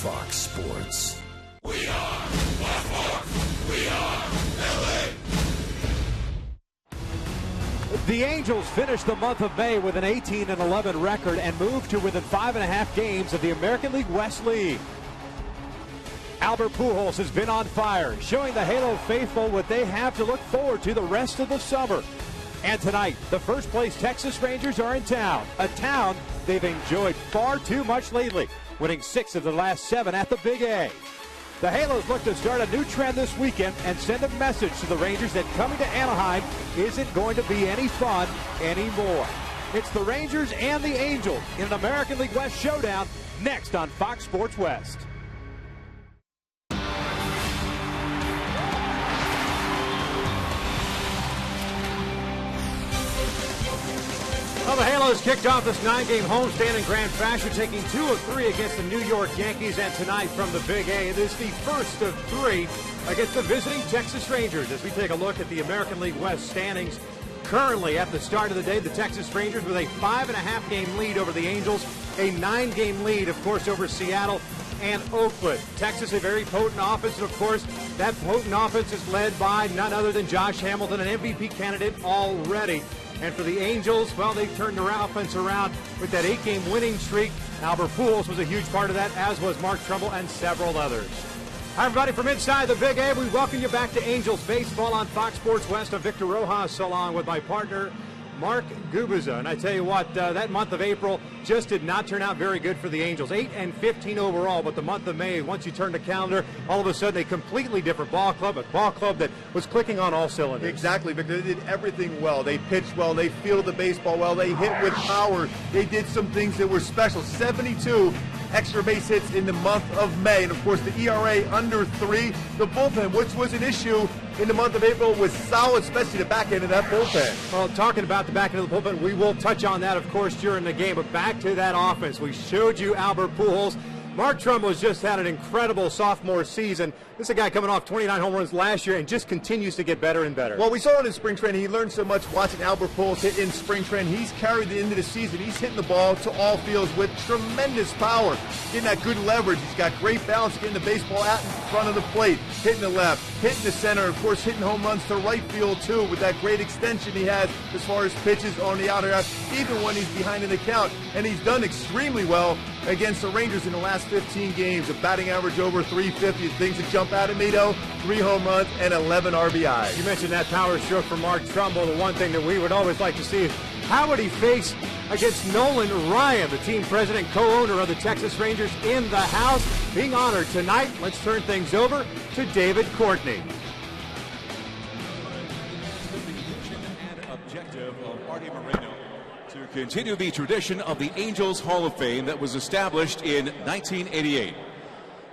Fox Sports. We are Fox. We are LA. The Angels finished the month of May with an 18-11 record and moved to within 5.5 games of the American League West lead. Albert Pujols has been on fire, showing the Halo faithful what they have to look forward to the rest of the summer. And tonight, the first-place Texas Rangers are in town, a town they've enjoyed far too much lately, winning 6 of the last 7 at the Big A. The Halos look to start a new trend this weekend and send a message to the Rangers that coming to Anaheim isn't going to be any fun anymore. It's the Rangers and the Angels in an American League West showdown next on Fox Sports West. Well, the Halos kicked off this 9-game homestand in grand fashion, taking 2 of 3 against the New York Yankees, and tonight from the Big A, it is the first of 3 against the visiting Texas Rangers. As we take a look at the American League West standings, currently at the start of the day, the Texas Rangers with a 5.5-game lead over the Angels, a 9-game lead, of course, over Seattle and Oakland. Texas, a very potent offense, and of course, that potent offense is led by none other than Josh Hamilton, an MVP candidate already. And for the Angels, well, they turned their offense around with that 8-game winning streak. Albert Pujols was a huge part of that, as was Mark Trumbull and several others. Hi, everybody, from inside the Big A, we welcome you back to Angels Baseball on Fox Sports West. I'm Victor Rojas, along with my partner, Mark Gubiza. And I tell you what, that month of April just did not turn out very good for the Angels. 8-15 overall, but the month of May, once you turn the calendar, all of a sudden a completely different ball club, a ball club that was clicking on all cylinders. Exactly, Victor. They did everything well. They pitched well. They fielded the baseball well. They hit with power. They did some things that were special. 72 extra base hits in the month of May. And, of course, the ERA under 3. The bullpen, which was an issue in the month of April, was solid, especially the back end of that bullpen. Well, talking about the back end of the bullpen, we will touch on that, of course, during the game. But back to that offense. We showed you Albert Pujols. Mark Trumbull has just had an incredible sophomore season. This is a guy coming off 29 home runs last year and just continues to get better and better. Well, we saw it in spring training. He learned so much watching Albert Pujols hit in spring training. He's carried it into the season. He's hitting the ball to all fields with tremendous power, getting that good leverage. He's got great balance, getting the baseball out in front of the plate, hitting the left, hitting the center, of course, hitting home runs to right field, too, with that great extension he has as far as pitches on the outer half, even when he's behind in the count. And he's done extremely well against the Rangers in the last 15 games, a batting average over 350. Things that jump out at me, though, 3 home runs and 11 RBIs. You mentioned that power stroke for Mark Trumbull. The one thing that we would always like to see is how would he face against Nolan Ryan, the team president, co-owner of the Texas Rangers, in the house, being honored tonight. Let's turn things over to David Courtney. Objective of Artie Moreno to continue the tradition of the Angels Hall of Fame that was established in 1988.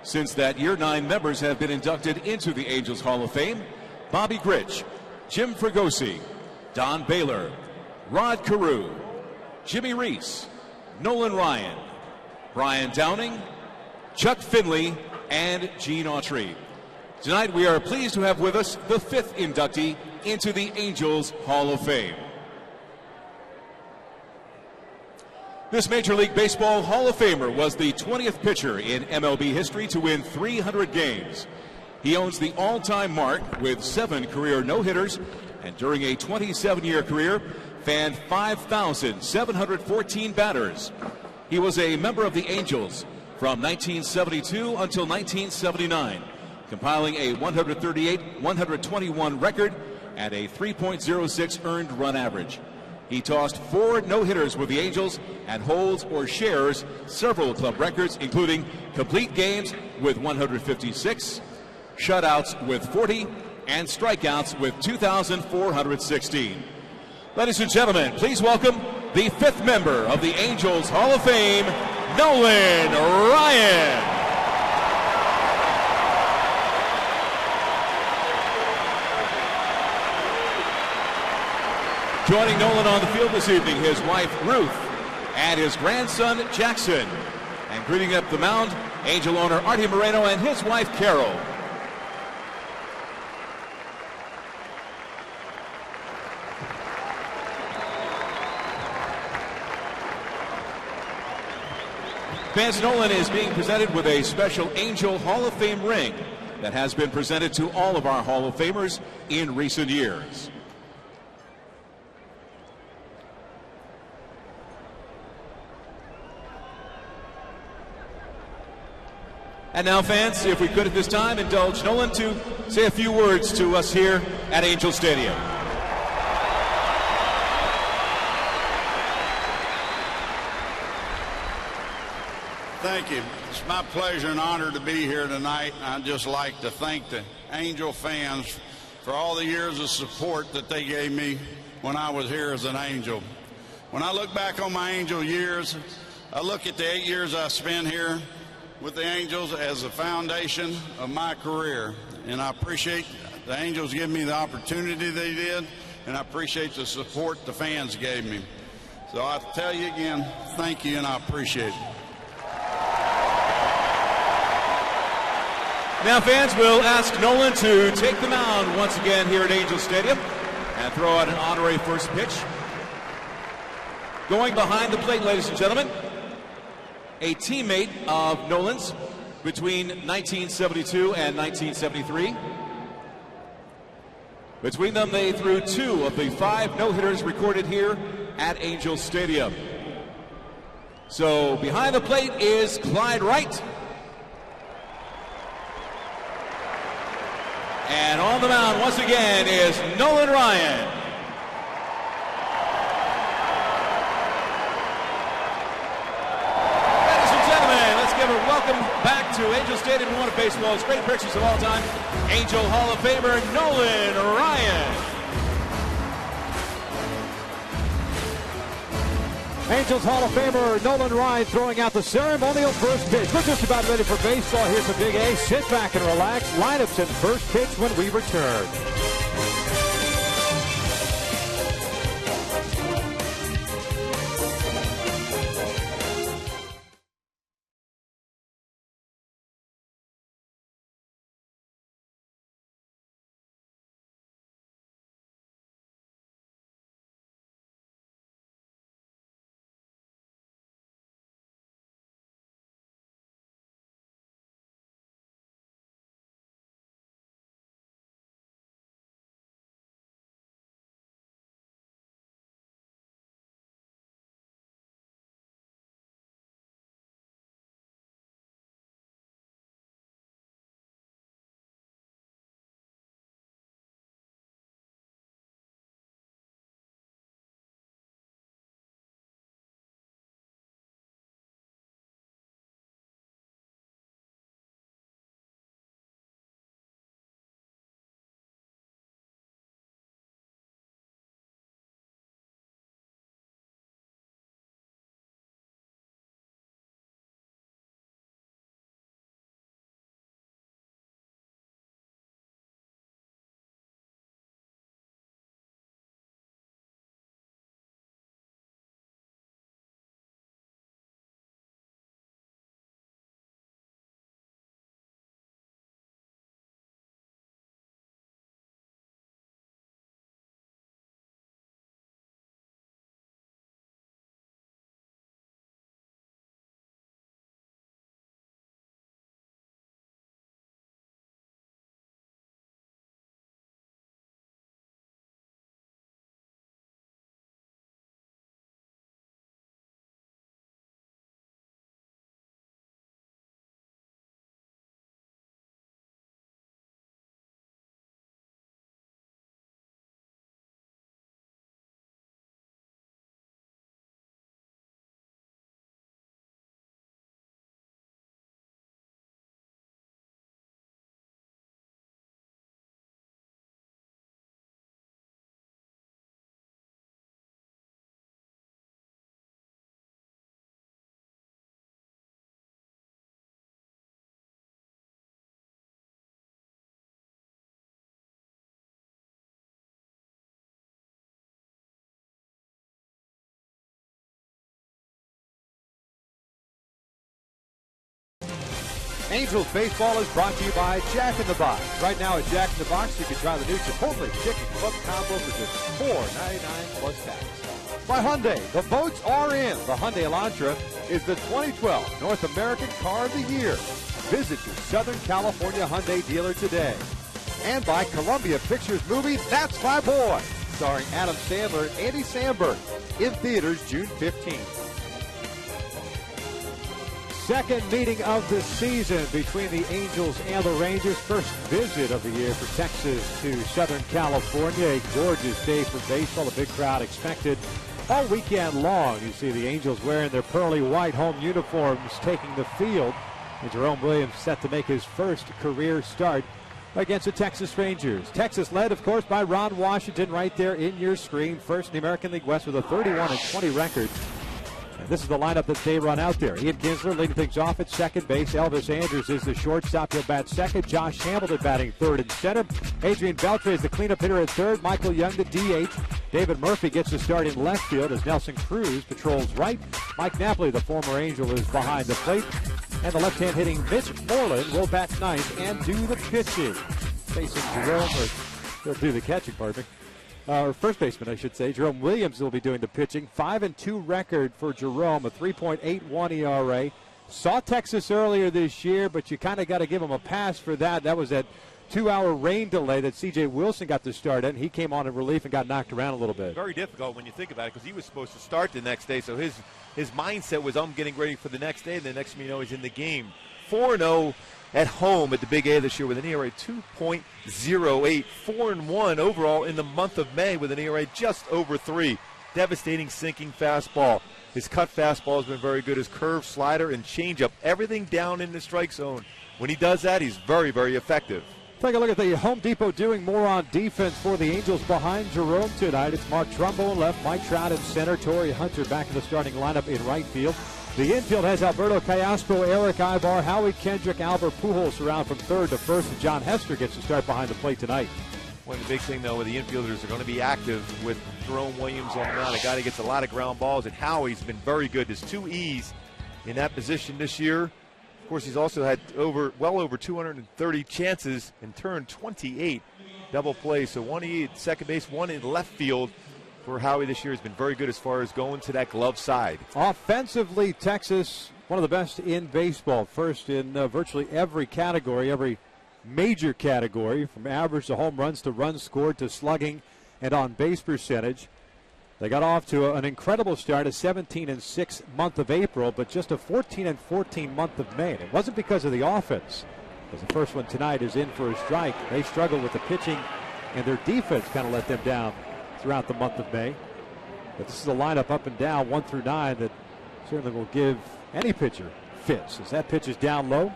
Since that year, 9 members have been inducted into the Angels Hall of Fame: Bobby Grich, Jim Fregosi, Don Baylor, Rod Carew, Jimmy Reese, Nolan Ryan, Brian Downing, Chuck Finley, and Gene Autry. Tonight we are pleased to have with us the 5th inductee into the Angels Hall of Fame. This Major League Baseball Hall of Famer was the 20th pitcher in MLB history to win 300 games. He owns the all-time mark with 7 career no-hitters, and during a 27-year career, fanned 5,714 batters. He was a member of the Angels from 1972 until 1979, compiling a 138-121 record and a 3.06 earned run average. He tossed 4 no-hitters with the Angels and holds or shares several club records, including complete games with 156, shutouts with 40, and strikeouts with 2,416. Ladies and gentlemen, please welcome the 5th member of the Angels Hall of Fame, Nolan Ryan. Joining Nolan on the field this evening, his wife Ruth and his grandson Jackson. And greeting up the mound, Angel owner Artie Moreno and his wife Carol. Vance Nolan is being presented with a special Angel Hall of Fame ring that has been presented to all of our Hall of Famers in recent years. And now, fans, if we could at this time indulge Nolan to say a few words to us here at Angel Stadium. Thank you. It's my pleasure and honor to be here tonight. I'd just like to thank the Angel fans for all the years of support that they gave me when I was here as an Angel. When I look back on my Angel years, I look at the 8 years I spent here with the Angels as the foundation of my career. And I appreciate the Angels giving me the opportunity they did, and I appreciate the support the fans gave me. So I tell you again, thank you, and I appreciate it. Now, fans, we'll ask Nolan to take the mound once again here at Angel Stadium and throw out an honorary first pitch. Going behind the plate, ladies and gentlemen, a teammate of Nolan's between 1972 and 1973. Between them, they threw 2 of the 5 no-hitters recorded here at Angel Stadium. So behind the plate is Clyde Wright. And on the mound once again is Nolan Ryan. Welcome back to Angel Stadium, one of baseball's great pitchers of all time, Angel Hall of Famer Nolan Ryan. Angels Hall of Famer Nolan Ryan throwing out the ceremonial first pitch. We're just about ready for baseball. Here's the Big A. Sit back and relax. Lineups and first pitch when we return. Angels Baseball is brought to you by Jack in the Box. Right now at Jack in the Box, you can try the new Chipotle Chicken Club Combo for just $4.99 plus tax. by Hyundai. The votes are in. The Hyundai Elantra is the 2012 North American Car of the Year. Visit your Southern California Hyundai dealer today. And by Columbia Pictures movie, That's My Boy, starring Adam Sandler and Andy Samberg, in theaters June 15th. Second meeting of the season between the Angels and the Rangers. First visit of the year for Texas to Southern California. A gorgeous day for baseball. A big crowd expected all weekend long. You see the Angels wearing their pearly white home uniforms taking the field. And Jerome Williams set to make his first career start against the Texas Rangers. Texas led, of course, by Ron Washington right there in your screen. First in the American League West with a 31-20 record. And this is the lineup that they run out there. Ian Kinsler leading things off at second base. Elvis Andrews is the shortstop. He'll bat second. Josh Hamilton batting third and center. Adrian Beltre is the cleanup hitter at third. Michael Young, the DH. David Murphy gets the start in left field as Nelson Cruz patrols right. Mike Napoli, the former Angel, is behind the plate. And the left-hand hitting Mitch Moreland will bat ninth and do the pitching. Facing Jerome, or he'll do the catching, pardon me. Or first baseman, I should say. Jerome Williams will be doing the pitching. 5-2 record for Jerome, a 3.81 ERA. Saw Texas earlier this year, but you kind of got to give him a pass for that. That was that 2-hour rain delay that C.J. Wilson got the start in. He came on in relief and got knocked around a little bit. Very difficult when you think about it, because he was supposed to start the next day, so his mindset was, I'm getting ready for the next day, and the next thing you know, he's in the game. 4-0 at home at the Big A this year with an ERA 2.08, 4-1 overall in the month of May with an ERA just over 3. Devastating sinking fastball. His cut fastball has been very good. His curve, slider, and changeup, everything down in the strike zone. When he does that, he's very, very effective. Take a look at the Home Depot doing more on defense for the Angels behind Jerome tonight. It's Mark Trumbo in left, Mike Trout in center, Torrey Hunter back in the starting lineup in right field. The infield has Alberto Callaspo, Eric Ibar, Howie Kendrick, Albert Pujols around from third to first, and John Hester gets to start behind the plate tonight. One of the big thing, though, with the infielders are going to be active with Jerome Williams on the mound, a guy that gets a lot of ground balls, and Howie's been very good. There's 2 E's in that position this year. Of course, he's also had well over 230 chances and turned 28 double plays. So 1 E at second base, 1 in left field for Howie this year has been very good as far as going to that glove side. Offensively, Texas, one of the best in baseball. First in virtually every category, every major category, from average to home runs to runs scored to slugging and on base percentage. They got off to an incredible start, a 17-6 month of April, but just a 14-14 month of May. And it wasn't because of the offense, because the first one tonight is in for a strike. They struggled with the pitching, and their defense kind of let them down throughout the month of May. But this is a lineup up and down, 1 through 9, that certainly will give any pitcher fits. As that pitch is down low,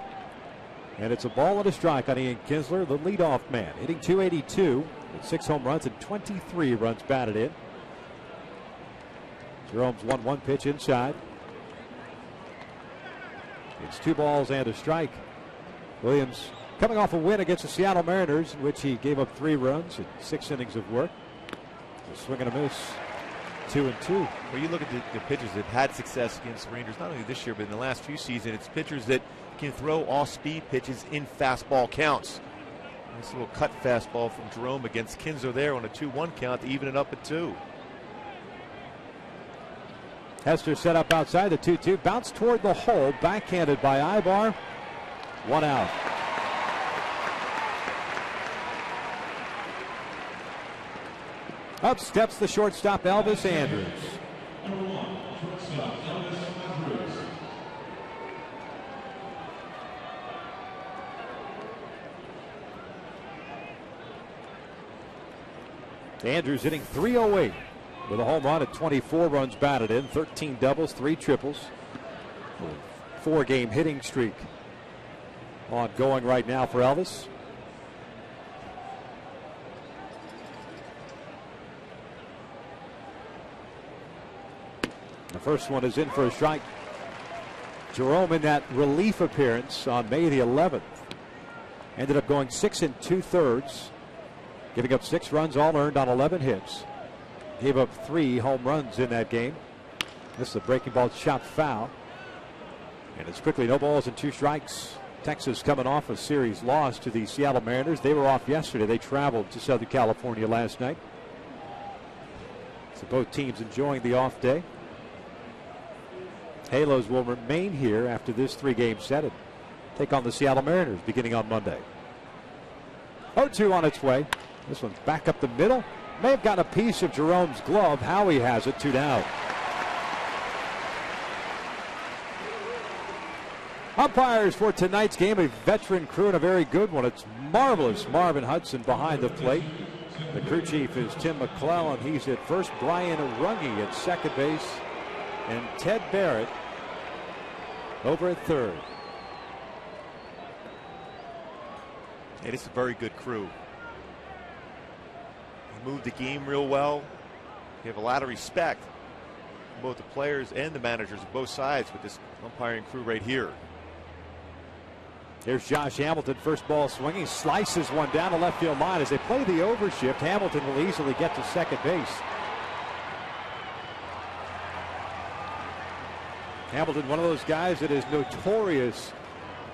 and it's a ball and a strike on Ian Kinsler, the leadoff man, hitting .282 with 6 home runs and 23 runs batted in. Jerome's 1-1 pitch inside. It's 2 balls and a strike. Williams coming off a win against the Seattle Mariners, in which he gave up 3 runs in 6 innings of work. A swing and a miss, 2-2. Well, you look at the pitchers that had success against the Rangers, not only this year, but in the last few seasons. It's pitchers that can throw off-speed pitches in fastball counts. Nice little cut fastball from Jerome against Kinsler there on a 2-1 count to even it up at 2. Hester set up outside the 2-2, bounced toward the hole, backhanded by Ibar. 1 out. Up steps the shortstop, Elvis Andrews. Andrews hitting .308 with a home run at 24 runs batted in, 13 doubles, 3 triples. 4-game hitting streak ongoing right now for Elvis. The first one is in for a strike. Jerome in that relief appearance on May the 11th ended up going 6 2/3, giving up 6 runs all earned on 11 hits. Gave up 3 home runs in that game. This is a breaking ball shot foul. And it's quickly no balls and 2 strikes. Texas coming off a series loss to the Seattle Mariners. They were off yesterday. They traveled to Southern California last night. So both teams enjoying the off day. Halos will remain here after this 3-game set and take on the Seattle Mariners beginning on Monday. 0-2 on its way. This one's back up the middle. May have gotten a piece of Jerome's glove. Howie has it, 2 down. Umpires for tonight's game, a veteran crew and a very good one. It's marvelous Marvin Hudson behind the plate. The crew chief is Tim McClellan. He's at first. Brian Runge at second base. And Ted Barrett over at third. It is a very good crew. They move the game real well. You have a lot of respect from both the players and the managers of both sides with this umpiring crew right here. Here's Josh Hamilton, first ball swinging, slices one down the left field line. As they play the overshift, Hamilton will easily get to second base. Hamilton, one of those guys that is notorious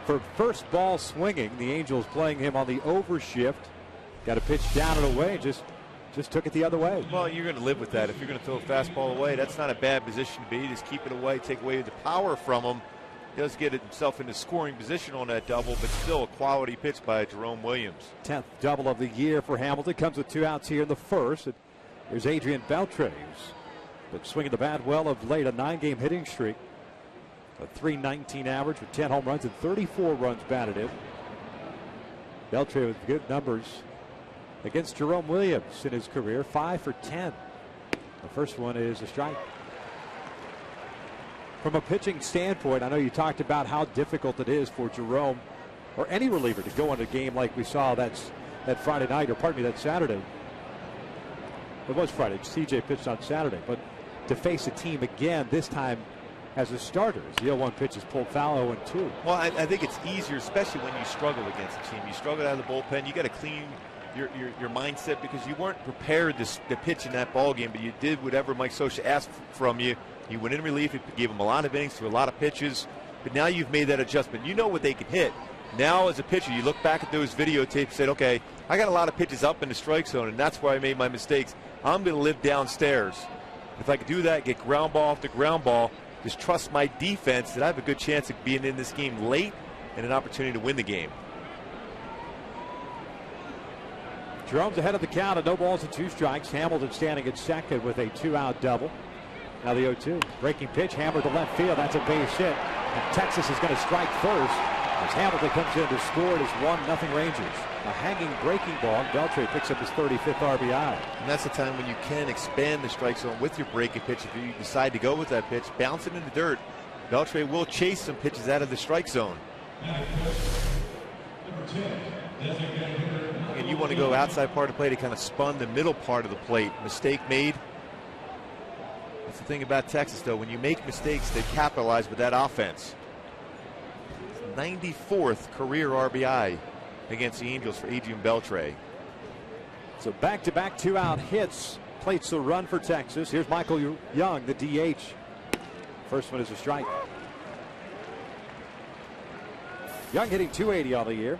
for first ball swinging. The Angels playing him on the overshift. Got a pitch down and away, just took it the other way. Well, you're going to live with that. If you're going to throw a fastball away, that's not a bad position to be. Just keep it away, take away the power from him. He does get himself into scoring position on that double, but still a quality pitch by Jerome Williams. 10th double of the year for Hamilton. Comes with 2 outs here in the first. There's Adrian Beltre, who's been swinging the bat well of late. A 9-game hitting streak. A .319 average with 10 home runs and 34 runs batted in. Beltre with good numbers against Jerome Williams in his career. 5 for 10. The first one is a strike. From a pitching standpoint, I know you talked about how difficult it is for Jerome or any reliever to go into a game like we saw that Friday night, or pardon me, that Saturday. It was Friday. CJ pitched on Saturday, but to face a team again, this time as a starter, as the 0-1 pitch is pulled foul, 0-2. Well, I think it's easier, especially when you struggle against a team. You struggle out of the bullpen. You got to clean your mindset because you weren't prepared to pitch in that ball game, but you did whatever Mike Scioscia asked from you. You went in relief. You gave them a lot of innings through a lot of pitches, but now you've made that adjustment. You know what they can hit. Now, as a pitcher, you look back at those videotapes and said, okay, I got a lot of pitches up in the strike zone, and that's where I made my mistakes. I'm going to live downstairs. If I could do that, get ground ball after ground ball, just trust my defense, that I have a good chance of being in this game late and an opportunity to win the game. Jerome's ahead of the count at 0 balls and 2 strikes. Hamilton standing at second with a 2-out double. Now the 0-2. Breaking pitch, hammered to left field. That's a base hit. And Texas is going to strike first as Hamilton comes in to score. It is 1-0 Rangers. A hanging breaking ball. Beltre picks up his 35th RBI. And that's the time when you can expand the strike zone with your breaking pitch. If you decide to go with that pitch, bounce it in the dirt. Beltre will chase some pitches out of the strike zone. And you want to go outside part of the plate. He kind of spun the middle part of the plate. Mistake made. That's the thing about Texas, though. When you make mistakes, they capitalize with that offense. 94th career RBI against the Angels for Adrian Beltre. So back-to-back 2-out hits. Plates a run for Texas. Here's Michael Young, the DH. First one is a strike. Young hitting .280 on the year.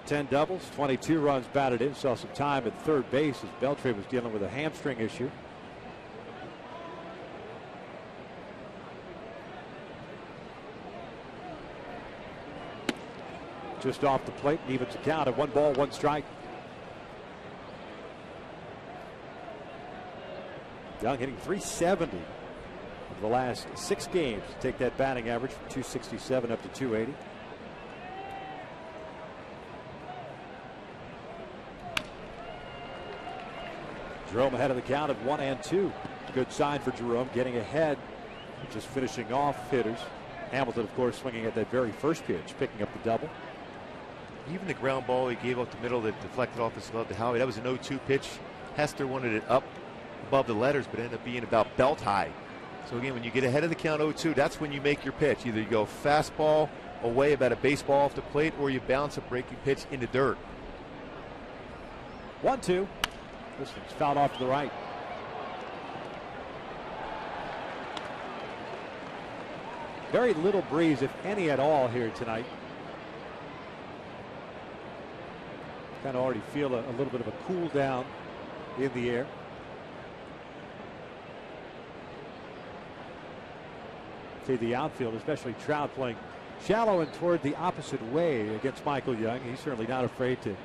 10 doubles, 22 runs batted in. Saw some time at third base as Beltre was dealing with a hamstring issue. Just off the plate, and evens the count at 1 ball, 1 strike. Young hitting .370 over the last 6 games to take that batting average from .267 up to .280. Jerome ahead of the count at 1-2. Good sign for Jerome, getting ahead, just finishing off hitters. Hamilton, of course, swinging at that very first pitch, picking up the double. Even the ground ball he gave up the middle that deflected off his glove to Howie, that was an 0-2 pitch. Hester wanted it up above the letters, but ended up being about belt high. So again, when you get ahead of the count 0-2, that's when you make your pitch. Either you go fastball away about a baseball off the plate, or you bounce a breaking pitch into dirt. 1-2. This one's fouled off to the right. Very little breeze, if any at all, here tonight. Kind of already feel a little bit of a cool down in the air. to the outfield, especially Trout playing shallow and toward the opposite way against Michael Young. He's certainly not afraid to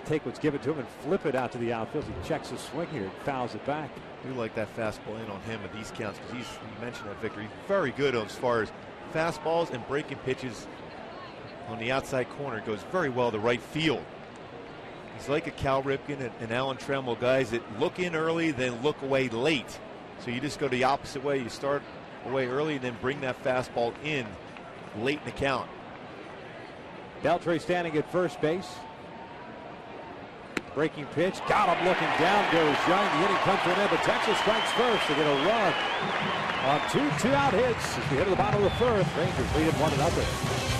take what's given to him and flip it out to the outfield. He checks his swing here and fouls it back. We like that fastball in on him at these counts because you mentioned that, Victor. He's very good as far as fastballs and breaking pitches on the outside corner. Goes very well to right field. He's like a Cal Ripken and Alan Trammell, guys that look in early, then look away late. So you just go the opposite way. You start away early and then bring that fastball in late in the count. Beltre standing at first base. Breaking pitch, got him looking down, goes Young. The inning comes to an end, but Texas strikes first to get a run on 2 2-out hits as we hit to the bottom of the first. Rangers lead it 1-0.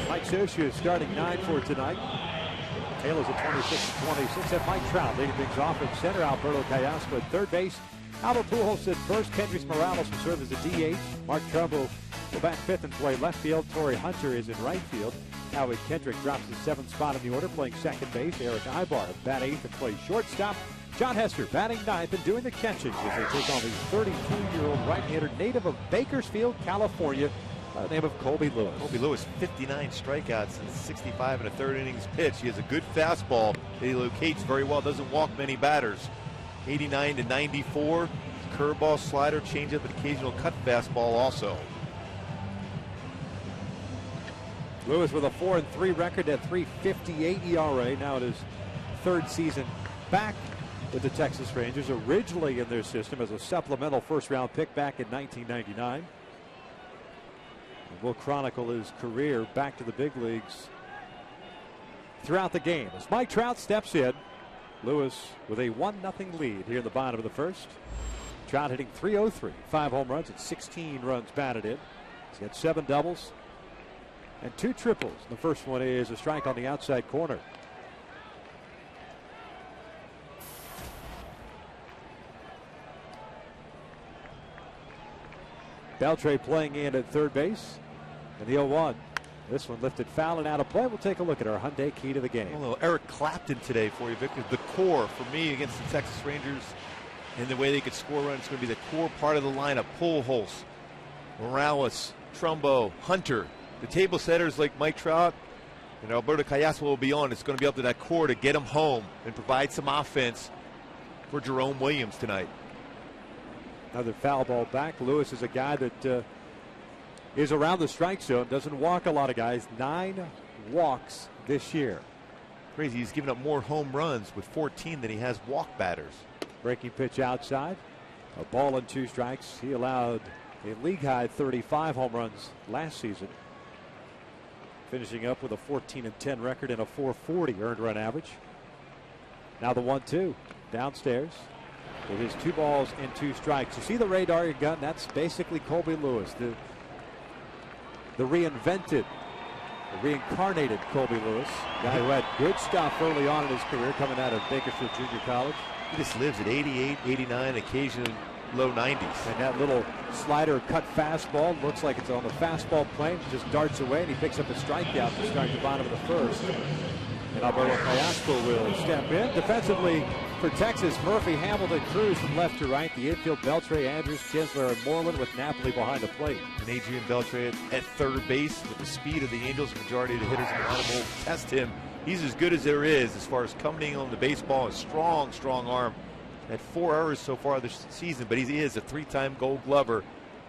Mike Socia is starting 9 for tonight. Halos at 26-26. And Mike Trout leading things off at center. Alberto Callasco at third base. Albert Pujols at first. Kendrys Morales will serve as a DH. Mark Trumbo will bat fifth and play left field. Torrey Hunter is in right field. Howie Kendrick drops the 7th spot in the order, playing second base. Eric Ibar bat 8th and plays shortstop. John Hester batting 9th and doing the catching as they take on the 32-year-old right-hander native of Bakersfield, California, by the name of Colby Lewis. Colby Lewis, 59 strikeouts in 65 and a third innings pitch. He has a good fastball that he locates very well, doesn't walk many batters. 89 to 94, curveball, slider, changeup, and occasional cut fastball also. Lewis with a 4-3 record at 3.58 ERA. Now it is third season back with the Texas Rangers, originally in their system as a supplemental first-round pick back in 1999. Will chronicle his career back to the big leagues throughout the game. As Mike Trout steps in, Lewis with a 1-0 lead here in the bottom of the first. Trout hitting .303, 5 home runs and 16 runs batted in. He's got 7 doubles and 2 triples. The first one is a strike on the outside corner. Beltre playing in at third base. And the 0-1. This one lifted foul and out of play. We'll take a look at our Hyundai key to the game. A little Eric Clapton today for you, Victor. The core for me against the Texas Rangers and the way they could score runs. It's going to be the core part of the lineup. Pujols, Morales, Trumbo, Hunter. The table setters like Mike Trout and Alberto Callasco will be on. It's going to be up to that core to get them home and provide some offense for Jerome Williams tonight. Another foul ball back. Lewis is a guy that is around the strike zone, doesn't walk a lot of guys. 9 walks this year. Crazy, he's given up more home runs with 14 than he has walk batters. Breaking pitch outside. A ball and 2 strikes. He allowed a league high 35 home runs last season. Finishing up with a 14-10 record and a 440 earned run average. Now the 1-2 downstairs. With his 2 balls and 2 strikes. You see the radar gun? That's basically Colby Lewis, the reinvented The reincarnated Colby Lewis, guy who had good stuff early on in his career coming out of Bakersfield Junior College. He just lives at 88, 89, occasionally low 90s. And that little slider cut fastball looks like it's on the fastball plane. Just darts away, and he picks up a strikeout to start the bottom of the first. And Alberto Callasco will step in. Defensively for Texas, Murphy, Hamilton, Cruz from left to right. The infield, Beltre, Andrews, Kinsler, and Moreland with Napoli behind the plate. And Adrian Beltre at third base with the speed of the Angels. Majority of the hitters in the lineup will test him. He's as good as there is as far as coming on the baseball. A strong, strong arm. Had 4 errors so far this season, but he is a 3-time Gold Glover.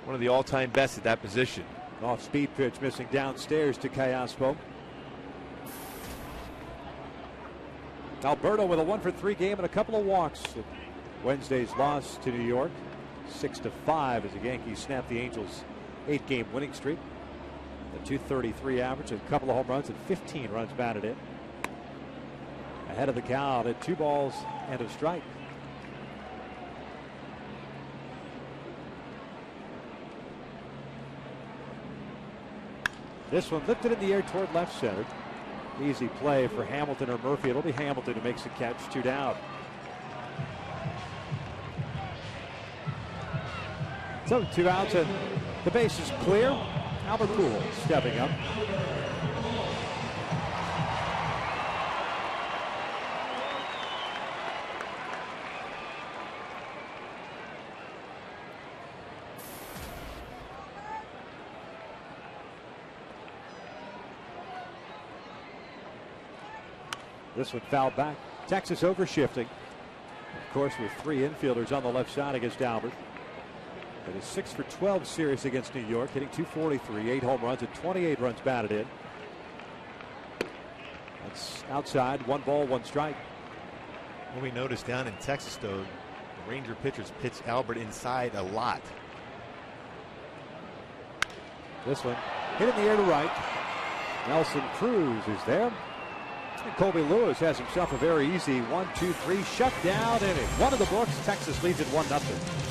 One of the all-time best at that position. Off-speed pitch missing downstairs to Callasco. Alberto with a 1-for-3 game and a couple of walks. Wednesday's loss to New York, 6-5 as the Yankees snap the Angels' 8-game winning streak. A .233 average, a couple of home runs, and 15 runs batted in. Ahead of the count at 2 balls and a strike. This one lifted in the air toward left center. Easy play for Hamilton or Murphy. It'll be Hamilton who makes the catch. 2 down. So 2 outs and the base is clear. Albert Pujols stepping up. This one fouled back. Texas overshifting. Of course, with 3 infielders on the left side against Albert. It is 6 for 12 series against New York, hitting .243, 8 home runs and 28 runs batted in. That's outside, 1 ball, 1 strike. What we noticed down in Texas, though, the Ranger pitchers pitch Albert inside a lot. This one hit in the air to right. Nelson Cruz is there. And Colby Lewis has himself a very easy 1-2-3 shutdown inning. One of the books. Texas leads it 1-0.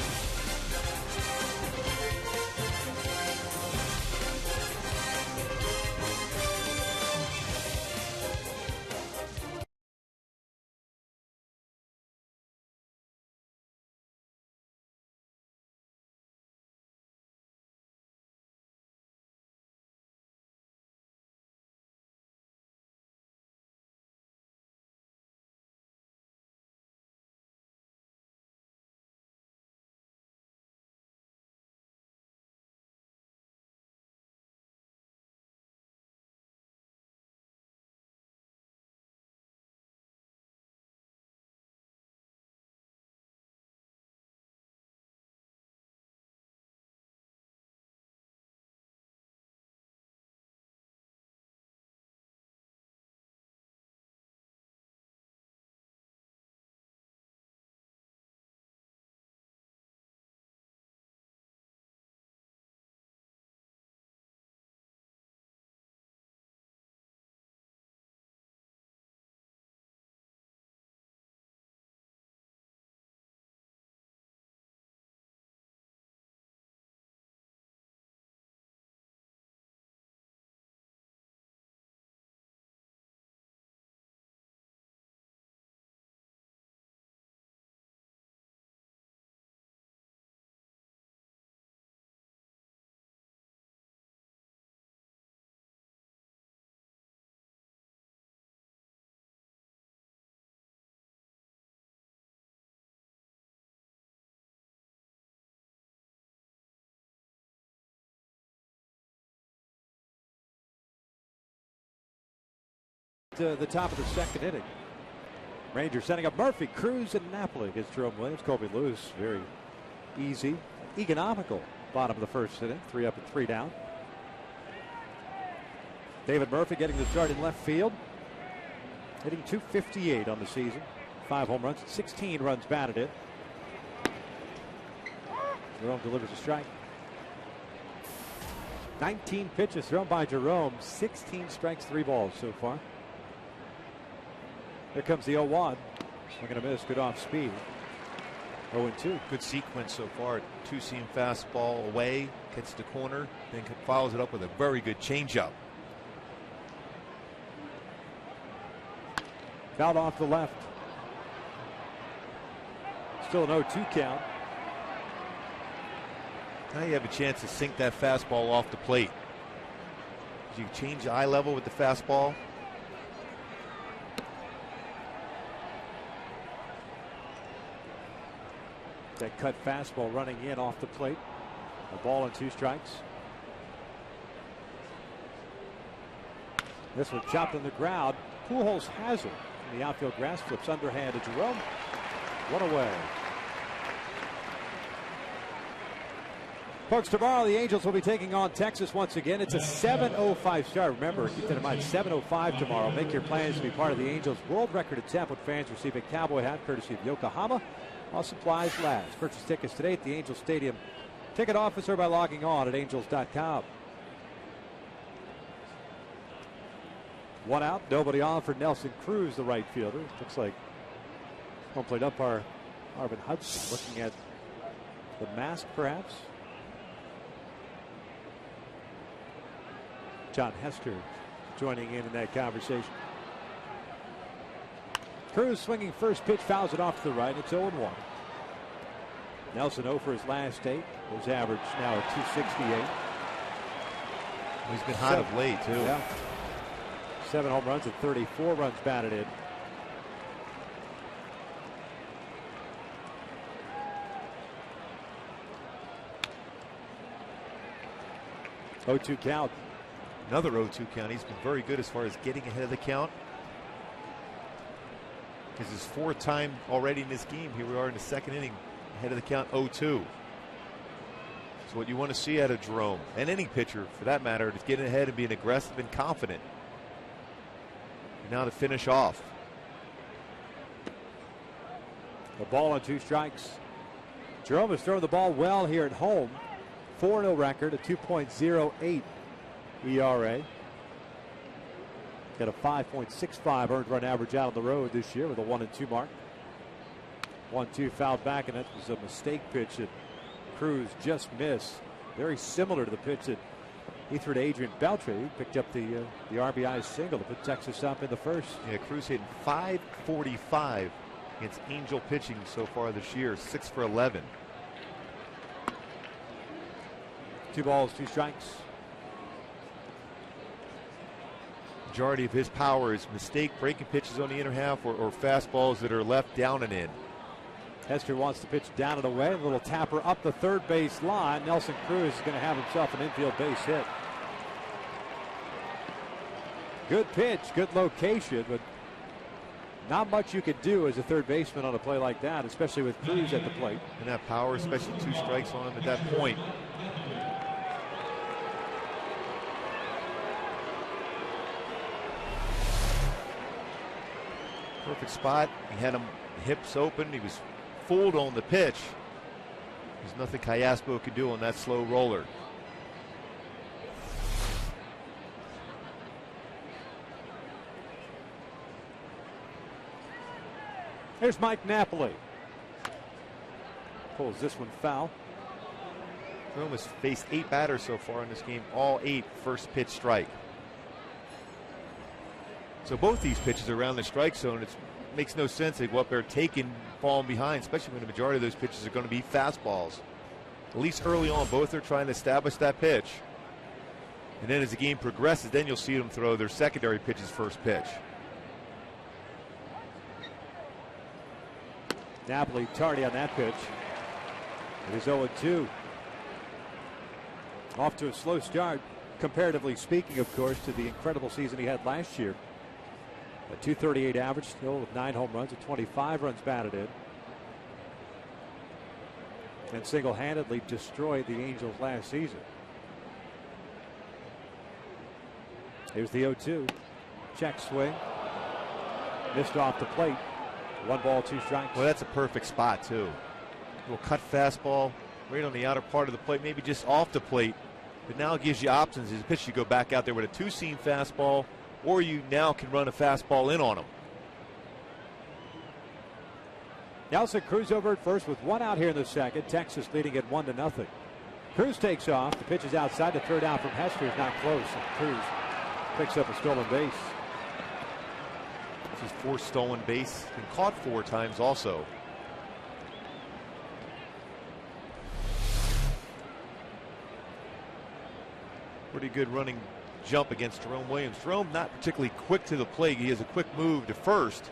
To the top of the 2nd inning. Rangers setting up Murphy, Cruz, and Napoli against Jerome Williams. Colby Lewis, very easy, economical bottom of the 1st inning. 3 up and 3 down. David Murphy getting the start in left field. Hitting .258 on the season. 5 home runs, 16 runs batted in. Jerome delivers a strike. 19 pitches thrown by Jerome. 16 strikes, 3 balls so far. Here comes the 0-1. We're going to miss. Good off speed. 0-2. Good sequence so far. 2-seam fastball away, gets the corner, then follows it up with a very good changeup. Fouled off the left. Still an 0-2 count. Now you have a chance to sink that fastball off the plate. You change the eye level with the fastball. That cut fastball running in off the plate. A ball and 2 strikes. This one chopped on the ground. Pujols has it. And the outfield grass flips underhand to Jerome. 1 away. Folks, tomorrow the Angels will be taking on Texas once again. It's a 7:05 start. Remember, keep that in mind, 7:05 tomorrow. Make your plans to be part of the Angels' world record attempt when fans receive a cowboy hat courtesy of Yokohama while supplies last. Purchase tickets today at the Angels Stadium ticket office or by logging on at angels.com. 1 out, nobody on for Nelson Cruz, the right fielder. Looks like home plate umpire Marvin Hudson looking at the mask, perhaps. John Hester joining in that conversation. Cruz swinging first pitch, fouls it off to the right. It's 0-1. Nelson 0 for his last 8. His average now at 268. He's been hot of late, too. Yeah. 7 home runs and 34 runs batted in. Oh-2 count. Another 0-2 count. He's been very good as far as getting ahead of the count. This is his 4th time already in this game. Here we are in the 2nd inning, ahead of the count, 0-2. So what you want to see out of Jerome, and any pitcher for that matter, is getting ahead and being aggressive and confident. And now to finish off. A ball and 2 strikes. Jerome has thrown the ball well here at home. 4-0 record, a 2.08 ERA. Got a 5.65 earned run average out on the road this year with a 1-2 mark. 1-2 fouled back, and that was a mistake pitch that Cruz just missed. Very similar to the pitch that he threw to Adrian Beltre. He picked up the RBI single to put Texas up in the first. Yeah, Cruz hitting .545 against Angel pitching so far this year, 6 for 11. 2 balls, 2 strikes. Majority of his power is mistake breaking pitches on the inner half or fastballs that are left down and in. Hester wants to pitch down and away. A little tapper up the third base line. Nelson Cruz is going to have himself an infield base hit. Good pitch, good location, but not much you could do as a third baseman on a play like that, especially with Cruz at the plate. And that power, especially 2 strikes on him at that point. Perfect spot. He had him hips open. He was fooled on the pitch. There's nothing Callaspo could do on that slow roller. Here's Mike Napoli. Pulls this one foul. Jerome has faced 8 batters so far in this game. All 8 first pitch strike. So both these pitches are around the strike zone. It makes no sense they go up there taking, falling behind, especially when the majority of those pitches are going to be fastballs. At least early on, both are trying to establish that pitch. And then as the game progresses, then you'll see them throw their secondary pitches first pitch. Napoli tardy on that pitch. It is 0-2. Off to a slow start, comparatively speaking, of course, to the incredible season he had last year. A 238 average still with 9 home runs and 25 runs batted in. And single-handedly destroyed the Angels last season. Here's the 0-2. Check swing. Missed off the plate. 1 ball, 2 strikes. Well, that's a perfect spot, too. A little cut fastball right on the outer part of the plate, maybe just off the plate. But now it gives you options. As a pitch, you go back out there with a 2-seam fastball, or you now can run a fastball in on him. Nelson Cruz over at first with 1 out here in the second. Texas leading at 1-0. Cruz takes off. The pitch is outside. The third out from Hester is not close. And Cruz picks up a stolen base. His 4 stolen base, and caught 4 times also. Pretty good running jump against Jerome Williams. Jerome not particularly quick to the plate. He has a quick move to first.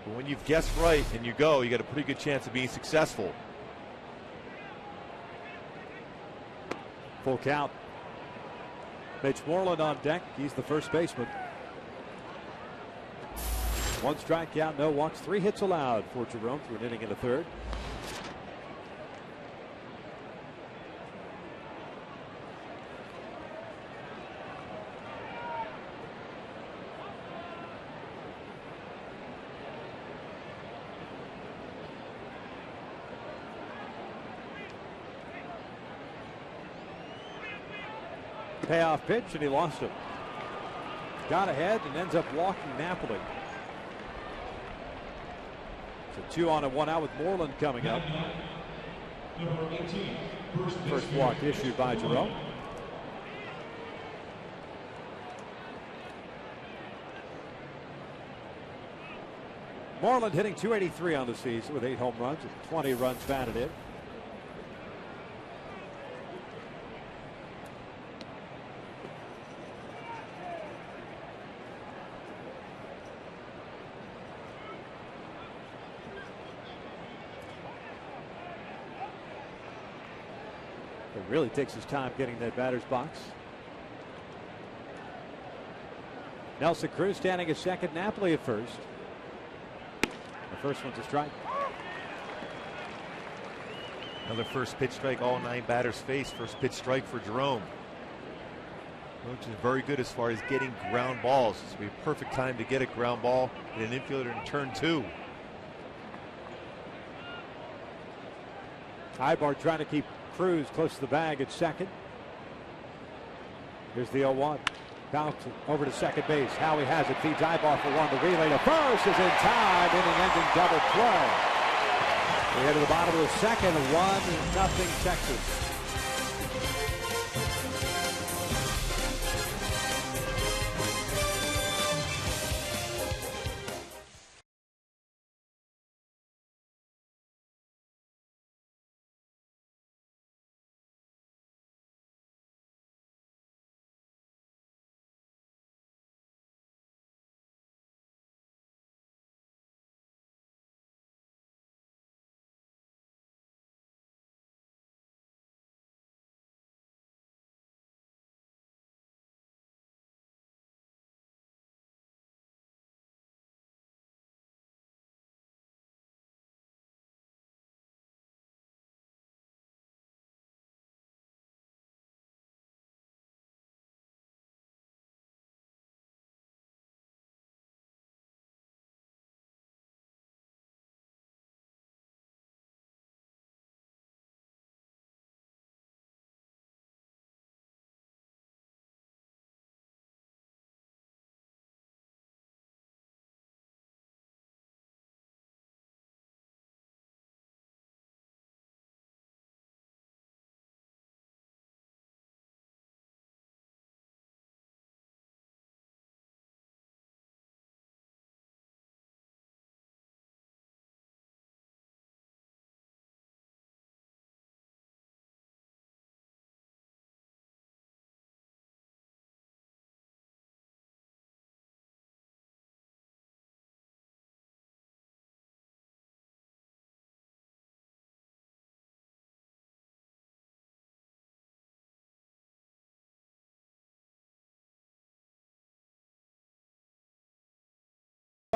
But when you've guessed right and you go, you got a pretty good chance of being successful. Full count. Mitch Moreland on deck. He's the first baseman. 1 strikeout, no walks, 3 hits allowed for Jerome through an inning in the third. Payoff pitch, and he lost him. Got ahead and ends up walking Napoli. So 2 on and 1 out with Moreland coming up. Number 18, First walk issued by Jerome. Moreland hitting .283 on the season with 8 home runs and 20 runs batted in. Really takes his time getting that batter's box. Nelson Cruz standing at second, Napoli at first. The first one's a strike. Another first pitch strike, all 9 batters face. First pitch strike for Jerome, which is very good as far as getting ground balls. This will be a perfect time to get a ground ball and an infielder in turn 2. Ibar trying to keep Cruz close to the bag at second. Here's the 0-1. Bouncing over to second base. Howie has it. Feeds Ibar for 1. The relay to first is in time. Inning-ending double play. We head to the bottom of the second. 1-0 Texas.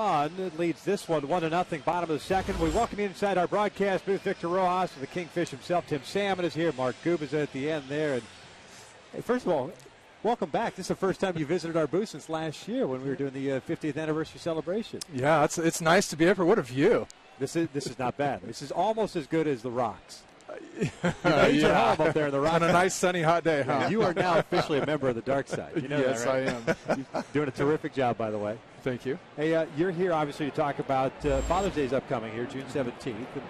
It leads this one 1-0, bottom of the second. We welcome you inside our broadcast booth. Victor Rojas, the Kingfish himself. Tim Salmon is here. Mark Goob is at the end there. And hey, first of all, welcome back. This is the first time you visited our booth since last year when we were doing the 50th anniversary celebration. Yeah, it's nice to be here. What a view! This is not bad. This is almost as good as the Rocks. Yeah. Home up there in the Rocks. On a nice sunny hot day, huh? You are now officially a member of the dark side. You know yes, that, right? I am. You're doing a terrific job, by the way. Thank you. Hey, you're here obviously to talk about Father's Day is upcoming here, June 17th. And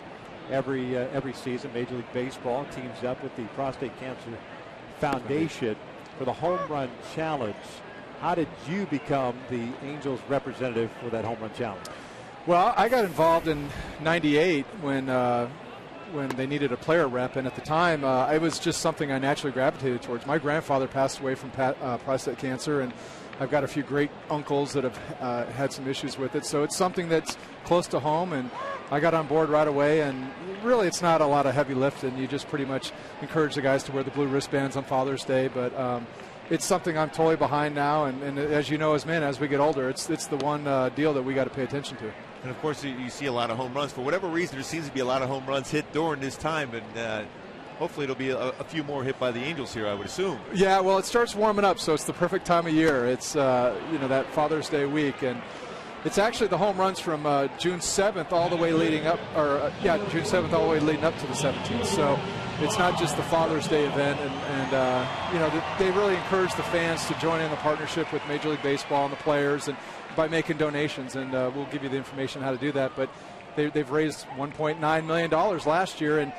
every season, Major League Baseball teams up with the Prostate Cancer Foundation for the Home Run Challenge. How did you become the Angels representative for that home run challenge? Well, I got involved in '98 when they needed a player rep, and at the time, it was just something I naturally gravitated towards. My grandfather passed away from prostate cancer, and I've got a few great uncles that have had some issues with it, so it's something that's close to home, and I got on board right away. And really, it's not a lot of heavy lifting. You just pretty much encourage the guys to wear the blue wristbands on Father's Day, but it's something I'm totally behind now, and as you know, as men, as we get older, it's the one deal that we got to pay attention to. And of course, you see a lot of home runs. For whatever reason, there seems to be a lot of home runs hit during this time, and hopefully it'll be a few more hit by the Angels here, I would assume. Yeah, well, it starts warming up, so it's the perfect time of year. It's that Father's Day week, and it's actually the home runs from June 7th all the way leading up, June 7th all the way leading up to the 17th. So it's not just the Father's Day event, and they really encourage the fans to join in the partnership with Major League Baseball and the players, and by making donations, and we'll give you the information how to do that. But they've raised $1.9 million last year, and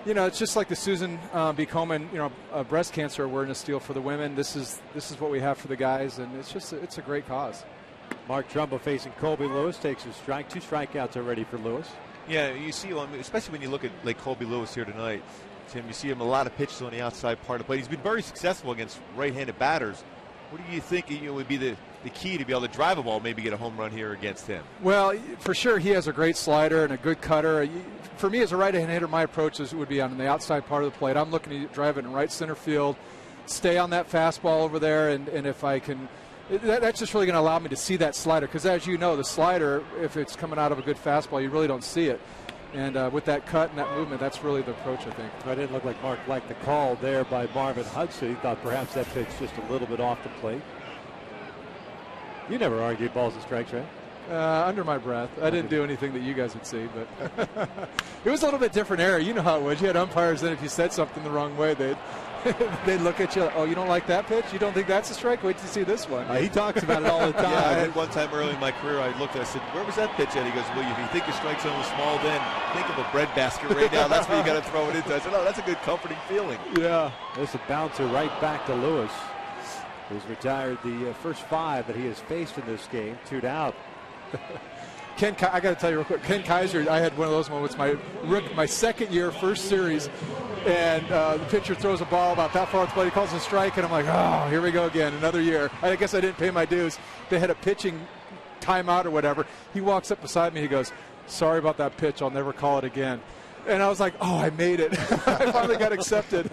it's just like the Susan B. Komen, breast cancer awareness deal for the women. This is what we have for the guys, and it's a great cause. Mark Trumbo facing Colby Lewis, takes a strike. 2 strikeouts already for Lewis. Yeah, you see, especially when you look at like Colby Lewis here tonight, Tim, you see him a lot of pitches on the outside part of the plate. He's been very successful against right-handed batters. What do you think would be the key to be able to drive a ball, maybe get a home run here against him? Well, for sure, he has a great slider and a good cutter. For me, as a right-hand hitter, my approach would be on the outside part of the plate. I'm looking to drive it in right center field, stay on that fastball over there, and if I can, that's just really going to allow me to see that slider. Because as you know, the slider, if it's coming out of a good fastball, you really don't see it. And with that cut and that movement, that's really the approach, I think. It didn't look like Mark liked the call there by Marvin Hudson. He thought perhaps that pitch just a little bit off the plate. You never argued balls and strikes, right? Under my breath. I didn't do anything that you guys would see, but it was a little bit different era. You know how it was. You had umpires that if you said something the wrong way, they'd look at you like, oh, you don't like that pitch? You don't think that's a strike? Wait till you see this one. He talks about it all the time. Yeah, I had one time early in my career, I looked and I said, where was that pitch at? He goes, well, if you think your strike zone was small then, think of a breadbasket right now. That's where you got to throw it into. I said, oh, that's a good comforting feeling. Yeah. There's a bouncer right back to Lewis, who's retired the first 5 that he has faced in this game. 2 out. I got to tell you real quick, Ken Kaiser, I had one of those moments my second year, first series, and the pitcher throws a ball about that far off the plate. He calls a strike, and I'm like, oh, here we go again, another year. I guess I didn't pay my dues. They had a pitching timeout or whatever. He walks up beside me. He goes, sorry about that pitch. I'll never call it again. And I was like, oh, I made it. I finally got accepted.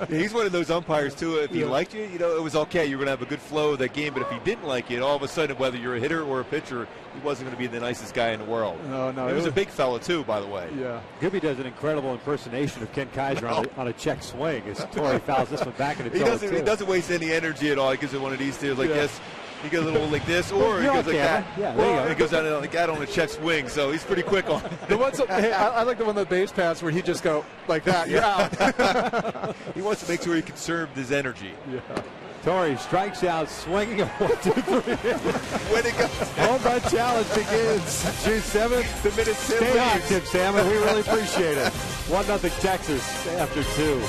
He's one of those umpires, too. If he liked you, it was okay. You were going to have a good flow of that game. But if he didn't like you, all of a sudden, whether you're a hitter or a pitcher, he wasn't going to be the nicest guy in the world. No. He was a big fella, too, by the way. Yeah. Gibby does an incredible impersonation of Ken Kaiser on a check swing as Torrey fouls this one back into trouble, He doesn't waste any energy at all. He gives it one of these two, like this. He goes a little like this, or he goes like that. Yeah, or he goes out like that on a check swing, so he's pretty quick on it. I like the one of the base paths where he just go like that. You're out. He wants to make sure he conserved his energy. Yeah. Torrey strikes out, swinging a 1-2-3. When it goes, home run challenge begins June 7th. the minute Stay on, Tim Salmon. We really appreciate it. 1-0 Texas after 2.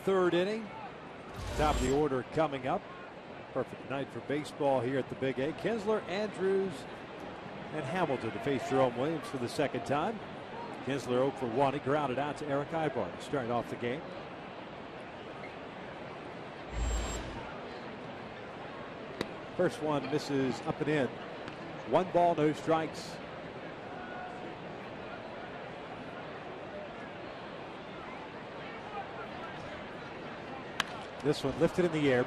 third inning. Top of the order coming up. Perfect night for baseball here at the Big A. Kinsler, Andrews, and Hamilton to face Jerome Williams for the second time. Kinsler 0 for 1. He grounded out to Eric Ibar starting off the game. First one misses up and in. 1 ball, no strikes. This one lifted in the air.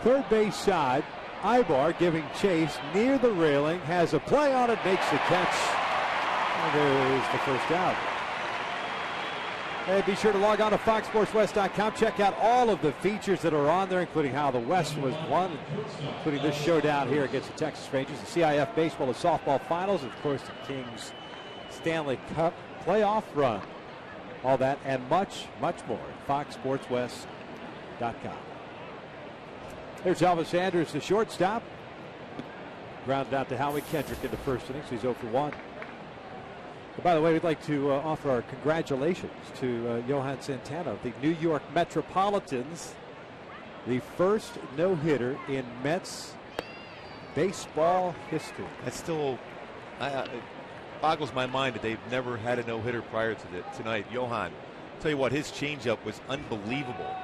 Third base side. Ibar giving chase near the railing. Has a play on it, makes the catch. And there's the first out. Hey, be sure to log on to FoxSportsWest.com. Check out all of the features that are on there, including how the West was won, including this showdown here against the Texas Rangers, the CIF Baseball, the softball finals, and of course the Kings Stanley Cup playoff run. All that and much, much more at FoxSportsWest.com. There's Elvis Andrews, the shortstop. Grounded out to Howie Kendrick in the first inning, so he's 0 for 1. But by the way, we'd like to offer our congratulations to Johan Santana of the New York Metropolitans, the first no-hitter in Mets baseball history. That's still, it boggles my mind that they've never had a no-hitter prior to tonight. Johan, tell you what, his changeup was unbelievable.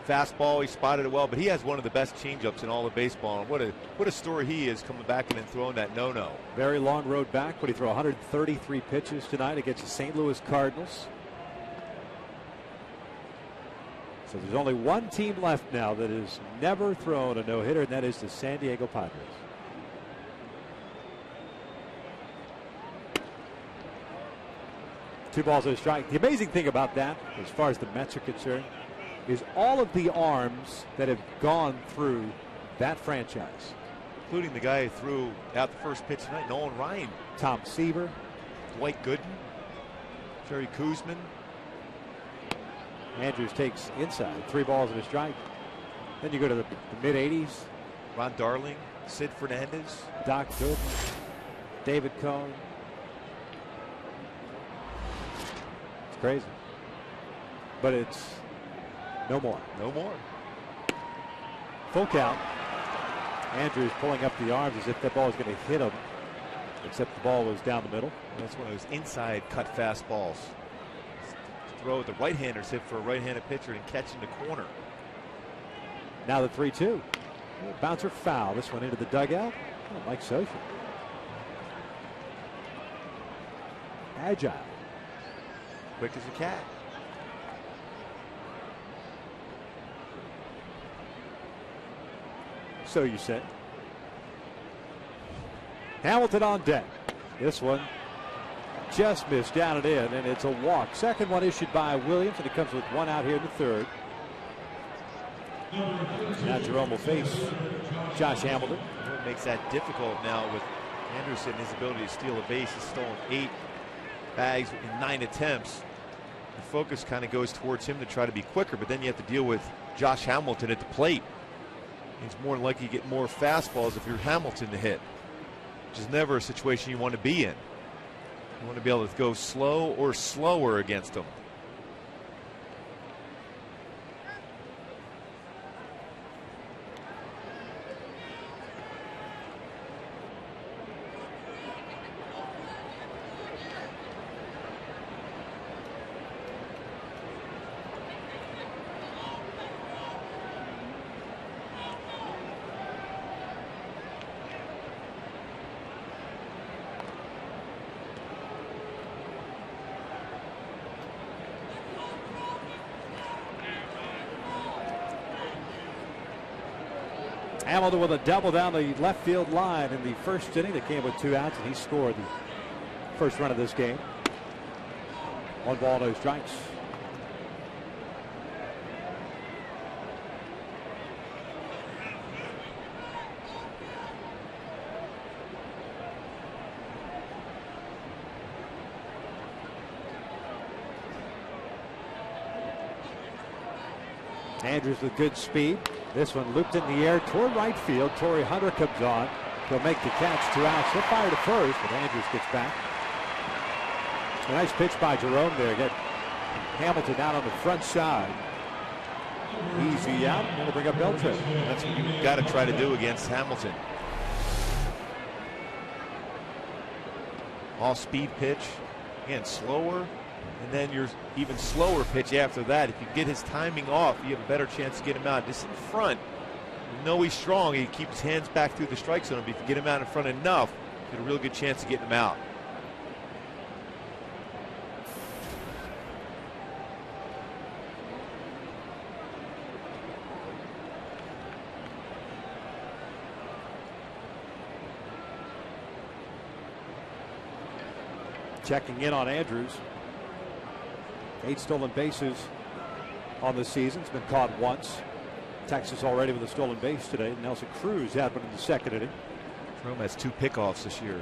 Fastball, he spotted it well, but he has one of the best changeups in all of baseball. And what a story he is, coming back and then throwing that no-no. Very long road back, but he threw 133 pitches tonight against the St. Louis Cardinals. So there's only one team left now that has never thrown a no-hitter, and that is the San Diego Padres. Two balls and a strike. The amazing thing about that, as far as the Mets are concerned, is all of the arms that have gone through that franchise. Including the guy who threw out the first pitch tonight, Nolan Ryan. Tom Seaver. Dwight Gooden. Jerry Kuzman. Andrews takes inside. 3 balls and a strike. Then you go to the mid-80s. Ron Darling. Sid Fernandez. Doc Gooden. David Cohn. It's crazy. But it's no more. No more. Full count. Andrews pulling up the arms as if that ball was going to hit him, except the ball was down the middle. That's one of those inside cut fastballs. Throw the right-handers hit for a right-handed pitcher and catch in the corner. Now the 3-2. Bouncer foul. This one into the dugout. Oh, Mike Scioscia. Agile. Quick as a cat. So you said. Hamilton on deck. This one just missed down and in, and it's a walk. Second one issued by Williams, and it comes with 1 out here in the third. Now Jerome will face Josh Hamilton. What makes that difficult now with Anderson, his ability to steal a base. He's stolen 8 bags in 9 attempts. The focus kind of goes towards him to try to be quicker, but then you have to deal with Josh Hamilton at the plate. It's more than likely you get more fastballs if you're Hamilton to hit, which is never a situation you want to be in. You want to be able to go slow or slower against him. Hamilton with a double down the left field line in the first inning. That came with 2 outs, and he scored the first run of this game. 1 ball, no strikes. Andrews with good speed. This one looped in the air toward right field. Torrey Hunter comes on. He'll make the catch. 2 outs. He'll fire to first, but Andrews gets back. A nice pitch by Jerome there. Get Hamilton out on the front side. Easy out, and it'll bring up Beltran. That's what you've got to try to do against Hamilton. Off-speed pitch, again, slower, and then your even slower pitch after that. If you get his timing off, you have a better chance to get him out. Just in front, you know he's strong. He keeps his hands back through the strike zone. But if you get him out in front enough, you get a real good chance of getting him out. Checking in on Andrews. 8 stolen bases on the season. It's been caught once. Texas already with a stolen base today. Nelson Cruz had one in the second inning. Jerome has 2 pickoffs this year.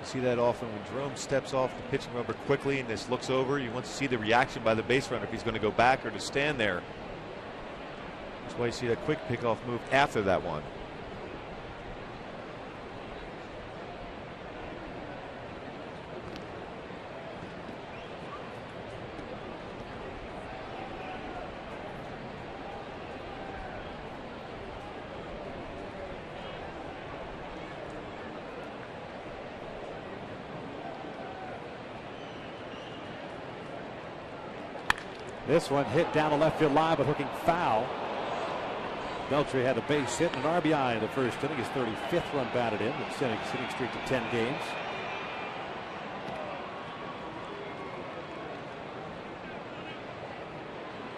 You see that often when Jerome steps off the pitching rubber quickly and just looks over. You want to see the reaction by the base runner if he's going to go back or to stand there. That's why you see that quick pickoff move after that one. This one hit down the left field line, but hooking foul. Beltran had a base hit and an RBI in the first inning. His 35th run batted in, extending his hitting streak to 10 games.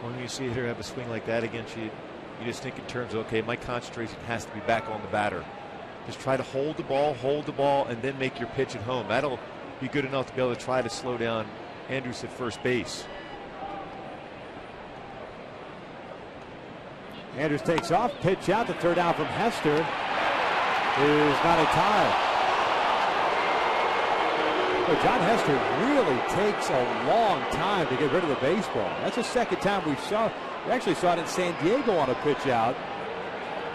When you see her have a swing like that against you, you just think in terms of, okay, my concentration has to be back on the batter. Just try to hold the ball, and then make your pitch at home. That'll be good enough to be able to try to slow down Andrews at first base. Andrews takes off, pitch out, the third out from Hester is not in time. Well, John Hester really takes a long time to get rid of the baseball. That's the second time we actually saw it in San Diego on a pitch out.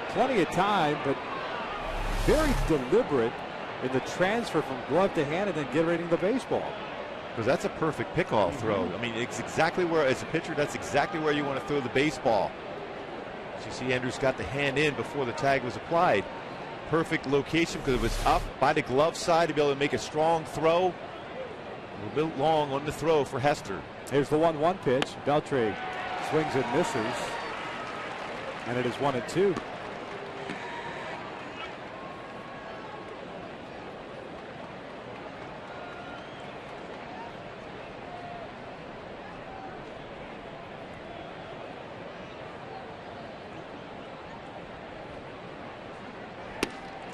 Plenty of time, but very deliberate in the transfer from glove to hand and then getting the baseball. Because that's a perfect pickoff throw. I mean, it's exactly where, as a pitcher, that's exactly where you want to throw the baseball. You see Andrews got the hand in before the tag was applied. Perfect location because it was up by the glove side to be able to make a strong throw. A little bit long on the throw for Hester. Here's the 1-1 pitch. Beltran swings and misses. And it is 1-2.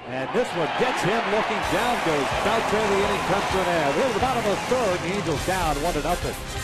And this one gets him looking down, goes Beltran. The inning comes to an end. We're at the bottom of the third. The Angels down 1-0.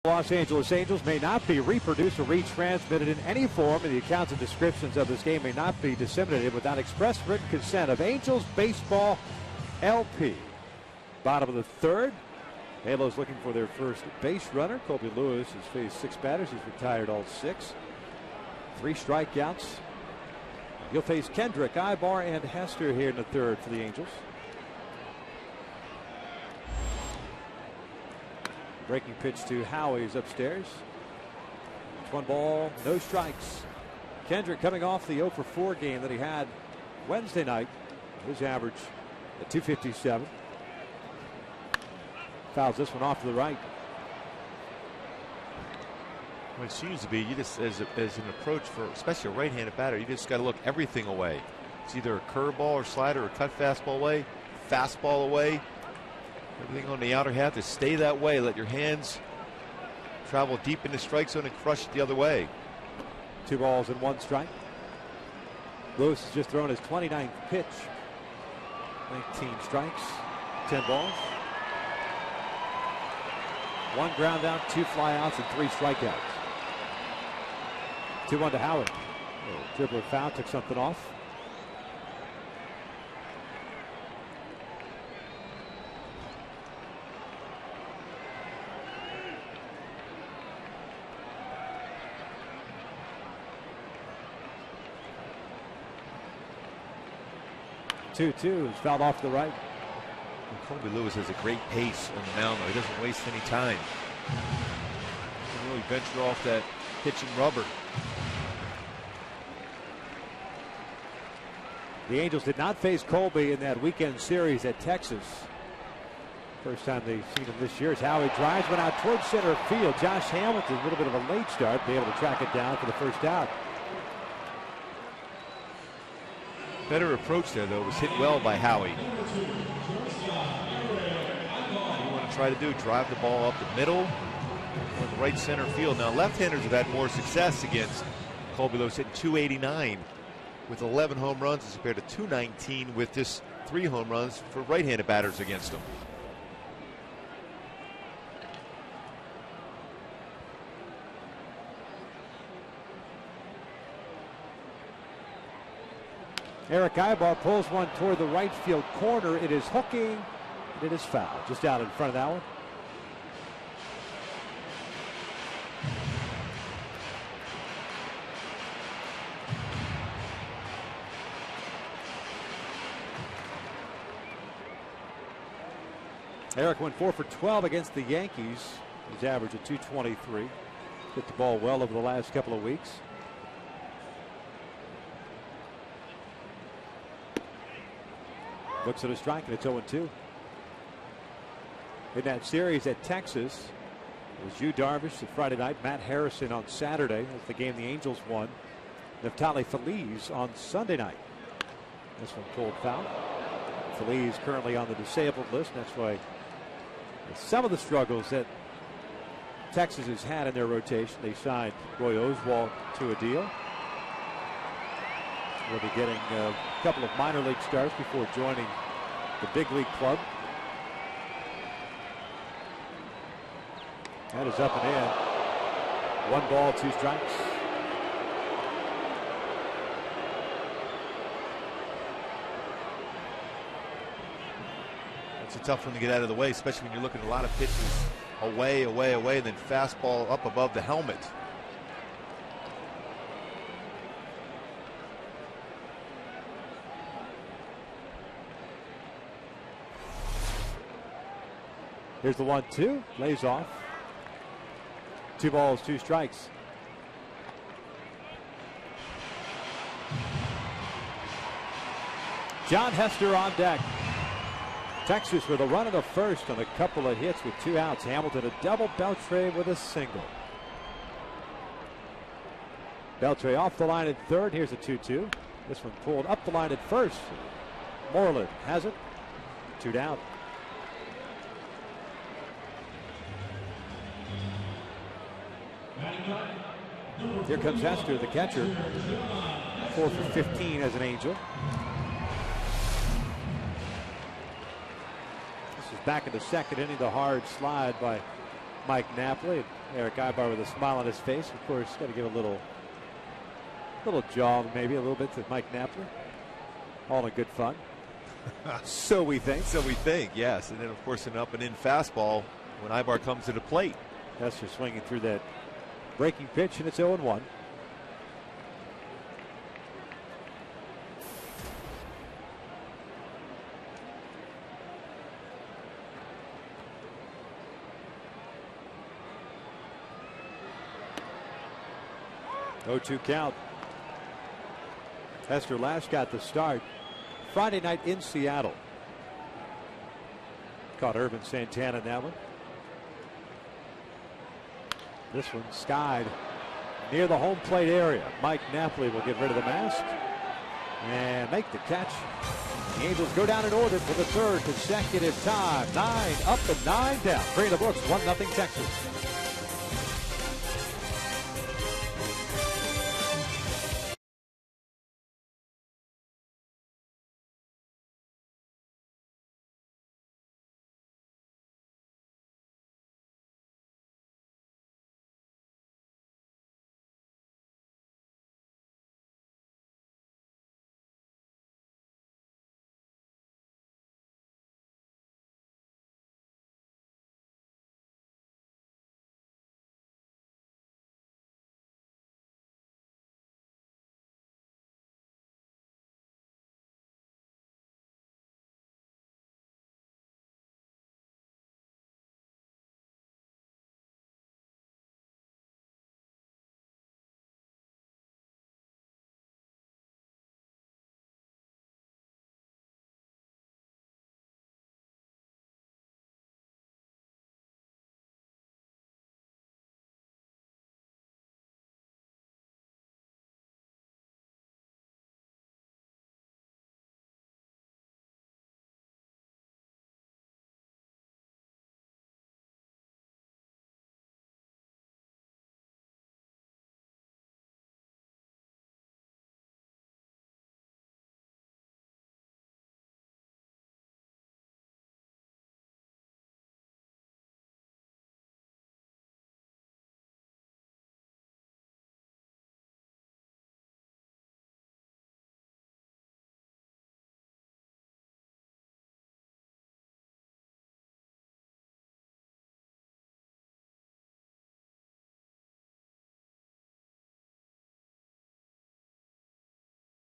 Los Angeles Angels may not be reproduced or retransmitted in any form, and the accounts and descriptions of this game may not be disseminated without express written consent of Angels Baseball LP. Bottom of the third. Halos looking for their first base runner. Colby Lewis has faced 6 batters. He's retired all 6. 3 strikeouts. He'll face Kendrick, Ibar, and Hester here in the third for the Angels. Breaking pitch to Howie's upstairs. It's 1 ball, no strikes. Kendrick coming off the 0 for 4 game that he had Wednesday night. His average at 257. Fouls this one off to the right. Well, it seems to be, you just, as an approach for especially a right-handed batter, you just got to look everything away. It's either a curveball or slider or cut fastball away, fastball away. Everything on the outer half to stay that way. Let your hands travel deep in the strike zone and crush it the other way. 2 balls and 1 strike. Lewis has just thrown his 29th pitch. 19 strikes, 10 balls. 1 ground out, 2 flyouts, and 3 strikeouts. 2-1 to Howard. Dribbler foul, took something off. Two-two is fouled off to the right. Colby Lewis has a great pace on the mound. He doesn't waste any time. He can really venture off that pitching rubber. The Angels did not face Colby in that weekend series at Texas. First time they've seen him this year. As Howie drives one out towards center field. Josh Hamilton, a little bit of a late start, be able to track it down for the first out. Better approach there, though. It was hit well by Howie. What you want to try to do, drive the ball up the middle or the right center field. Now, left-handers have had more success against Colby Lewis, hitting 289 with 11 home runs as compared to 219 with just 3 home runs for right-handed batters against him. Eric Ibar pulls one toward the right field corner. It is hooking, and it is foul. Just out in front of that one. Eric went 4 for 12 against the Yankees. His average of 223. Hit the ball well over the last couple of weeks. Looks at a strike, and it's 0-2. In that series at Texas, it was Yu Darvish the Friday night, Matt Harrison on Saturday. That's the game the Angels won. Neftali Feliz on Sunday night. This one pulled foul. Feliz currently on the disabled list. That's why some of the struggles that Texas has had in their rotation. They signed Roy Oswalt to a deal. Will be getting a couple of minor league starts before joining the big league club. That is up and in. 1 ball, 2 strikes. It's a tough one to get out of the way, especially when you're looking at a lot of pitches away, and then fastball up above the helmet. Here's the 1-2, lays off. 2 balls, 2 strikes. John Hester on deck. Texas with a run at the first on a couple of hits with 2 outs. Hamilton a double, Beltre with a single. Beltre off the line at third. Here's a 2-2. This one pulled up the line at first. Moreland has it. 2 down. Here comes Hester, the catcher. 4 for 15 as an Angel. This is back in the second inning. The hard slide by Mike Napoli. And Eric Ibar with a smile on his face. Of course, got to give a little jaw, maybe a little bit to Mike Napoli. All in good fun. So we think. So we think, yes. And then, of course, an up and in fastball when Ibar comes to the plate. Hester swinging through that breaking pitch, and it's 0-1. Oh, 2 count. Hester last got the start Friday night in Seattle. Caught Irvin Santana in that one. This one skied near the home plate area. Mike Napoli will get rid of the mask and make the catch. The Angels go down in order for the third consecutive time. 9 up and 9 down. Bring the books, 1-0 Texas.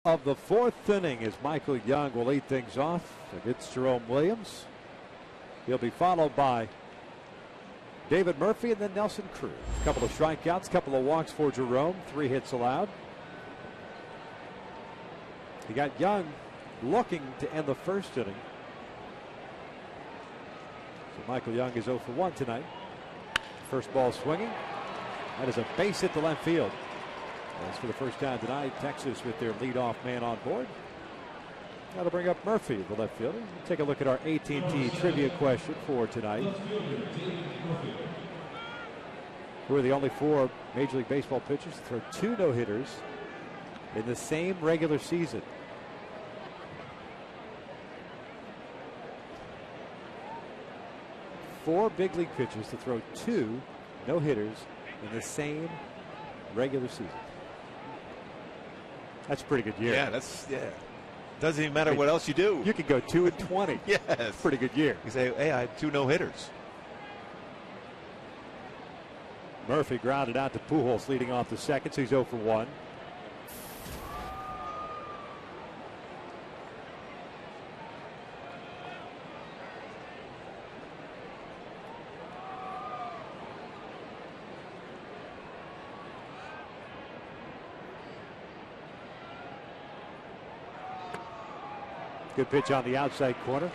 Of the fourth inning as Michael Young will lead things off against Jerome Williams. He'll be followed by David Murphy and then Nelson Cruz. A couple of strikeouts, a couple of walks for Jerome, 3 hits allowed. You got Young looking to end the first inning. So Michael Young is 0 for 1 tonight. First ball swinging. That is a base hit to left field. As for the first time tonight, Texas with their leadoff man on board. That'll bring up Murphy, the left fielder. We'll take a look at our AT&T trivia question for tonight. Who are the only 4 Major League Baseball pitchers to throw 2 no-hitters in the same regular season? Four big league pitchers to throw 2 no-hitters in the same regular season. That's a pretty good year. Yeah, doesn't even matter what else you do. You could go 2-20. Yes. Pretty good year. You say, hey, I had 2 no-hitters. Murphy grounded out to Pujols leading off the second, so he's 0 for 1. Good pitch on the outside corner.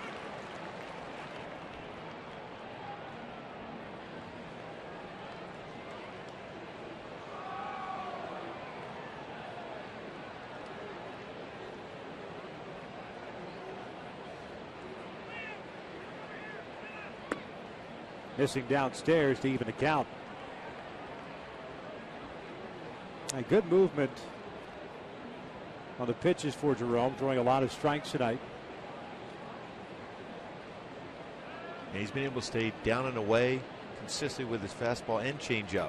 Missing downstairs to even the count. A good movement on the pitches for Jerome, throwing a lot of strikes tonight. And he's been able to stay down and away consistently with his fastball and changeup.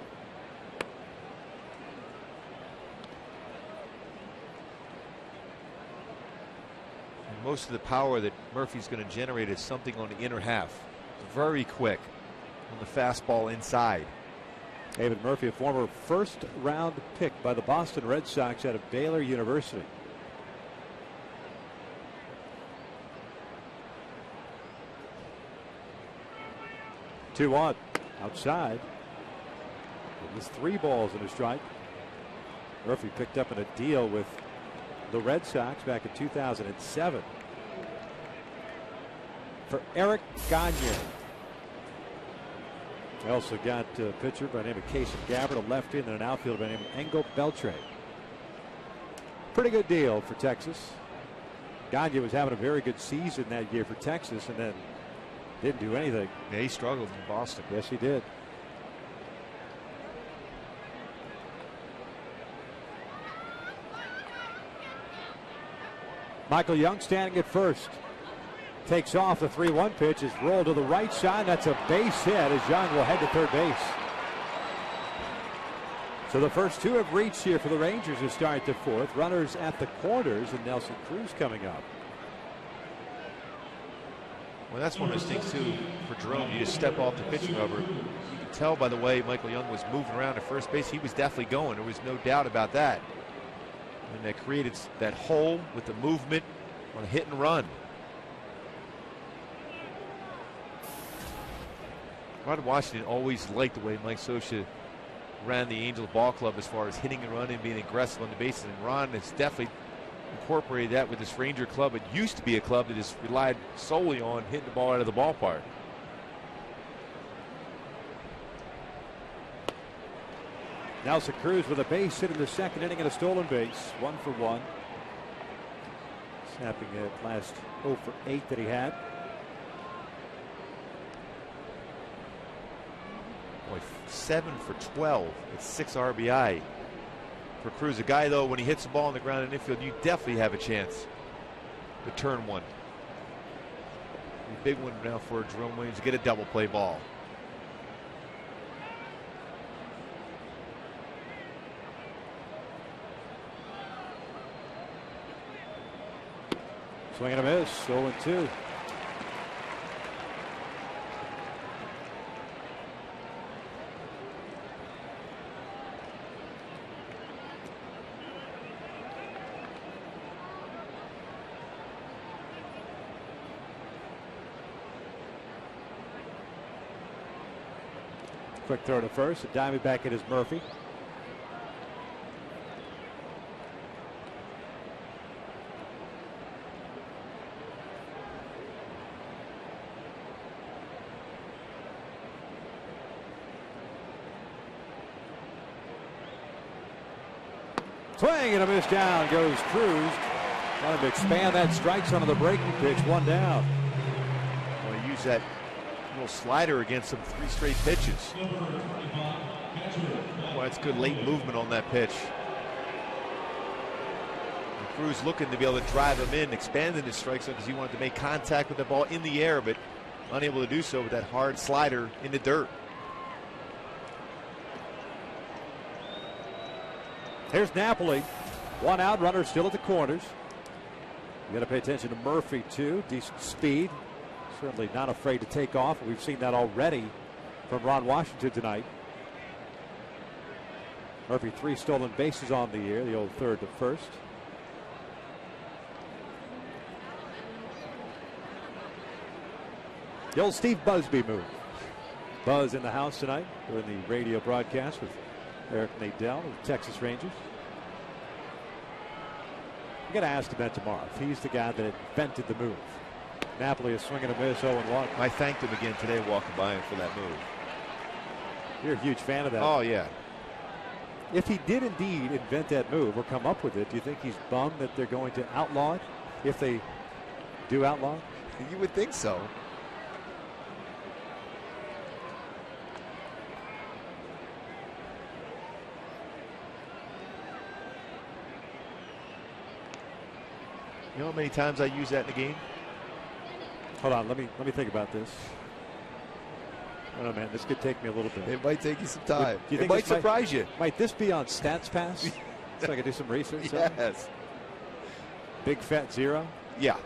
And most of the power that Murphy's going to generate is something on the inner half. Very quick on the fastball inside. David Murphy, a former first-round pick by the Boston Red Sox out of Baylor University. Two on outside. It was 3 balls and a strike. Murphy picked up in a deal with the Red Sox back in 2007 for Eric Gagne. They also got a pitcher by the name of Casey Gabbard, a lefty, and then an outfielder by the name of Engel Beltre. Pretty good deal for Texas. Gagne was having a very good season that year for Texas, and then didn't do anything. Yeah, he struggled in Boston. Yes, he did. Michael Young standing at first. Takes off. The 3-1 pitch is rolled to the right side. That's a base hit as Young will head to third base. So the first 2 have reached here for the Rangers to start the 4th. Runners at the corners and Nelson Cruz coming up. Well, that's one of those things, too, for Jerome. You just step off the pitching rubber. You can tell by the way Michael Young was moving around at first base. He was definitely going. There was no doubt about that. And that created that hole with the movement on a hit and run. Ron Washington always liked the way Mike Scioscia ran the Angels ball club as far as hitting and running, being aggressive on the bases. And Ron has definitely incorporated that with this Ranger club. It used to be a club that just relied solely on hitting the ball out of the ballpark. Nelson Cruz with a base hit in the 2nd inning and a stolen base. 1 for 1. Snapping that last 0 for 8 that he had. Boy, 7 for 12 with 6 RBI for Cruz. A guy, though, when he hits the ball on the ground in infield, you definitely have a chance to turn one. A big one now for Jerome Williams to get a double play ball. Swing and a miss. 0-2. Quick throw to first. A Diamondback hit is Murphy. Swing and a miss. Down goes Cruz. Trying to expand that strike zone of the breaking pitch. 1 down. Well, he used that little slider against some 3 straight pitches. Well, that's good late movement on that pitch. And Cruz looking to be able to drive him in, expanding his strike zone because he wanted to make contact with the ball in the air, but unable to do so with that hard slider in the dirt. Here's Napoli. 1 out, runner still at the corners. You got to pay attention to Murphy, too. Decent speed. Certainly not afraid to take off. We've seen that already from Ron Washington tonight. Murphy 3 stolen bases on the year, the old third to first. The old Steve Busby move. Buzz in the house tonight during the radio broadcast with Eric Nadell of the Texas Rangers. I'm going to ask him that tomorrow if he's the guy that invented the move. Napoli is swinging a miss, 0-1. I thanked him again today walking by him for that move. You're a huge fan of that. Oh, yeah. If he did indeed invent that move or come up with it, do you think he's bummed that they're going to outlaw it if they do outlaw it? You would think so. You know how many times I use that in the game? Hold on, let me think about this. Oh man, this could take me a little bit. It might take you some time. Do you think it might surprise you. Might this be on Stats Pass? So I could do some research. Yes. Big fat 0. Yeah.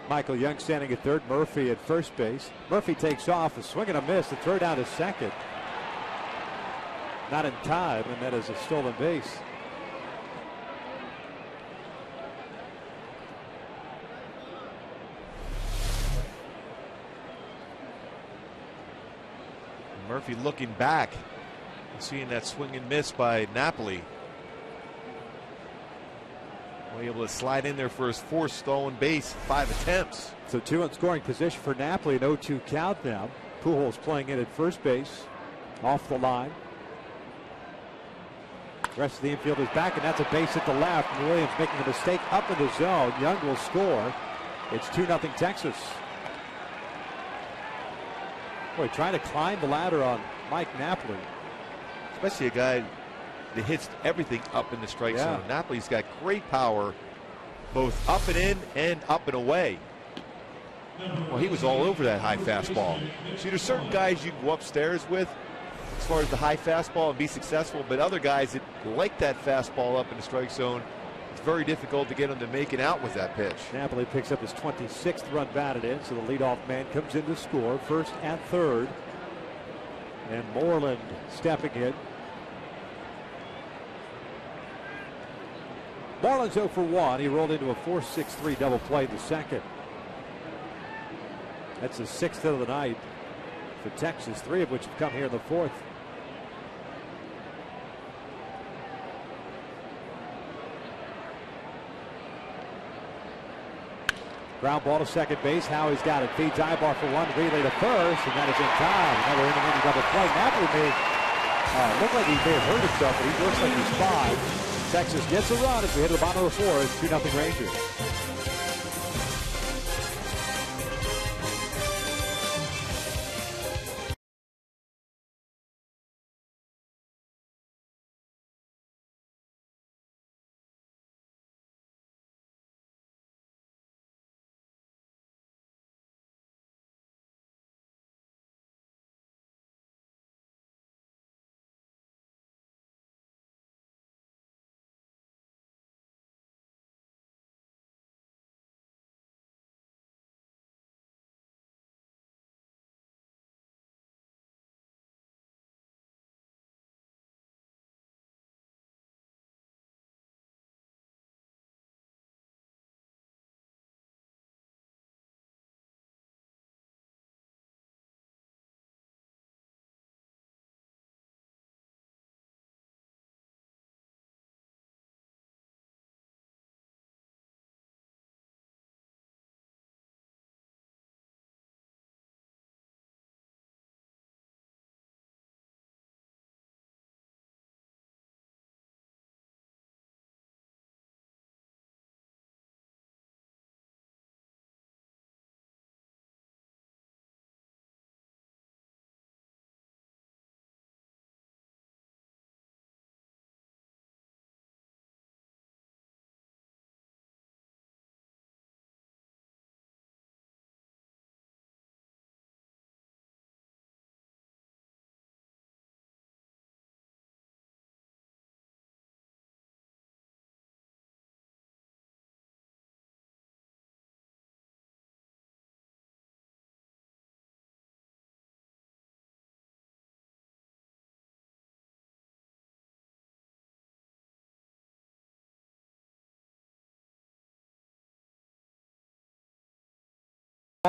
Michael Young standing at third. Murphy at first base. Murphy takes off, a swing and a miss. The throw down to second. Not in time, and that is a stolen base. Murphy looking back and seeing that swing and miss by Napoli. Able to slide in there for his 4th stolen base, 5 attempts. So 2 in scoring position for Napoli, 0-2 count now. Pujols playing in at first base, off the line. The rest of the infield is back, and that's a base at the left. And Williams making a mistake up in the zone. Young will score. It's 2-0 Texas. Boy, trying to climb the ladder on Mike Napoli. Especially a guy that hits everything up in the strike zone. Napoli's got great power, both up and in and up and away. Well, he was all over that high fastball. See, there's certain guys you can go upstairs with as far as the high fastball and be successful, but other guys that like that fastball up in the strike zone, it's very difficult to get them to make it out with that pitch. Napoli picks up his 26th run batted in, so the leadoff man comes in to score, first and third. And Moreland stepping in. Marlins 0 for 1. He rolled into a 4-6-3 double play in the second. That's the 6th of the night for Texas, 3 of which have come here in the 4th. Ground ball to second base. Howie's got it. Feeds Ibar for 1. Relay to first, and that is in time. Another inning double play. Napoli may look like he may have hurt himself, but he looks like he's fine. Texas gets a run as we hit the bottom of the 4th. 2-0 Rangers.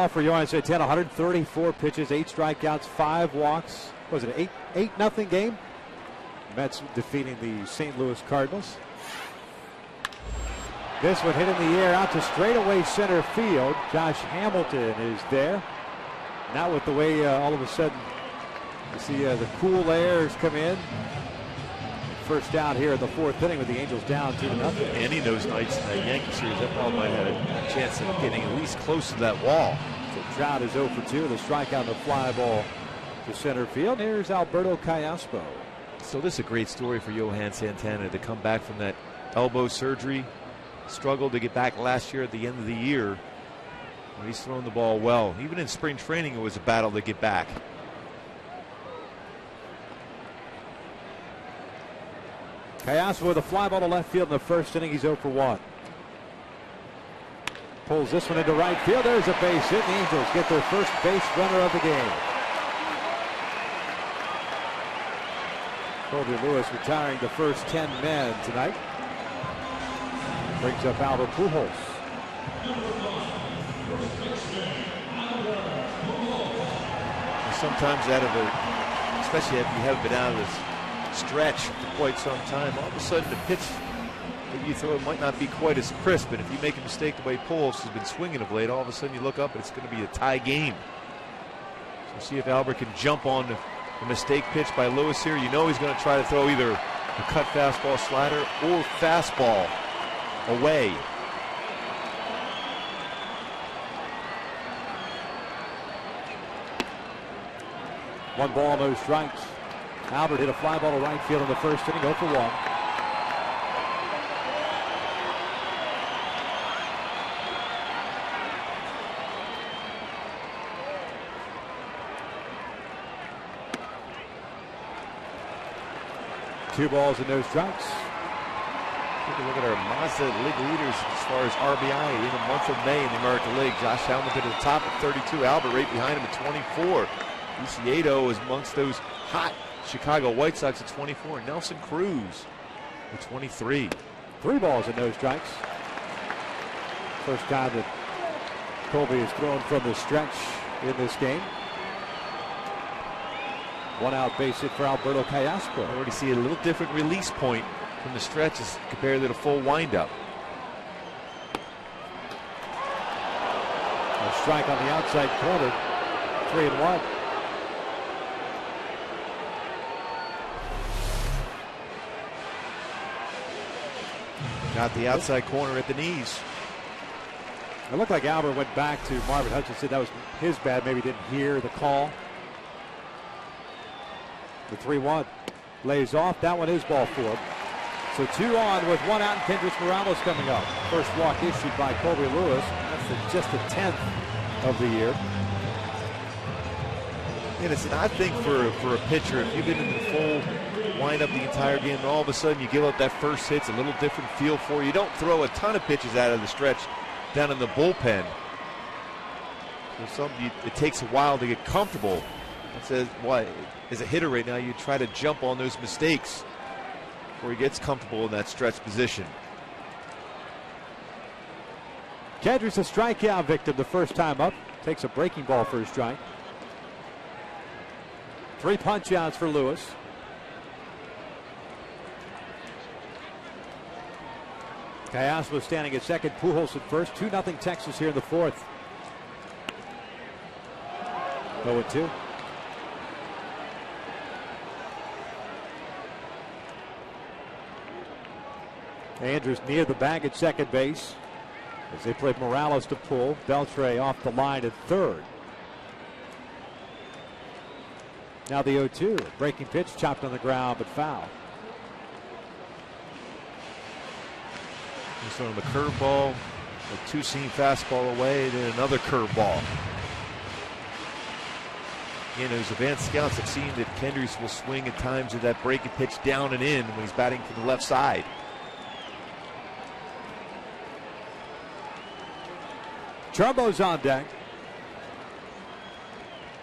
For Yohan Santana, 134 pitches, 8 strikeouts, 5 walks. Was it an 8-0 game? Mets defeating the St. Louis Cardinals. This one hit in the air out to straightaway center field. Josh Hamilton is there. Now with the way all of a sudden you see the cool airs come in. First down here in the 4th inning with the Angels down 2-0. Any of those nights in that Yankee series, that ball might have had a chance of getting at least close to that wall. So Trout is 0 for 2. The strikeout and the fly ball to center field. Here's Alberto Callaspo. So this is a great story for Yohan Santana to come back from that elbow surgery. Struggled to get back last year at the end of the year. Well, he's thrown the ball well. Even in spring training, it was a battle to get back. Kayas with a fly ball to left field in the first inning. He's 0 for 1. Pulls this one into right field. There's a base hit. The Angels get their first base runner of the game. Colby Lewis retiring the first 10 men tonight. Brings up Albert Pujols. Sometimes out of a, especially if you haven't been out of this stretch for quite some time, all of a sudden the pitch that you throw might not be quite as crisp, and if you make a mistake the way Pujols has been swinging of late, all of a sudden you look up and it's going to be a tie game. So see if Albert can jump on the mistake pitch by Lewis here. You know he's going to try to throw either a cut fastball slider or fastball away. One ball, no strikes. Albert hit a fly ball to right field in the first inning, 0 for 1. Two balls and no strikes. Take a look at our Mazda league leaders as far as RBI in the month of May in the American League. Josh Hamilton at the top at 32. Albert right behind him at 24. Luciano is amongst those hot Chicago White Sox at 24. Nelson Cruz at 23. 3 balls and no strikes. First time that Colby has thrown from the stretch in this game. 1 out base hit for Alberto Callasco. I already see a little different release point from the stretch as compared to the full windup. A strike on the outside corner. 3-1. Got the outside corner at the knees. It looked like Albert went back to Marvin Hutchinson. That was his bad. Maybe didn't hear the call. The 3-1 lays off. That one is ball 4. So 2 on with 1 out, and Kendrys Morales coming up. First walk issued by Colby Lewis. That's just the 10th of the year. And it's an odd thing for a pitcher. If you've been in the full windup the entire game, and all of a sudden you give up that first hit, it's a little different feel for you. You don't throw a ton of pitches out of the stretch down in the bullpen. So it takes a while to get comfortable. It says, why, as a hitter right now, you try to jump on those mistakes before he gets comfortable in that stretch position. Kendrys a strikeout victim the first time up. Takes a breaking ball for a strike. 3 punch outs for Lewis. Callas was standing at second. Pujols at first. 2-0 Texas here in the 4th. 0-2. Andrews near the bag at second base as they play Morales to pull. Beltre off the line at third. Now the 0-2. Breaking pitch chopped on the ground but foul. He's throwing the curveball, a 2-seam fastball away, then another curveball. Again, those advanced scouts have seen that Kendrys will swing at times with that breaking pitch down and in when he's batting from the left side. Charbo's on deck.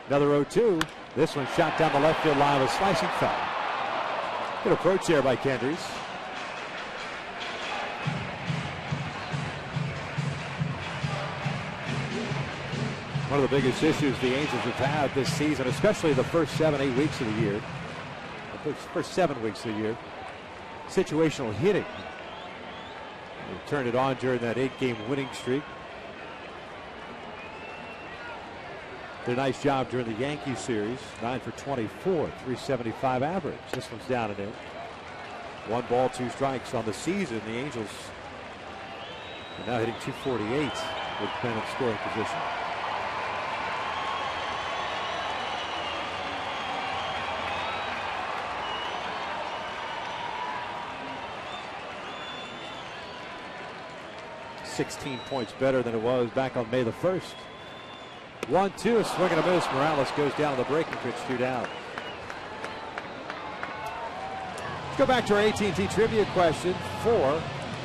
Another 0-2. This one shot down the left field line with a slicing foul. Good approach there by Kendrys. One of the biggest issues the Angels have had this season, especially the first 7-8 weeks of the year. The first 7 weeks of the year. Situational hitting. They turned it on during that 8-game winning streak. Did a nice job during the Yankee series. 9 for 24, 375 average. This one's down and in. 1 ball, 2 strikes on the season. The Angels are now hitting .248 with men in scoring position. 16 points better than it was back on May the 1st. 1-2, swing and a miss. Morales goes down to the breaking pitch, 2 down. Let's go back to our AT&T trivia question. 4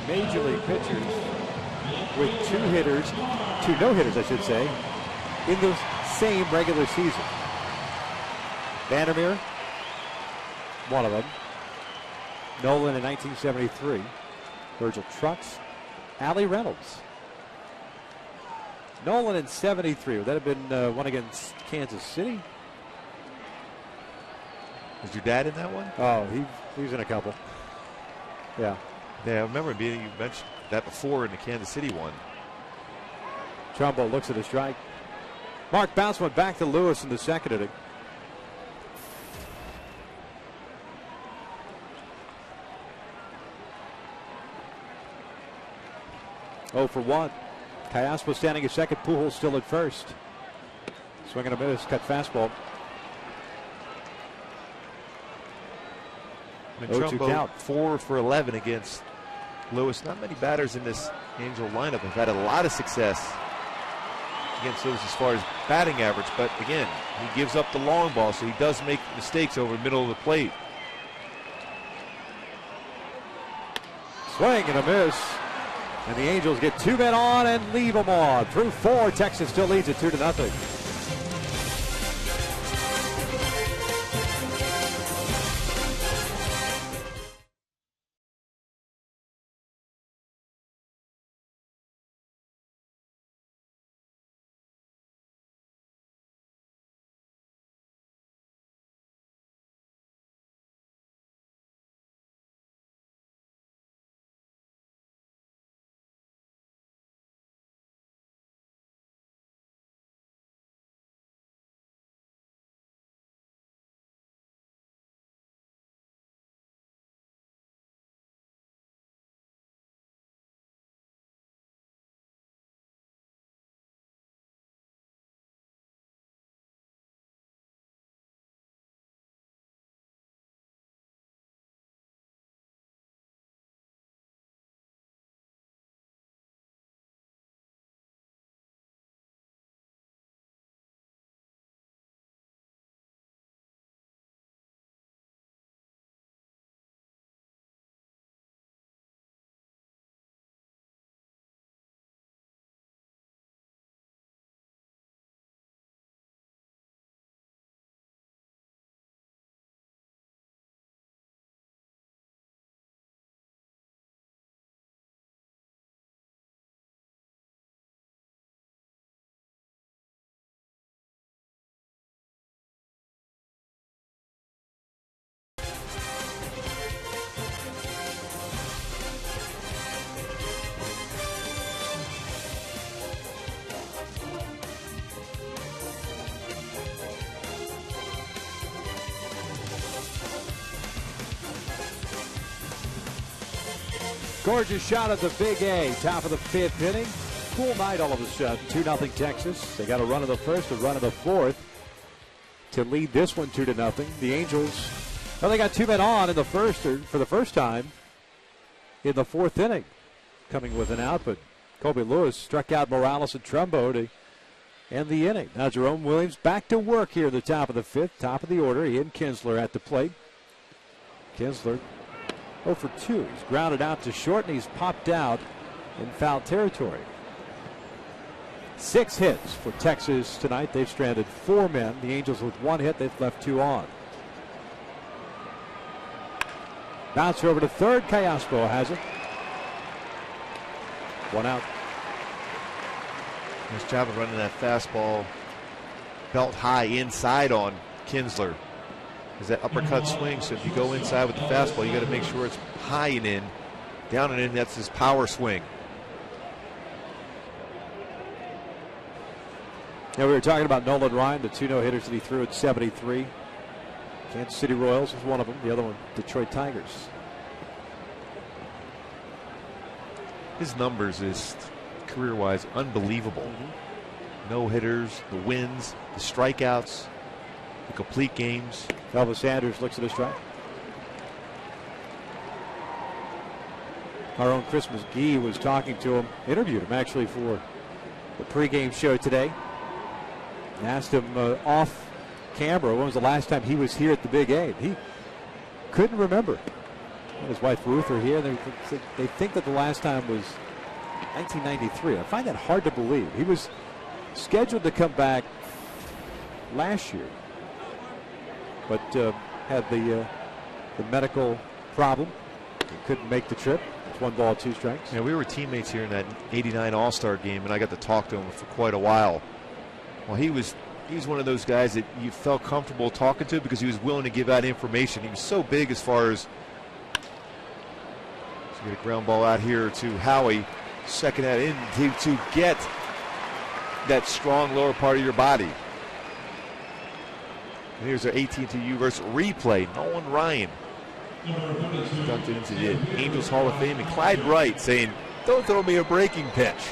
major league pitchers with 2 hitters, 2 no-hitters, I should say, in the same regular season. Vandermeer, one of them. Nolan in 1973. Virgil Trucks. Allie Reynolds. Nolan in 73. Would that have been one against Kansas City? Was your dad in that one? Oh, he was in a couple. Yeah. Yeah, I remember you mentioned that before in the Kansas City one. Trumbo looks at a strike. Mark Bounce went back to Lewis in the second inning. Oh for 1. Cayaspo standing at second. Pujols still at first. Swing and a miss. Cut fastball. Trumbo count. 4 for 11 against Lewis. Not many batters in this Angel lineup have had a lot of success against Lewis as far as batting average, but again, he gives up the long ball, so he does make mistakes over the middle of the plate. Swing and a miss. And the Angels get 2 men on and leave them on. Through 4, Texas still leads it 2-0. Gorgeous shot at the Big A, top of the 5th inning. Cool night all of a sudden. 2-0 Texas. They got a run of the first, a run of the 4th to lead this one 2-0. The Angels, well, they got 2 men on in the first, or for the first time in the 4th inning, coming with an out. But Colby Lewis struck out Morales and Trumbo to end the inning. Now Jerome Williams back to work here at the top of the 5th, top of the order. He and Kinsler at the plate. Kinsler 0 for 2. He's grounded out to short, and he's popped out in foul territory. 6 hits for Texas tonight. They've stranded 4 men. The Angels with 1 hit. They've left 2 on. Bouncer over to third. Cayaspo has it. 1 out. Nice job of running that fastball belt high inside on Kinsler. Is that uppercut swing, so if you go inside with the fastball, you got to make sure it's high and in. Down and in, that's his power swing. Yeah, we were talking about Nolan Ryan, the 2 no-hitters that he threw at 73. Kansas City Royals was one of them. The other one, Detroit Tigers. His numbers is career-wise unbelievable. No-hitters, the wins, the strikeouts, the complete games. Elvis Sanders looks at a strike. Our own Chris McGee was talking to him, interviewed him actually for the pregame show today. Asked him off camera when was the last time he was here at the Big A. He couldn't remember. And his wife Ruth are here. They think that the last time was 1993. I find that hard to believe. He was scheduled to come back last year, but had the medical problem. He couldn't make the trip. It's 1 ball, 2 strikes. Yeah, we were teammates here in that '89 All-Star game, and I got to talk to him for quite a while. Well, he was one of those guys that you felt comfortable talking to because he was willing to give out information. He was so big as far as. So get a ground ball out here to Howie, second that in to get that strong lower part of your body. And here's our AT&T Universe replay. Nolan Ryan inducted into the Angels Hall of Fame, and Clyde Wright saying, "Don't throw me a breaking pitch."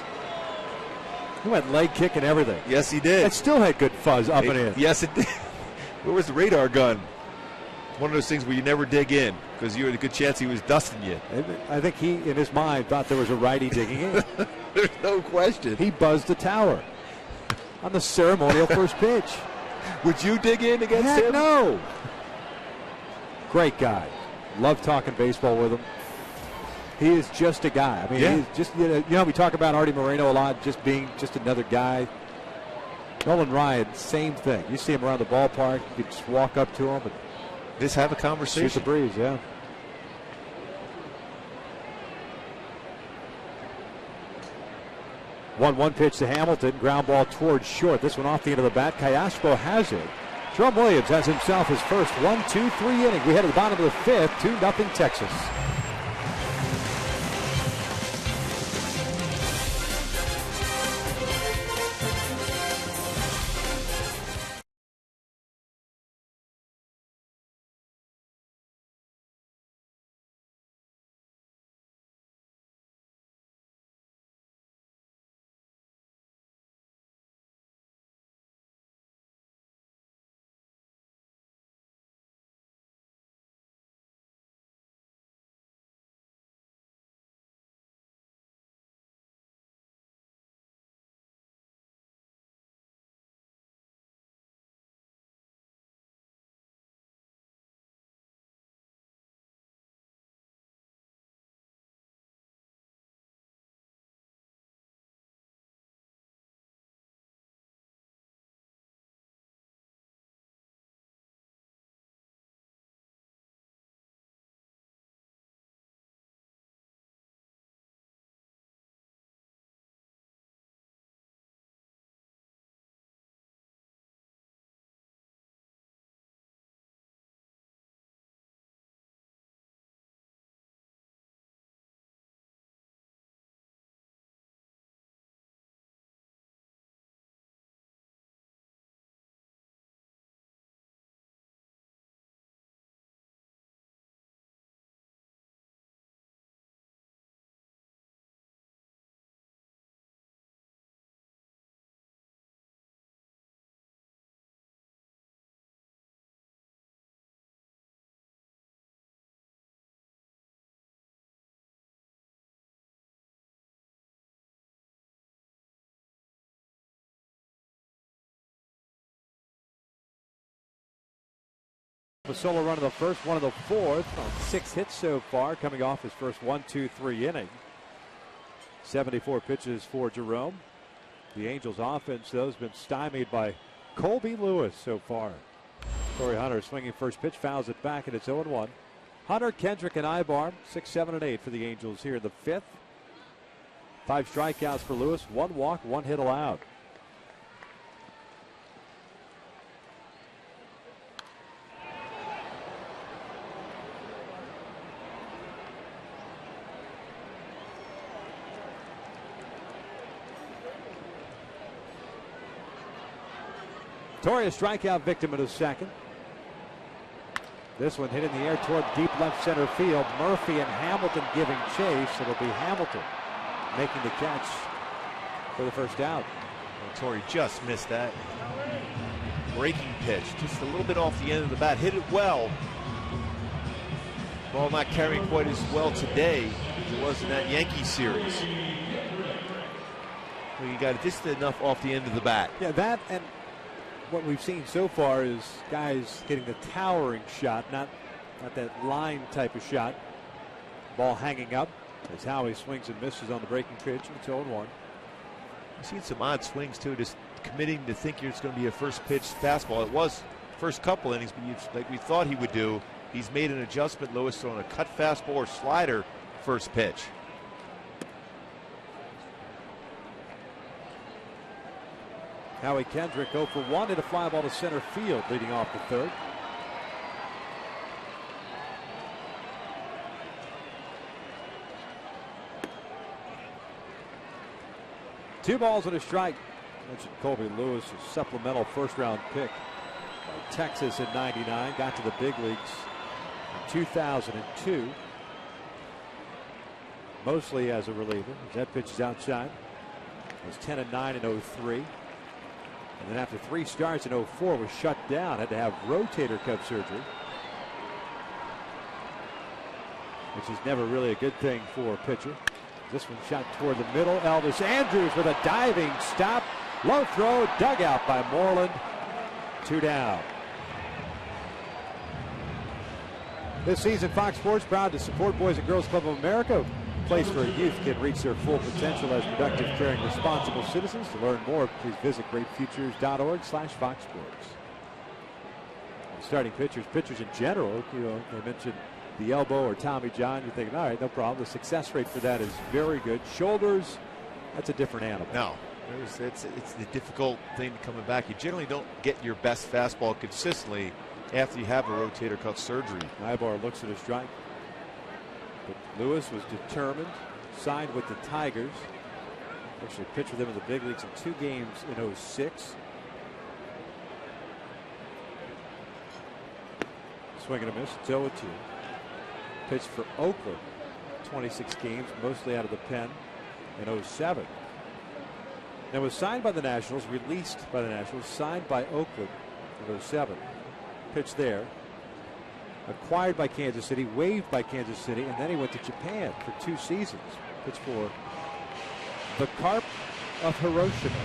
He went leg kick and everything. Yes, he did. It still had good fuzz up and in. Yes, it did. Where was the radar gun? One of those things where you never dig in because you had a good chance he was dusting you. I think he, in his mind, thought there was a righty digging in. There's no question. He buzzed the tower on the ceremonial first pitch. Would you dig in against Heck him? No. Great guy. Love talking baseball with him. He is just a guy. I mean, he's just, you know, we talk about Artie Moreno a lot, just being just another guy. Nolan Ryan, same thing. You see him around the ballpark, you can just walk up to him and just have a conversation. Shoot the breeze, yeah. One pitch to Hamilton, ground ball towards short. This one off the end of the bat. Cayasco has it. Jerome Williams has himself his first 1-2-3 inning. We head to the bottom of the 5th, 2-0 Texas. A solo run of the first, one of the fourth on 6 hits so far, coming off his first 1-2-3 inning. 74 pitches for Jerome. The Angels offense, though, has been stymied by Colby Lewis so far. Corey Hunter swinging first pitch, fouls it back, and it's 0-1. Hunter, Kendrick, and Ibar, 6, 7, and 8 for the Angels here in the 5th. 5 strikeouts for Lewis, 1 walk, 1 hit allowed. Torrey, a strikeout victim in his second. This one hit in the air toward deep left center field. Murphy and Hamilton giving chase. It'll be Hamilton making the catch for the first out. Well, Torrey just missed that breaking pitch. Just a little bit off the end of the bat. Hit it well. Ball not carrying quite as well today as it was in that Yankee series. Well, you got just enough off the end of the bat. Yeah, that and what we've seen so far is guys hitting the towering shot, not that line type of shot. Ball hanging up as Howie swings and misses on the breaking pitch, and it's 0-1. I've seen some odd swings too, just committing to think it's going to be a first pitch fastball. It was first couple innings, but like we thought he would do, he's made an adjustment. Lewis throwing a cut fastball or slider first pitch. Howie Kendrick 0 for 1, hit a fly ball to center field, leading off the third. Two balls and a strike. I mentioned Colby Lewis, a supplemental first-round pick by Texas in '99. Got to the big leagues in 2002, mostly as a reliever. That pitch is outside. It was 10-9 in '03. And then after 3 starts in '04 was shut down, had to have rotator cuff surgery, which is never really a good thing for a pitcher. This one shot toward the middle. Elvis Andrus with a diving stop. Low throw, dug out by Moreland. 2 down. This season, Fox Sports proud to support Boys and Girls Club of America, a place where youth can reach their full potential as productive, caring, responsible citizens. To learn more, please visit greatfutures.org/Fox Sports. Starting pitchers in general, they mentioned the elbow or Tommy John. You're thinking, all right, no problem. The success rate for that is very good. Shoulders, that's a different animal. No, it's the difficult thing coming back. You generally don't get your best fastball consistently after you have a rotator cuff surgery. Ibar looks at his strike. But Lewis was determined, signed with the Tigers. Actually pitched with them in the big leagues in 2 games in '06. Swing and a miss, 0-2. Pitched for Oakland, 26 games, mostly out of the pen in '07. Then was signed by the Nationals, released by the Nationals, signed by Oakland in '07. Pitched there. Acquired by Kansas City, waived by Kansas City, and then he went to Japan for 2 seasons. Pitched for the Carp of Hiroshima,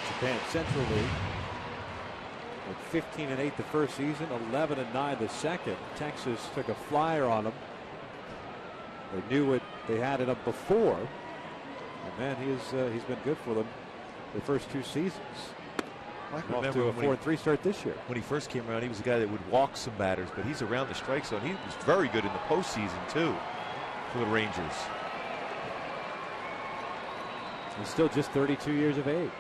Japan Central League. With 15-8 the first season, 11-9 the second. Texas took a flyer on him. They knew what they had in him before, and man, he's been good for them the first 2 seasons. I Off to a 4-3 start this year. When he first came around, he was a guy that would walk some batters, but he's around the strike zone. He was very good in the postseason too for the Rangers. He's still just 32 years of age.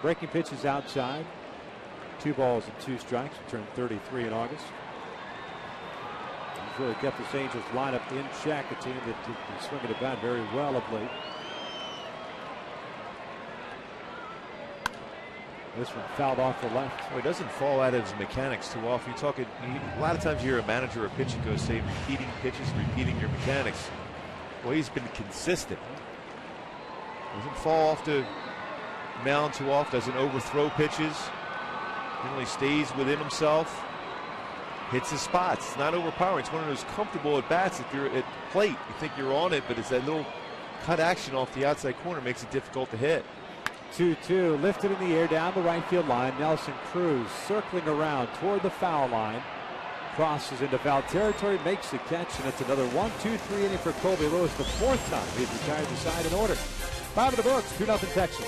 Breaking pitch is outside. 2 balls and 2 strikes. He turned 33 in August. He's really kept this Angels lineup in check, a team that has been swinging the bat very well of late. This one fouled off the left. Well, he doesn't fall out of his mechanics too often. A lot of times you hear a manager or pitching coach say repeating pitches, repeating your mechanics. Well, he's been consistent. Doesn't fall off the mound too often. Doesn't overthrow pitches. Generally stays within himself. Hits his spots. It's not overpowering. It's one of those comfortable at bats. If you're at plate, you think you're on it, but it's that little cut action off the outside corner makes it difficult to hit. 2-2, lifted in the air down the right field line. Nelson Cruz circling around toward the foul line. Crosses into foul territory, makes the catch, and it's another 1-2-3 inning for Colby Lewis, the 4th time he's retired the side in order. 5 in the books, 2-0 Texas.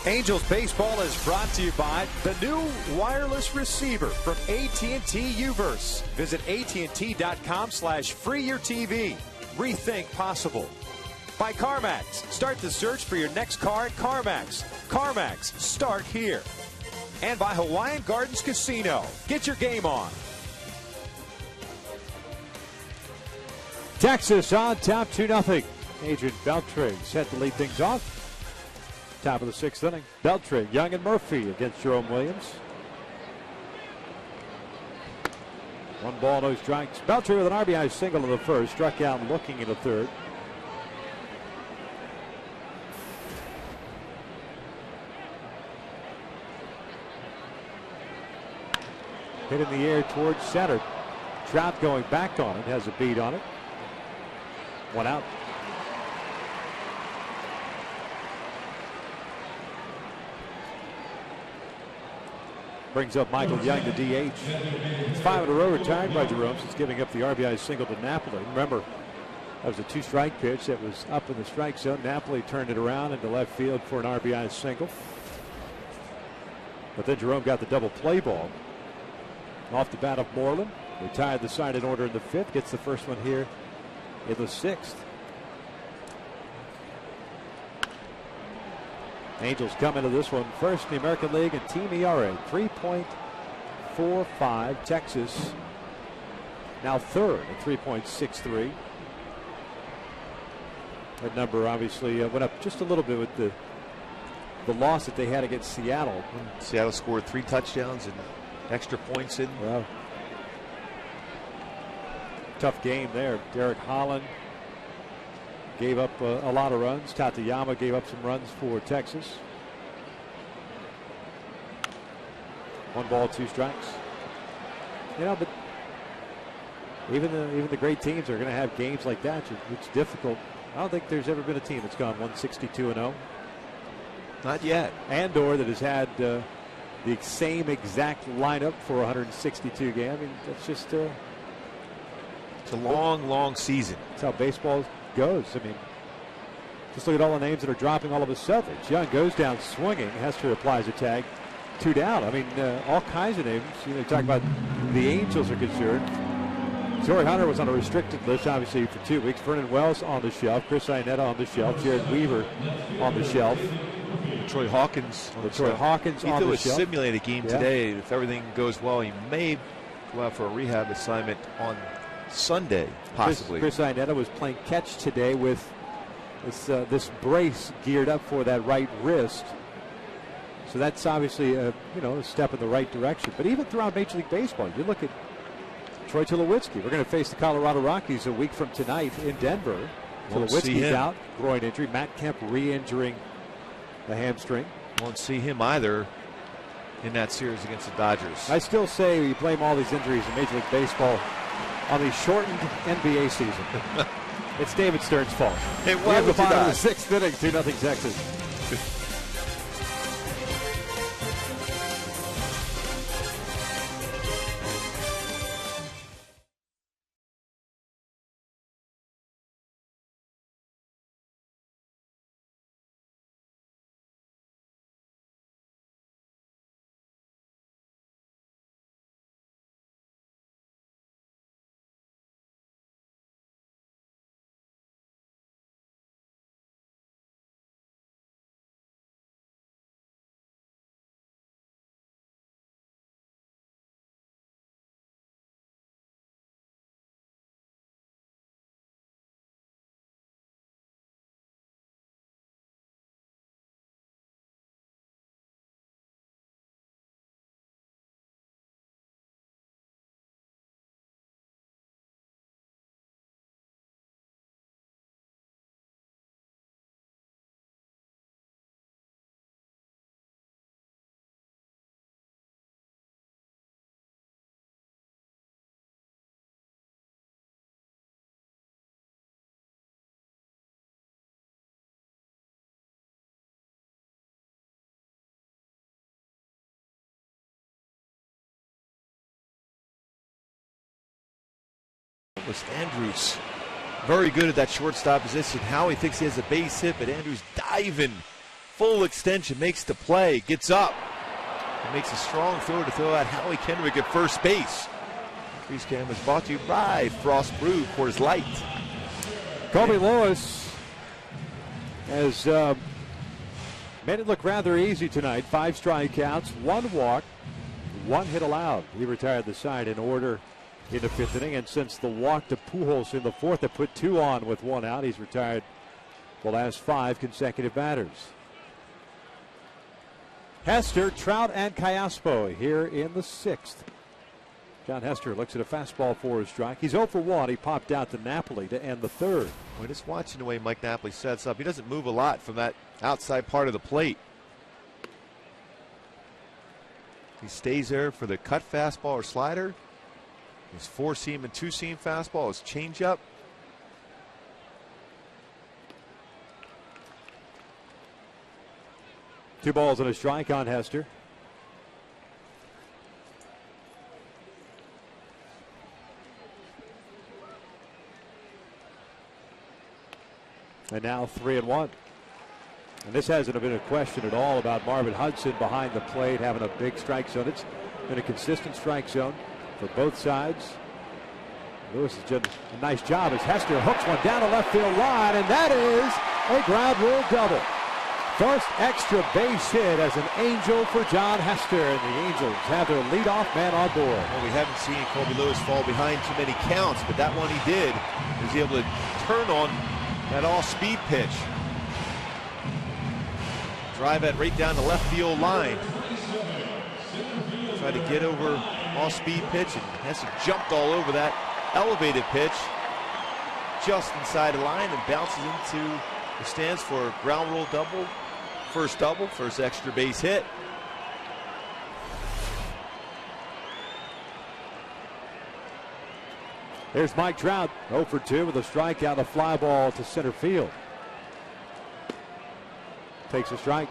Angels baseball is brought to you by the new wireless receiver from AT&T Uverse. Visit AT&T.com/freeyourtv. Rethink possible. By CarMax. Start the search for your next car at CarMax. CarMax, start here. And by Hawaiian Gardens Casino. Get your game on. Texas on top 2-0. Adrian Beltre set to lead things off. Top of the 6th inning. Beltre, Young, and Murphy against Jerome Williams. 1 ball, no strikes. Beltre with an RBI single in the first. Struck out looking in the third. Hit in the air towards center. Trout going back on it. Has a beat on it. 1 out. Brings up Michael Young, the DH. It's 5 in a row retired by Jerome since giving up the RBI single to Napoli. Remember, that was a 2-strike pitch that was up in the strike zone. Napoli turned it around into left field for an RBI single. But then Jerome got the double play ball. Off the bat of Moreland. Retired the side in order in the 5th. Gets the first one here in the 6th. Angels come into this one first in the American League and team ERA 3.45. Texas now third at 3.63. That number obviously went up just a little bit with the loss that they had against Seattle. Seattle scored 3 touchdowns and extra points in. Well, tough game there. Derek Holland gave up a lot of runs. Tateyama gave up some runs for Texas. 1 ball, 2 strikes. You know, but even the great teams are going to have games like that. It's difficult. I don't think there's ever been a team that's gone 162-0. Not yet. And/or that has had the same exact lineup for 162 games. I mean, that's just it's a long season. That's how baseball goes. I mean, just look at all the names that are dropping all of a sudden. Young goes down swinging. Hester applies a tag. 2 down. I mean, all kinds of names. You know, talk about the Angels are concerned. Torrey Hunter was on a restricted list, obviously, for 2 weeks. Vernon Wells on the shelf. Chris Iannetta on the shelf. Jared Weaver on the shelf. Troy Hawkins. Troy Hawkins on the shelf. He threw a simulated game today. If everything goes well, he may go out for a rehab assignment on Sunday, possibly. Chris Iannetta was playing catch today with this brace geared up for that right wrist. So that's obviously a step in the right direction. But even throughout Major League Baseball, you look at Troy Tulowitzki. We're going to face the Colorado Rockies a week from tonight in Denver. Tulowitzki's out, groin injury. Matt Kemp re-injuring the hamstring. Won't see him either in that series against the Dodgers. I still say we blame all these injuries in Major League Baseball on the shortened NBA season. It's David Stern's fault. Hey, we have the bottom of the 6th inning, 2-0 Texas. Was Andrews very good at that shortstop position. Howie thinks he has a base hit, but Andrews diving full extension, makes the play, gets up, and makes a strong throw to throw out Howie Kendrick at first base. Freeze Cam was brought to you by Frost Brew, Coors Light. Colby Lewis has made it look rather easy tonight. 5 strikeouts, 1 walk, 1 hit allowed. He retired the side in order in the 5th inning, and since the walk to Pujols in the 4th that put 2 on with 1 out, he's retired the last 5 consecutive batters. Hester, Trout, and Callaspo here in the 6th. John Hester looks at a fastball for a strike. He's 0 for 1. He popped out to Napoli to end the 3rd. Well, just watching the way Mike Napoli sets up, he doesn't move a lot from that outside part of the plate. He stays there for the cut fastball or slider. His 4-seam and 2-seam fastball, his changeup. Two balls and a strike on Hester. And now 3-1. And this hasn't been a question at all about Marvin Hudson behind the plate having a big strike zone. It's been a consistent strike zone for both sides. Lewis has done a nice job as Hester hooks one down the left field line, and that is a ground rule double. First extra base hit as an Angel for John Hester, and the Angels have their leadoff man on board. Well, we haven't seen Colby Lewis fall behind too many counts, but that one he did. He was able to turn on that all-speed pitch. Drive that right down the left field line. Tried to get over all-speed pitch, and Hester jumped all over that elevated pitch just inside the line and bounces into the stands for a ground rule double. First double, first extra base hit. There's Mike Trout, 0 for 2 with a strikeout, a fly ball to center field. Takes a strike.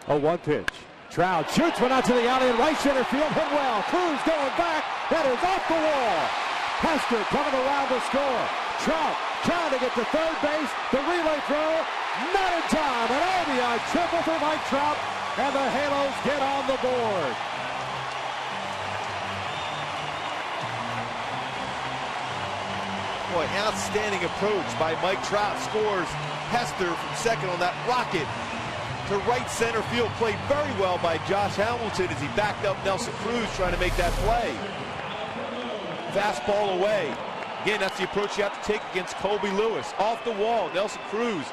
A 1 pitch. Trout shoots one out to the alley in right center field. Hit well. Cruz going back. That is off the wall. Hester coming around to score. Trout trying to get to third base. The relay throw. Not in time. An RBI triple for Mike Trout. And the Halos get on the board. Boy, outstanding approach by Mike Trout. Scores Hester from second on that rocket to right center field. Played very well by Josh Hamilton as he backed up Nelson Cruz trying to make that play. Fastball away. Again, that's the approach you have to take against Colby Lewis. Off the wall, Nelson Cruz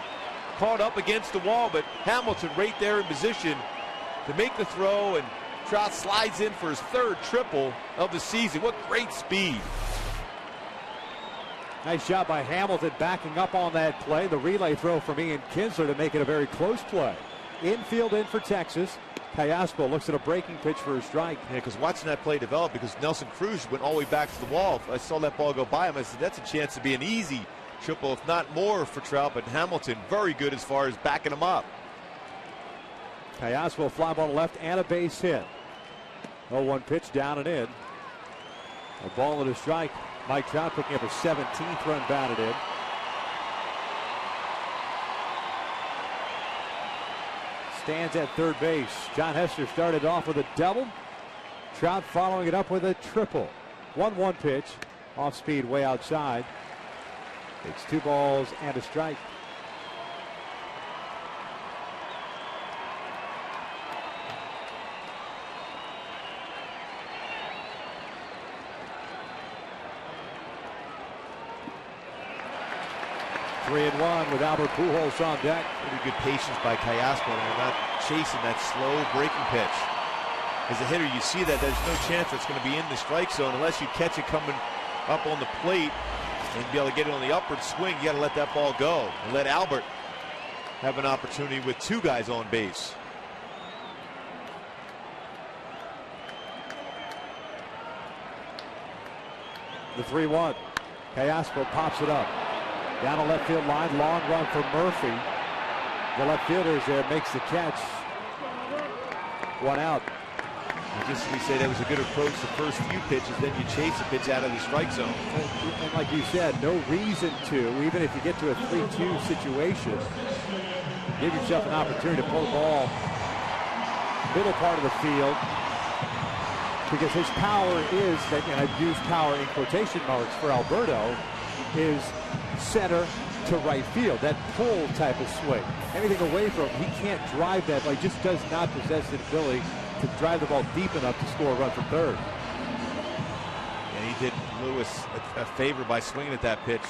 caught up against the wall, but Hamilton right there in position to make the throw, and Trout slides in for his 3rd triple of the season. What great speed. Nice job by Hamilton backing up on that play. The relay throw from Ian Kinsler to make it a very close play. Infield in for Texas. Callaspo looks at a breaking pitch for a strike. Yeah, because watching that play develop, because Nelson Cruz went all the way back to the wall. I saw that ball go by him. I said, that's a chance to be an easy triple, if not more, for Trout. But Hamilton, very good as far as backing him up. Callaspo fly ball to left and a base hit. 0-1 pitch down and in. A ball and a strike. Mike Trout picking up a 17th run batted in. Stands at third base. John Hester started off with a double. Trout following it up with a triple. 1-1 pitch. Off speed way outside. Takes 2 balls and a strike. Three and 1 with Albert Pujols on deck. Pretty good patience by Callaspo. They're not chasing that slow breaking pitch. As a hitter, you see that there's no chance it's going to be in the strike zone unless you catch it coming up on the plate and be able to get it on the upward swing. You got to let that ball go and let Albert have an opportunity with 2 guys on base. The 3-1. Callaspo pops it up. Down the left field line, long run for Murphy. The left fielder is there, makes the catch. 1 out. Just we say that was a good approach the first few pitches, then you chase a pitch out of the strike zone. And like you said, no reason to, even if you get to a 3-2 situation, give yourself an opportunity to pull the ball middle part of the field, because his power is, and I've used power in quotation marks for Alberto, is center to right field, that pull type of swing. Anything away from him, he can't drive that, but he just does not possess the ability to drive the ball deep enough to score a run from third. And he did Lewis a favor by swinging at that pitch.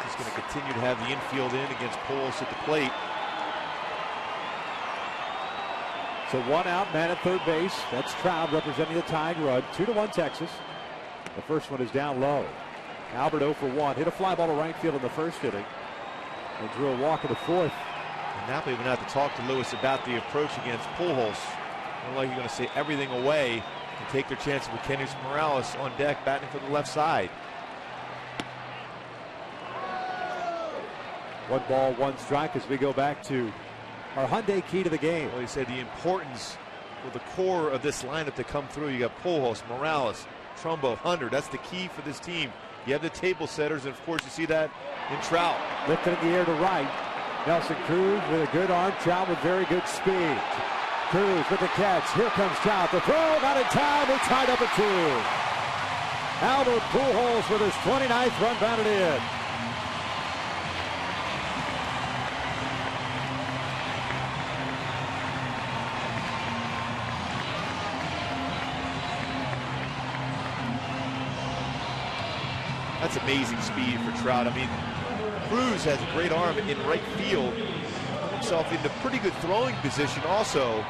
He's going to continue to have the infield in against Pujols at the plate. So 1 out, man at third base. That's Trout representing the tying run. 2-1 Texas. The first one is down low. Albert 0 for 1. Hit a fly ball to right field in the first inning. And drew a walk in the fourth. And Napoli even have to talk to Lewis about the approach against Pujols. Look like you're going to say everything away and take their chances with Kenny Morales on deck batting for the left side. 1 ball, 1 strike as we go back to our Hyundai key to the game. Well, he said the importance for the core of this lineup to come through. You got Pujols, Morales, Trumbo, Hunter. That's the key for this team. You have the table setters, and of course you see that in Trout. Lifted in the air to right. Nelson Cruz with a good arm. Trout with very good speed. Cruz with the catch. Here comes Trout. The throw, not in time. It's tied up at 2. Albert Pujols with his 29th run batted in. That's amazing speed for Trout. I mean, Cruz has a great arm in right field. Put himself into pretty good throwing position also.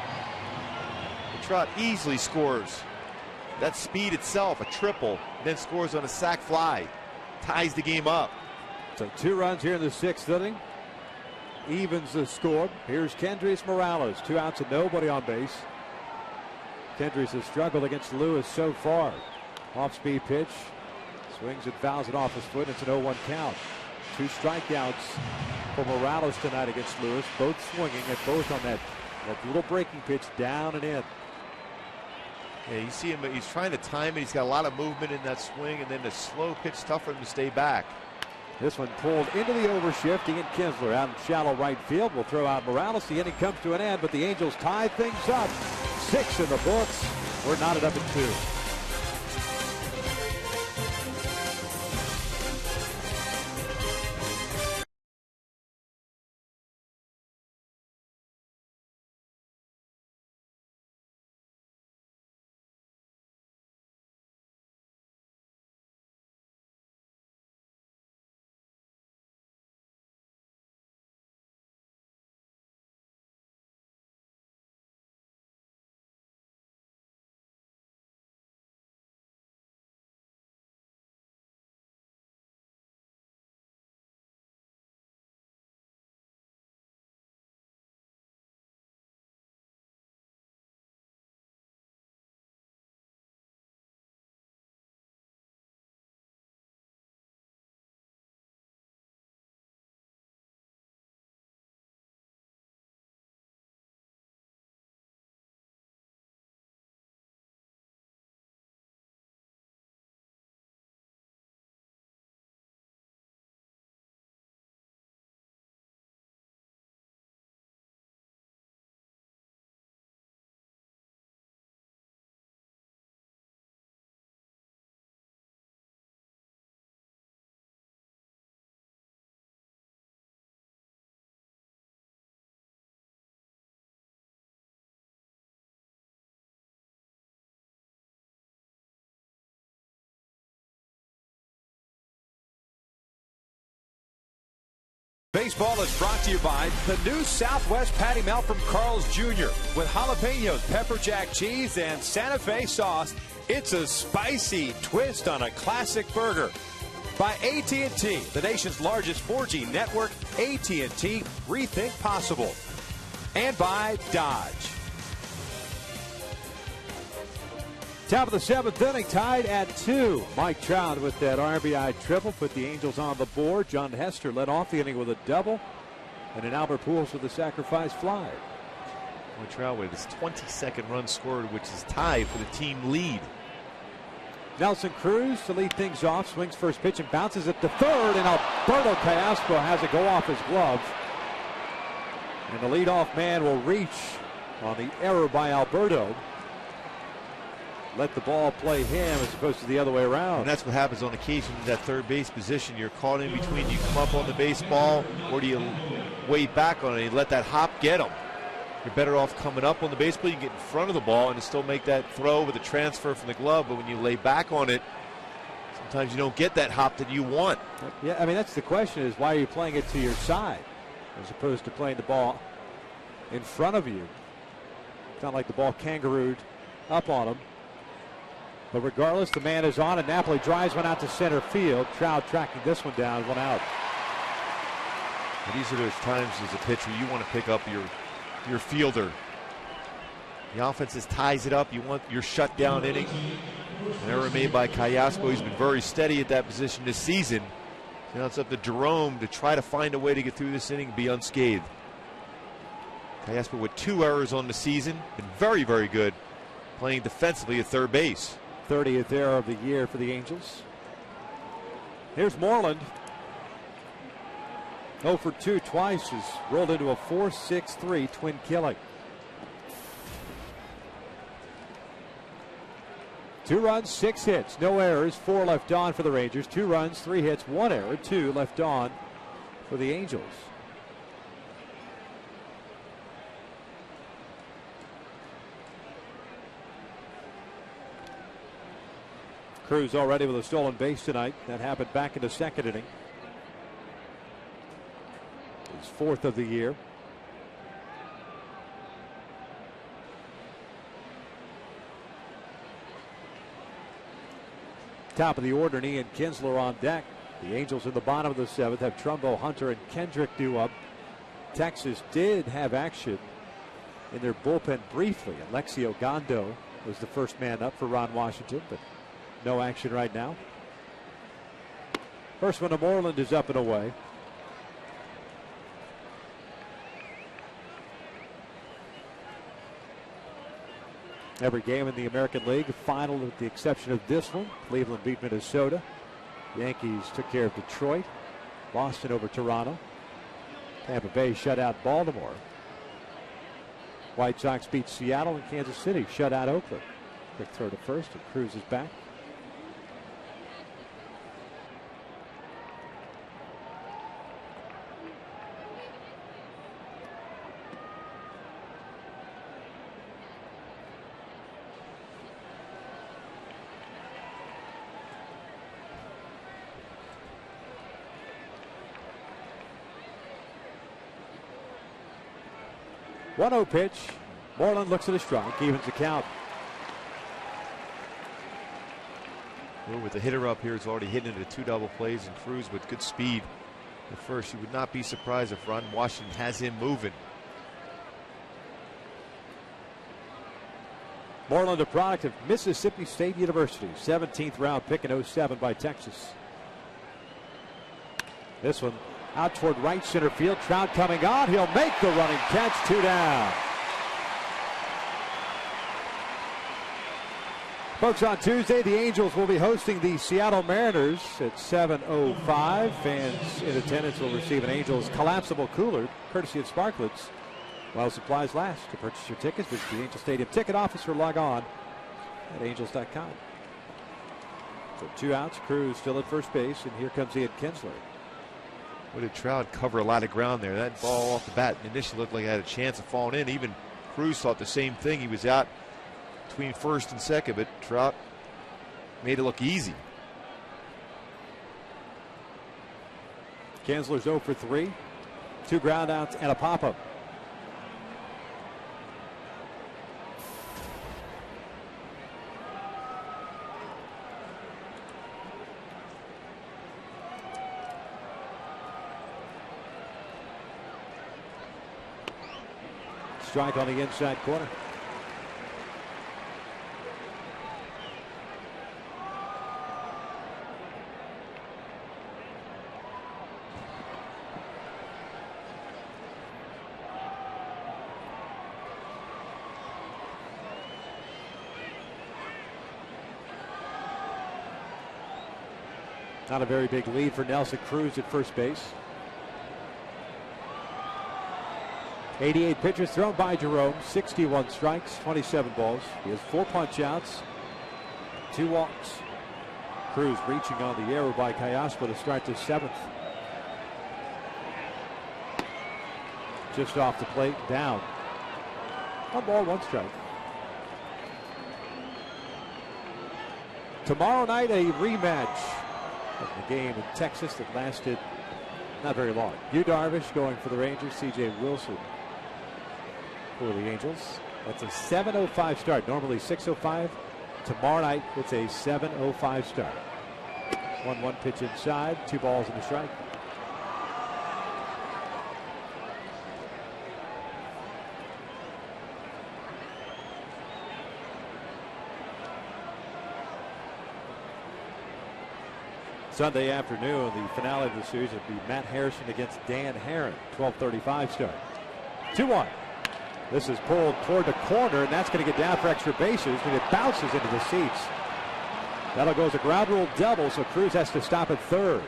But Trout easily scores. That speed itself, a triple, then scores on a sac fly. Ties the game up. So 2 runs here in the 6th inning. Evens the score. Here's Kendrys Morales. 2 outs and nobody on base. Kendrys has struggled against Lewis so far. Off-speed pitch. Swings and fouls it off his foot. It's an 0-1 count. 2 strikeouts for Morales tonight against Lewis. Both swinging and both on that little breaking pitch down and in. Yeah, you see him, he's trying to time it. He's got a lot of movement in that swing, and then the slow pitch, tough for him to stay back. This one pulled into the overshift. Ian Kinsler out in shallow right field will throw out Morales. The inning comes to an end, but the Angels tie things up. 6 in the books. We're knotted up at 2. Baseball is brought to you by the new Southwest Patty Melt from Carl's Jr. With jalapenos, pepper jack cheese, and Santa Fe sauce, it's a spicy twist on a classic burger. By AT&T, the nation's largest 4G network. AT&T, rethink possible. And by Dodge. Top of the 7th inning, tied at 2. Mike Trout with that RBI triple put the Angels on the board. John Hester led off the inning with a double, and an Albert Pujols with a sacrifice fly. Mike Trout with his 22nd run scored, which is tied for the team lead. Nelson Cruz to lead things off, swings first pitch and bounces it to third, and Alberto Callaspo has it go off his glove. And the leadoff man will reach on the error by Alberto. Let the ball play him as opposed to the other way around. And that's what happens on occasion in that third base position. You're caught in between. You come up on the baseball, or do you wait back on it and let that hop get him? You're better off coming up on the baseball. You can get in front of the ball and still make that throw with a transfer from the glove. But when you lay back on it, sometimes you don't get that hop that you want. Yeah, I mean, that's the question, is why are you playing it to your side as opposed to playing the ball in front of you? It's not like the ball kangarooed up on him. But regardless, the man is on, and Napoli drives one out to center field. Trout tracking this one down, one out. And these are those times as a pitcher you want to pick up your fielder. The offense just ties it up. You want your shutdown inning. An error made by Callaspo. He's been very steady at that position this season. So now it's up to Jerome to try to find a way to get through this inning and be unscathed. Callaspo with 2 errors on the season. Been very, very good playing defensively at third base. 30th error of the year for the Angels. Here's Moreland. 0 for 2 twice, has rolled into a 4-6-3 twin killing. 2 runs, 6 hits, no errors, 4 left on for the Rangers. 2 runs, 3 hits, 1 error, 2 left on for the Angels. Cruz already with a stolen base tonight. That happened back in the second inning. His 4th of the year. Top of the order, and Ian Kinsler on deck. The Angels in the bottom of the 7th have Trumbo, Hunter, and Kendrick due up. Texas did have action in their bullpen briefly. Alexio Gondo was the first man up for Ron Washington, but no action right now. First one to Moreland is up and away. Every game in the American League, final with the exception of this one. Cleveland beat Minnesota. Yankees took care of Detroit. Boston over Toronto. Tampa Bay shut out Baltimore. White Sox beat Seattle, and Kansas City shut out Oakland. Quick throw to first, and Cruz is back. One-0 pitch. Moreland looks at a strike, evens the count. Well, with the hitter up here, he's already hitting into 2 double plays, and Cruz with good speed at first. You would not be surprised if Ron Washington has him moving. Moreland, a product of Mississippi State University. 17th round pick in 07 by Texas. This one out toward right center field. Trout coming on. He'll make the running catch. 2 down. Folks, on Tuesday, the Angels will be hosting the Seattle Mariners at 7:05. Fans in attendance will receive an Angels collapsible cooler, courtesy of Sparklets, while supplies last. To purchase your tickets, visit the Angel Stadium ticket office or log on at angels.com. So 2 outs. Cruz still at first base, and here comes Ian Kinsler. What did Trout cover a lot of ground there? That ball off the bat initially looked like it had a chance of falling in. Even Cruz thought the same thing. He was out between first and second, but Trout made it look easy. Kinsler's 0 for 3. 2 ground outs and a pop-up. strike on the inside corner. Not a very big lead for Nelson Cruz at first base. 88 pitches thrown by Jerome, 61 strikes, 27 balls. He has 4 punch outs, 2 walks. Cruz reaching on the arrow by Callaspo to start the 7th. Just off the plate, down. 1 ball, 1 strike. Tomorrow night, a rematch of the game in Texas that lasted not very long. Yu Darvish going for the Rangers, C.J. Wilson for the Angels. That's a 7:05 start. Normally 6:05. Tomorrow night, it's a 7:05 start. 1-1 pitch inside, 2 balls and a strike. Sunday afternoon, the finale of the series will be Matt Harrison against Dan Herron. 12:35 start. 2-1. This is pulled toward the corner, and that's going to get down for extra bases, and it bounces into the seats. That'll go as a ground rule double, so Cruz has to stop at third.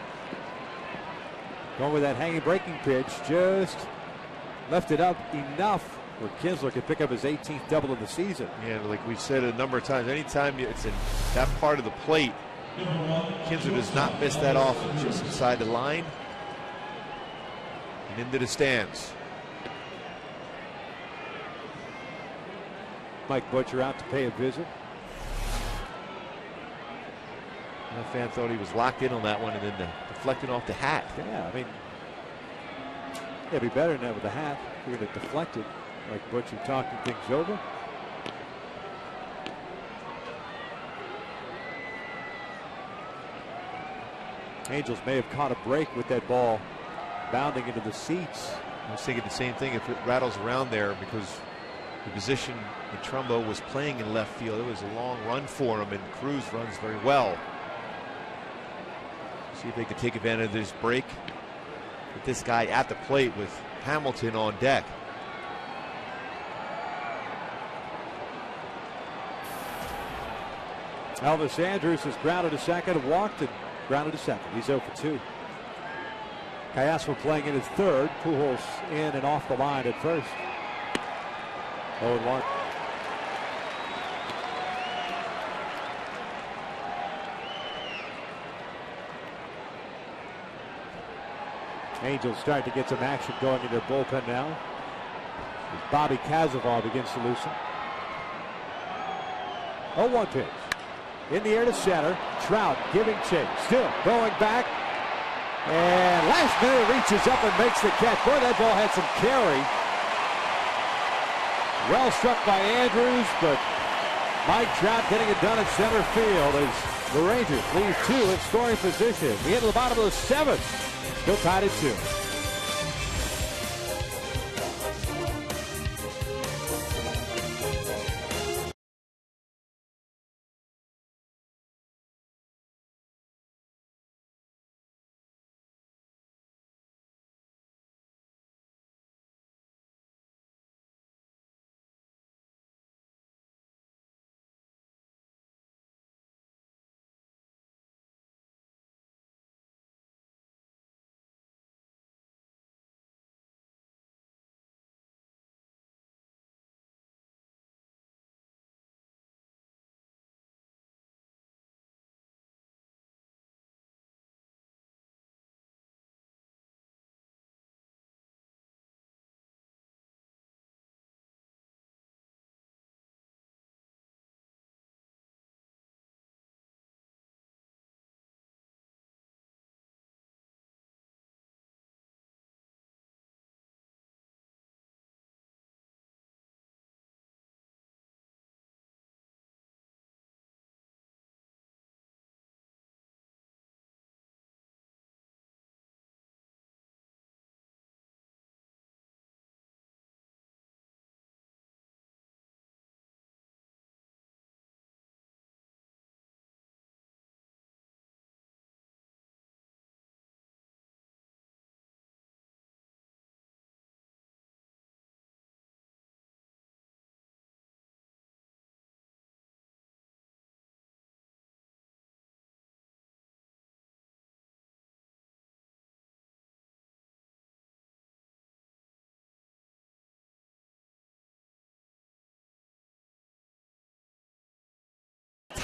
Going with that hanging breaking pitch, just left it up enough where Kinsler could pick up his 18th double of the season. Yeah, like we've said a number of times, anytime it's in that part of the plate, Kinsler does not miss that often. Just inside the line and into the stands. Mike Butcher out to pay a visit. That fan thought he was locked in on that one and then deflecting off the hat. Yeah, I mean, it'd be better than that with the hat. You're going to deflect it. Mike Butcher talking things over. Angels may have caught a break with that ball bounding into the seats. I was thinking the same thing if it rattles around there, because the position that Trumbo was playing in left field, it was a long run for him, and Cruz runs very well. See if they could take advantage of this break with this guy at the plate with Hamilton on deck. Elvis Andrus is grounded to second, walked and grounded to second. He's 0 for 2. Callaspo playing in his third. Pujols in and off the line at first. 0-1. Angels start to get some action going in their bullpen now. As Bobby Kazimov begins to loosen. 0-1 pitch. In the air to center. Trout giving chase. Still going back. And last minute reaches up and makes the catch. Boy, that ball had some carry. Well struck by Andrews, but Mike Trout getting it done at center field as the Rangers leave 2 in scoring position. We get to the bottom of the 7th. Still tied at 2.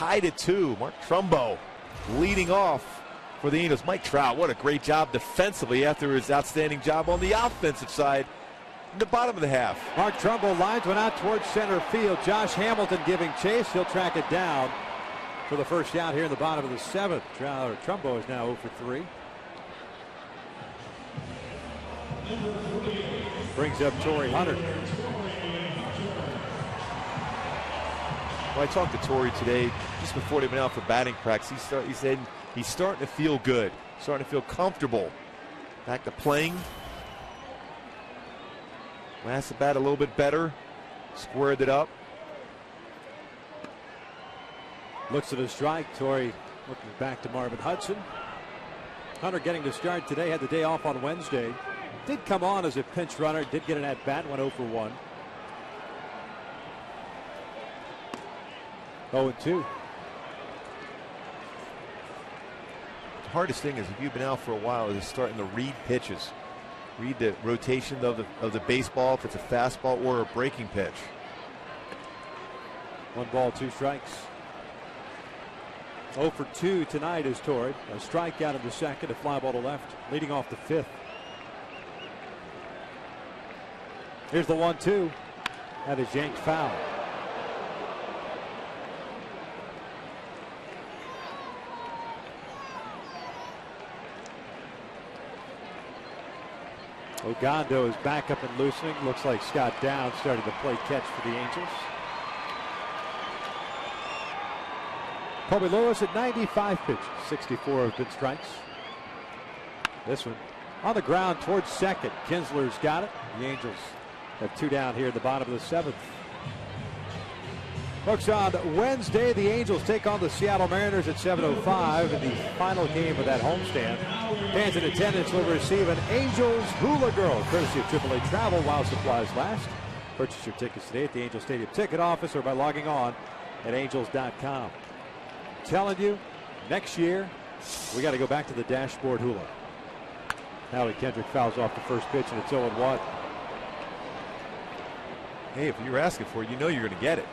tied at 2. Mark Trumbo leading off for the Angels. Mike Trout, what a great job defensively after his outstanding job on the offensive side in the bottom of the half. Mark Trumbo lines one out towards center field. Josh Hamilton giving chase. He'll track it down for the first out here in the bottom of the 7th. Trumbo is now 0 for 3. Brings up Torrey Hunter. Well, I talked to Torrey today just before they went out for batting practice. He said he's starting to feel good, starting to feel comfortable. Back to playing. Last at bat a little bit better. Squared it up. Looks at a strike. Torrey looking back to Marvin Hudson. Hunter getting to start today. Had the day off on Wednesday. Did come on as a pinch runner. Did get an at bat. Went 0 for 1. 0-2. The hardest thing is if you've been out for a while is starting to read pitches. Read the rotation of the baseball, if it's a fastball or a breaking pitch. 1 ball, 2 strikes. 0 for 2 tonight is Torrey. A strikeout in the 2nd, a fly ball to left, leading off the 5th. Here's the 1-2. That is yanked foul. Ogando is back up and loosening. Looks like Scott Downs starting to play catch for the Angels. Colby Lewis at 95 pitches. 64 have been strikes. This one on the ground towards second. Kinsler's got it. The Angels have 2 down here at the bottom of the 7th. Folks, on Wednesday, the Angels take on the Seattle Mariners at 7:05 in the final game of that homestand. Fans in attendance will receive an Angels Hula Girl, courtesy of AAA Travel while supplies last. Purchase your tickets today at the Angels Stadium ticket office or by logging on at angels.com. Telling you, next year, we got to go back to the dashboard hula. Howie Kendrick fouls off the first pitch, and it's 0-1. Hey, if you're asking for it, you know you're going to get it.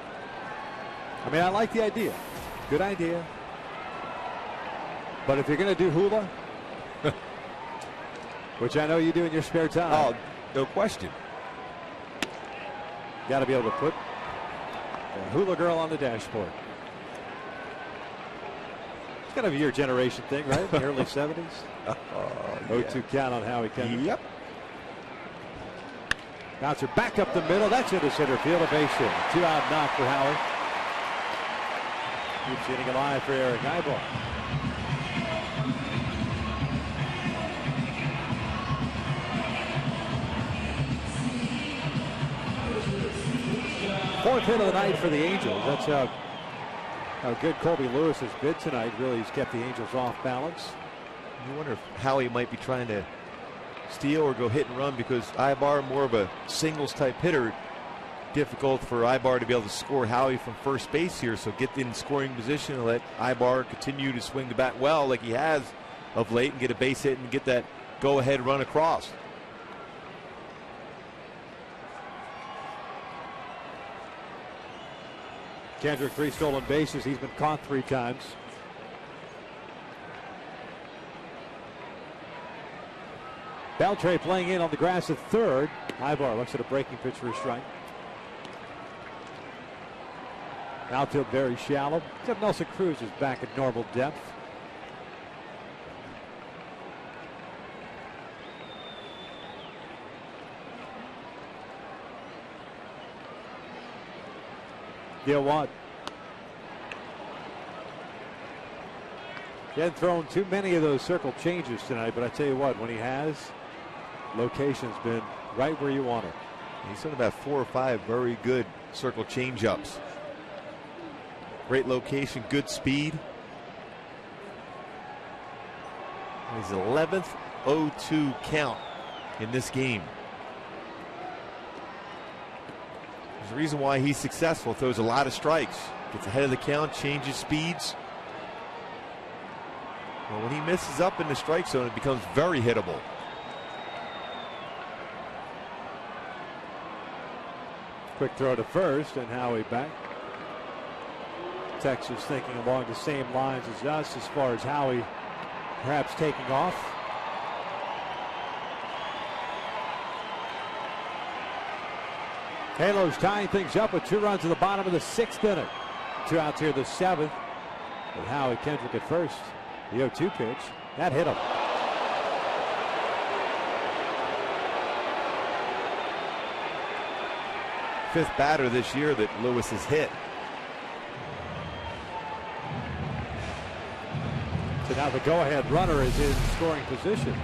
I mean, I like the idea. Good idea. But if you're going to do hula, which I know you do in your spare time. Oh, no question. Got to be able to put the hula girl on the dashboard. It's kind of your generation thing, right? The early 70s. 0-2 count on Howie Kendrick. Yep. Bouncer back up the middle. That's into center field. A base hit. 2-out knock for Howie. Keeps hitting alive for Eric Ibar. Fourth hit of the night for the Angels. That's how good Colby Lewis has been tonight. Really, he's kept the Angels off balance. You wonder if Howie might be trying to steal or go hit and run because Ibar, more of a singles type hitter. Difficult for Ibar to be able to score Howie from first base here, so get in scoring position and let Ibar continue to swing the bat well like he has of late and get a base hit and get that go-ahead run across. Kendrick 3 stolen bases. He's been caught 3 times. Beltre playing in on the grass at third. Ibar looks at a breaking pitch for a strike. Outfield very shallow, except Nelson Cruz is back at normal depth. Deal 1. He hadn't thrown too many of those circle changes tonight, but I tell you what, when he has, location's been right where you want it. He's done about 4 or 5 very good circle change-ups. Great location, good speed. His 11th 0-2 count in this game. There's a reason why he's successful. Throws a lot of strikes. Gets ahead of the count, changes speeds. Well, when he misses up in the strike zone, it becomes very hittable. Quick throw to first, and Howie back. Texas thinking along the same lines as us as far as Howie perhaps taking off. Halos tying things up with 2 runs in the bottom of the 6th inning. 2 outs here, the 7th. With Howie Kendrick at first. The 0-2 pitch. That hit him. Fifth batter this year that Lewis has hit. So now the go-ahead runner is in scoring position.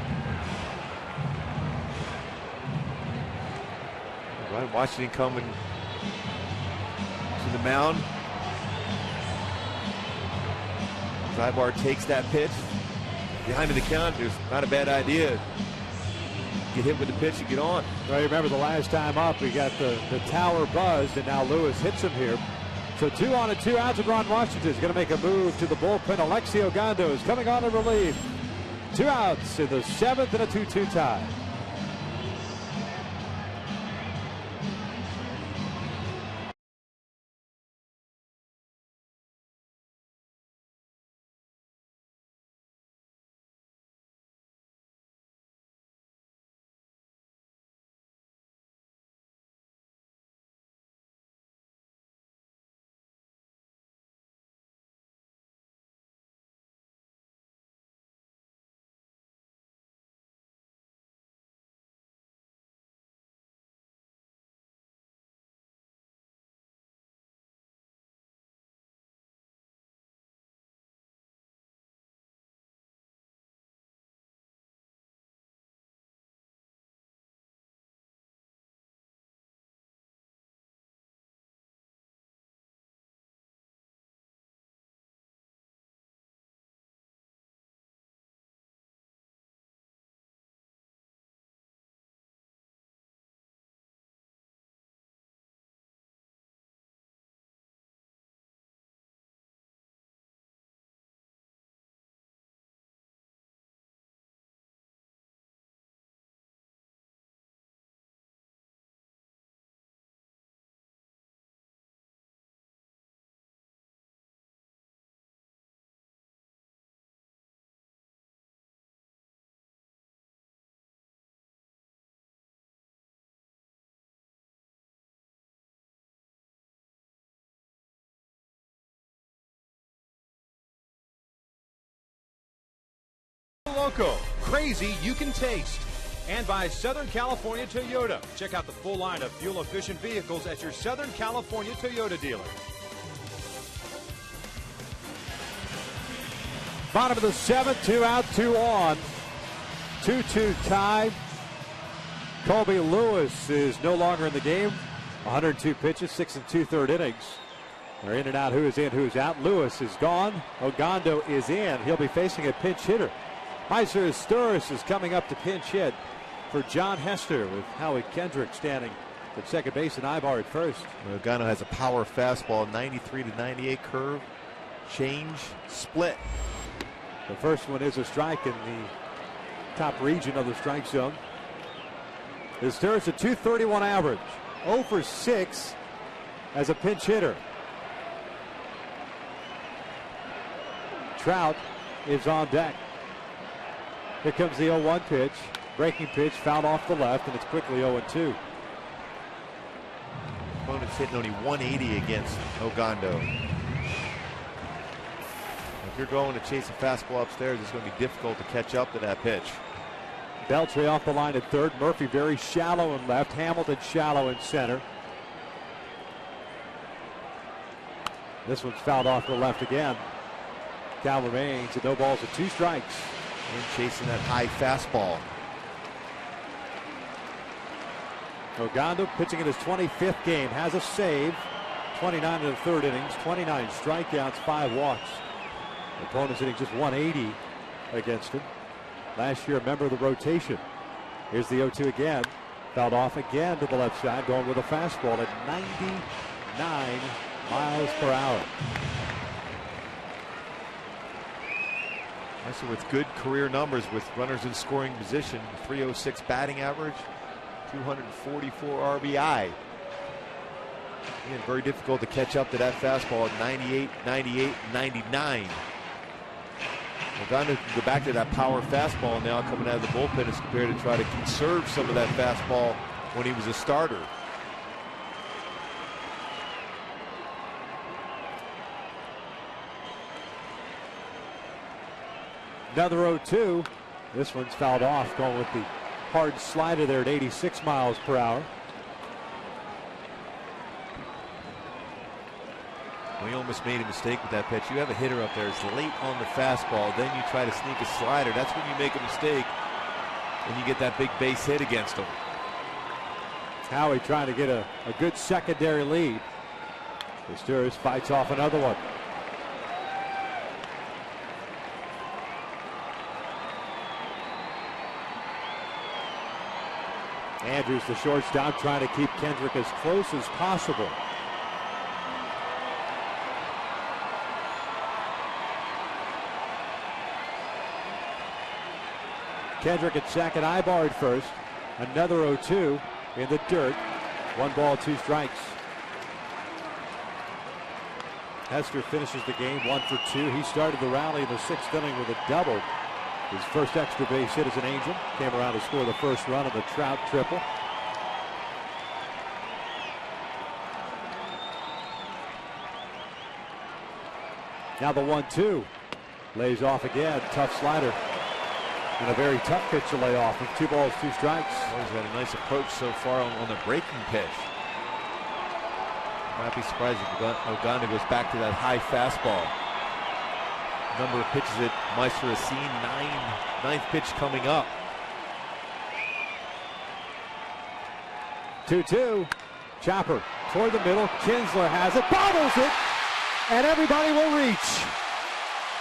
Ryan Washington coming to the mound. Zybar takes that pitch. Behind the count, there's not a bad idea. Get hit with the pitch and get on. Well, you remember the last time up, we got the tower buzzed, and now Lewis hits him here. So 2 on and 2 outs, and Ron Washington is going to make a move to the bullpen. Alexio Gondo is coming on to relief. 2 outs in the 7th and a 2-2 tie. Loco, crazy you can taste. And by Southern California Toyota. Check out the full line of fuel-efficient vehicles at your Southern California Toyota dealer. Bottom of the 7th, 2 out, 2 on. 2-2 tie. Colby Lewis is no longer in the game. 102 pitches, 6 2/3 innings. They're in and out. Who is in, who's out. Lewis is gone. Ogando is in. He'll be facing a pinch hitter. Meiser Sturis is coming up to pinch hit for John Hester, with Howie Kendrick standing at second base and Ibar at first. Ogando has a power fastball, 93 to 98 curve, change, split. The first one is a strike in the top region of the strike zone. Sturis a 231 average, 0 for 6 as a pinch hitter. Trout is on deck. Here comes the 0-1 pitch. Breaking pitch, fouled off the left, and it's quickly 0-2. Opponent's hitting only 180 against Ogando. If you're going to chase a fastball upstairs, it's going to be difficult to catch up to that pitch. Beltre off the line at third. Murphy very shallow in left. Hamilton shallow in center. This one's fouled off to the left again. Count remains at no balls and 2 strikes. And chasing that high fastball. Ogando pitching in his 25th game, has a save. 29 in the 3rd innings, 29 strikeouts, 5 walks. The opponent's hitting just 180 against him. Last year, a member of the rotation. Here's the 0-2 again. Fouled off again to the left side, going with a fastball at 99 miles per hour. Also with good career numbers with runners in scoring position, 306 batting average, 244 RBI. Again, very difficult to catch up to that fastball at 98, 98, 99. Ogando can go back to that power fastball now coming out of the bullpen as compared to try to conserve some of that fastball when he was a starter. Another 0-2. This one's fouled off, going with the hard slider there at 86 miles per hour. We almost made a mistake with that pitch. You have a hitter up there. It's late on the fastball. Then you try to sneak a slider. That's when you make a mistake. And you get that big base hit against him. Howie trying to get a good secondary lead. Steers fights off another one. Andrews, the shortstop, trying to keep Kendrick as close as possible. Kendrick at second, Ibar at first. Another 0-2 in the dirt. 1 ball, 2 strikes. Hester finishes the game 1 for 2. He started the rally in the 6th inning with a double. His first extra base hit as an Angel. Came around to score the first run of the Trout triple. Now the 1-2. Lays off again. Tough slider. And a very tough pitch to lay off with 2 balls, 2 strikes. Well, he's had a nice approach so far on the breaking pitch. Might be surprised if Ogando goes back to that high fastball. Number of pitches that Meister has seen, 9th pitch coming up. 2-2. Chopper toward the middle. Kinsler has it, bobbles it, and everybody will reach.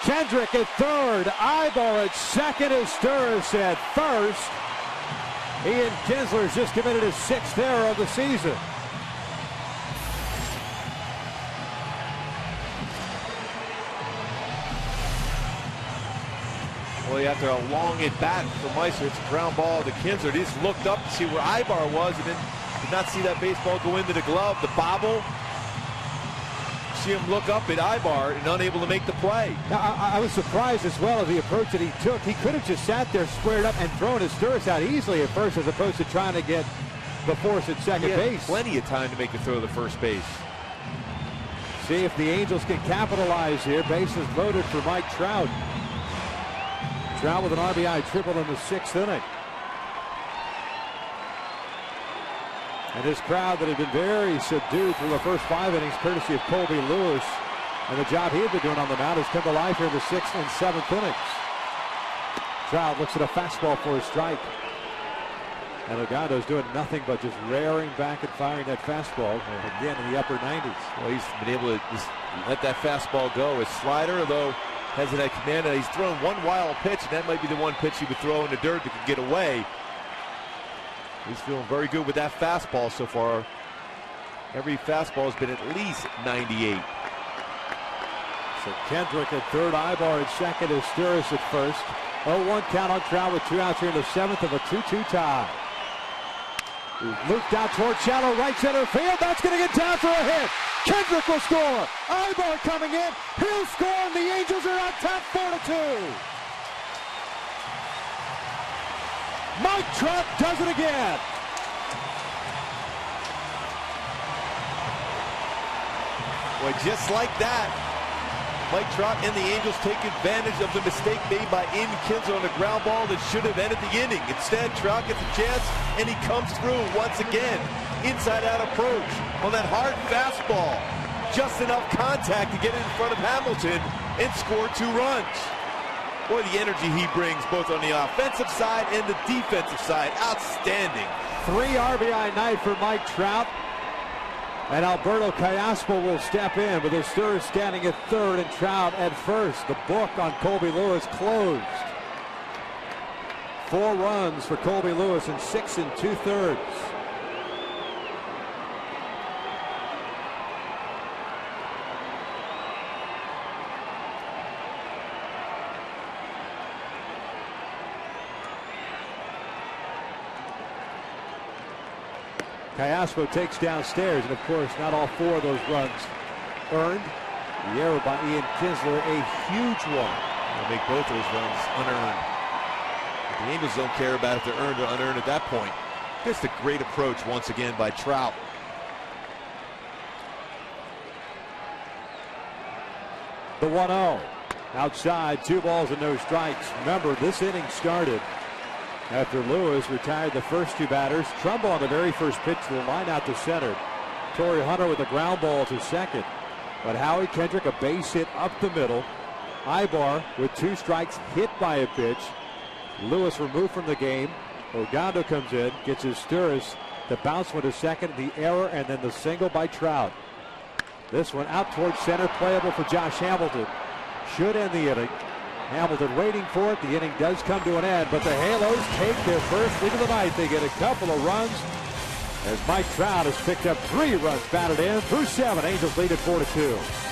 Kendrick at third, Ibar at second, Asturis at first. Ian Kinsler's just committed his 6th error of the season. Well, after a long at bat for Meister, it's a ground ball to Kinsler. He just looked up to see where Ibar was and then did not see that baseball go into the glove. The bobble. See him look up at Ibar and unable to make the play. Now, I was surprised as well as the approach that he took. He could have just sat there, squared up, and thrown Asturis out easily at first, as opposed to trying to get the force at second base. Plenty of time to make the throw to first base. See if the Angels can capitalize here. Bases loaded for Mike Trout. Trout with an RBI triple in the 6th inning. And this crowd that had been very subdued through the first 5 innings, courtesy of Colby Lewis, and the job he had been doing on the mound has come to life here in the 6th and 7th innings. Trout looks at a fastball for a strike. And Ogando's doing nothing but just rearing back and firing that fastball, again in the upper 90s. Well, he's been able to just let that fastball go. His slider, although hasn't had command, and he's thrown one wild pitch, and that might be the one pitch he would throw in the dirt that could get away. He's feeling very good with that fastball so far. Every fastball has been at least 98. So Kendrick at third, Ibar at second, Asturis at first. 0-1 count on Trout with 2 outs here in the 7th of a 2-2 tie. Looped out toward shallow right center field. That's going to get down for a hit. Kendrick will score. Ibar coming in. He'll score, and the Angels are on top 4-2. Mike Trout does it again. Boy, just like that, Mike Trout and the Angels take advantage of the mistake made by Ian Kinsler on the ground ball that should have ended the inning. Instead, Trout gets a chance, and he comes through once again. Inside-out approach on that hard fastball. Just enough contact to get it in front of Hamilton and score 2 runs. Boy, the energy he brings both on the offensive side and the defensive side. Outstanding. 3 RBI night for Mike Trout. And Alberto Callaspo will step in with Asturis standing at third and Trout at first. The book on Colby Lewis closed. 4 runs for Colby Lewis in 6 2/3. Cayaspo takes downstairs, and of course, not all 4 of those runs earned. The error by Ian Kinsler, a huge one. They'll make both those runs unearned. The Angels don't care about if they're earned or unearned at that point. Just a great approach once again by Trout. The 1-0. Outside, 2 balls and no strikes. Remember, this inning started after Lewis retired the first 2 batters. Trumbull on the very first pitch to the line out to center. Torrey Hunter with a ground ball to second. But Howie Kendrick, a base hit up the middle. Ibar with 2 strikes, hit by a pitch. Lewis removed from the game. Ogando comes in, gets his Sturris. The bounce went to second, the error, and then the single by Trout. This one out towards center, playable for Josh Hamilton. Should end the inning. Hamilton waiting for it. The inning does come to an end, but the Halos take their first lead of the night. They get a couple of runs as Mike Trout has picked up 3 runs batted in through 7. Angels lead at 4-2.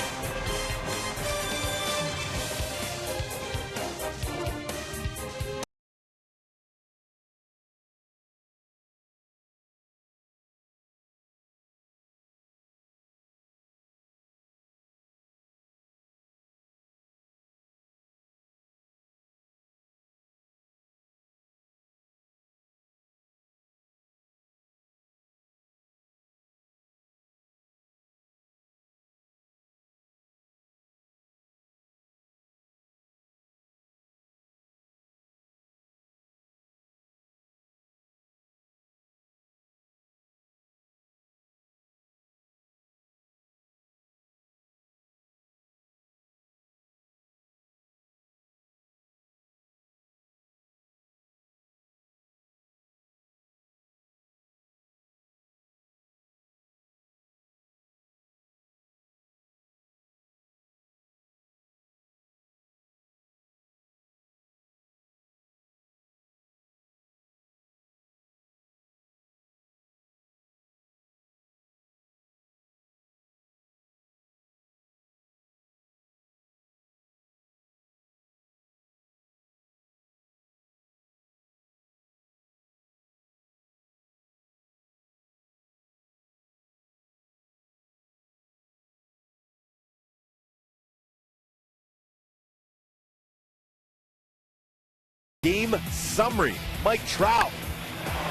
Game summary. Mike Trout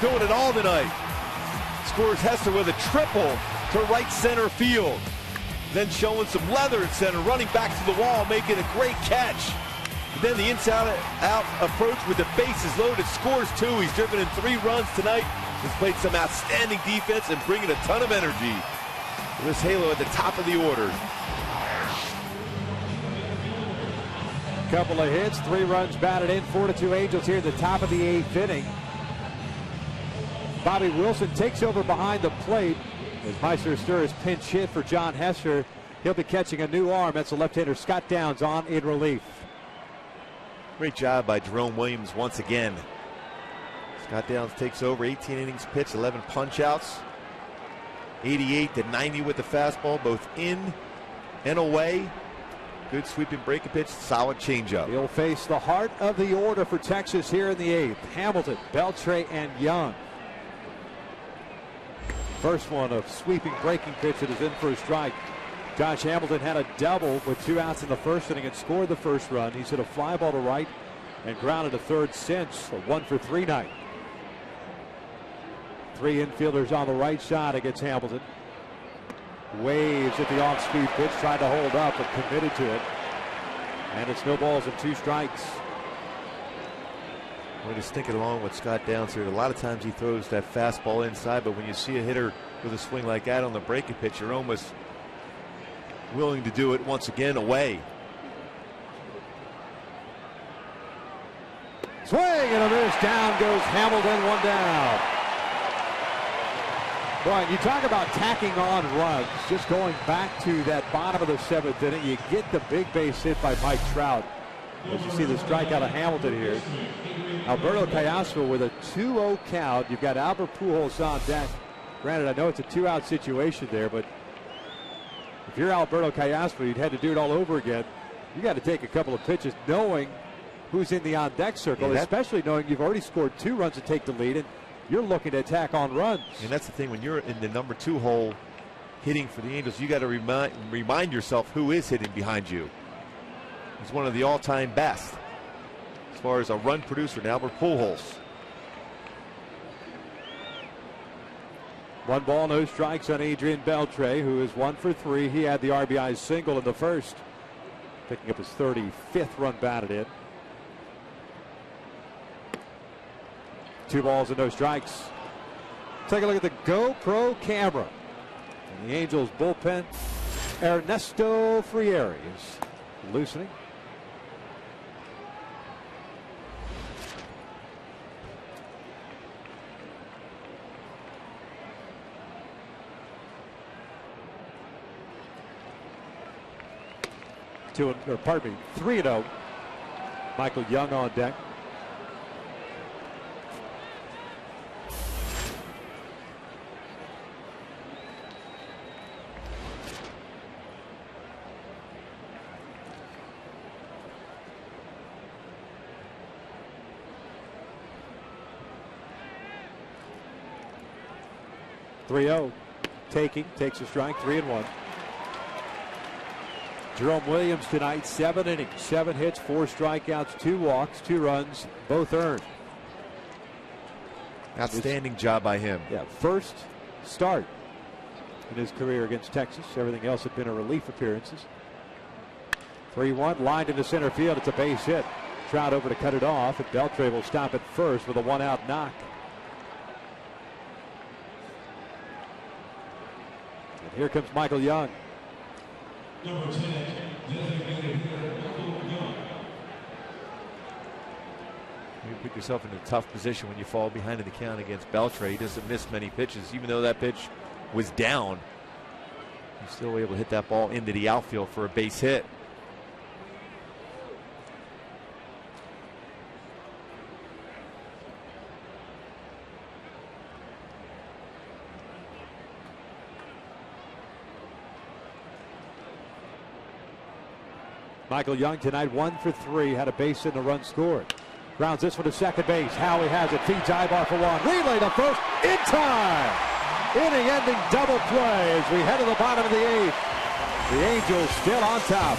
doing it all tonight. Scores Hester with a triple to right center field. Then showing some leather at center, running back to the wall, making a great catch. And then the inside-out approach with the bases loaded, scores 2. He's driven in 3 runs tonight. He's played some outstanding defense and bringing a ton of energy. This Halo at the top of the order. Couple of hits, 3 runs batted in, 4-2 Angels here at the top of the 8th inning. Bobby Wilson takes over behind the plate as Meister Sturris pinch hit for John Hester. He'll be catching a new arm. That's the left-hander Scott Downs on in relief. Great job by Jerome Williams once again. Scott Downs takes over, 18 innings pitched, 11 punch-outs. 88 to 90 with the fastball, both in and away. Good sweeping breaking pitch, solid changeup. He'll face the heart of the order for Texas here in the 8th. Hamilton, Beltre, and Young. First one of sweeping breaking pitch that is in for a strike. Josh Hamilton had a double with 2 outs in the first inning and scored the first run. He's hit a fly ball to right and grounded a third since. A 1-for-3 night. 3 infielders on the right side against Hamilton. Waves at the off-speed pitch, tried to hold up, but committed to it. And it's no balls and 2 strikes. We're just thinking along with Scott Downs here. A lot of times he throws that fastball inside, but when you see a hitter with a swing like that on the breaking pitch, you're almost willing to do it once again away. Swing and a miss. Down goes Hamilton, 1 down. Brian, you talk about tacking on runs, just going back to that bottom of the 7th inning. You get the big base hit by Mike Trout. As you see the strikeout of Hamilton here. Alberto Cayaspo with a 2-0 count. You've got Albert Pujols on deck. Granted, I know it's a 2-out situation there, but if you're Alberto Cayaspo, you'd had to do it all over again. You got to take a couple of pitches knowing who's in the on-deck circle, especially knowing you've already scored 2 runs to take the lead. And you're looking to attack on runs. And that's the thing, when you're in the number 2 hole hitting for the Angels, you got to remind yourself who is hitting behind you. He's one of the all-time best as far as a run producer in Albert Pujols. 1 ball, no strikes on Adrian Beltre, who is 1 for 3. He had the RBI single in the first, picking up his 35th run batted in. 2 balls and no strikes. Take a look at the GoPro camera. In the Angels bullpen, Ernesto Frieri is loosening. Pardon me, 3-0. Michael Young on deck. Takes a strike, 3-1. Jerome Williams tonight, 7 innings, 7 hits, 4 strikeouts, 2 walks, 2 runs, both earned. Outstanding job by him. Yeah, first start in his career against Texas. Everything else had been a relief appearances. 3-1, lined into center field. It's a base hit. Trout over to cut it off, and Beltre will stop at first with a 1-out knock. And here comes Michael Young. Number 10, designated Young. You put yourself in a tough position when you fall behind in the count against Beltre. He doesn't miss many pitches. Even though that pitch was down, he's still able to hit that ball into the outfield for a base hit. Michael Young tonight 1 for 3, had a base and a run scored. Grounds this one to second base. Howie has it, feeds Ibar for 1. Relay to first in time. Inning-ending double play as we head to the bottom of the 8th. The Angels still on top.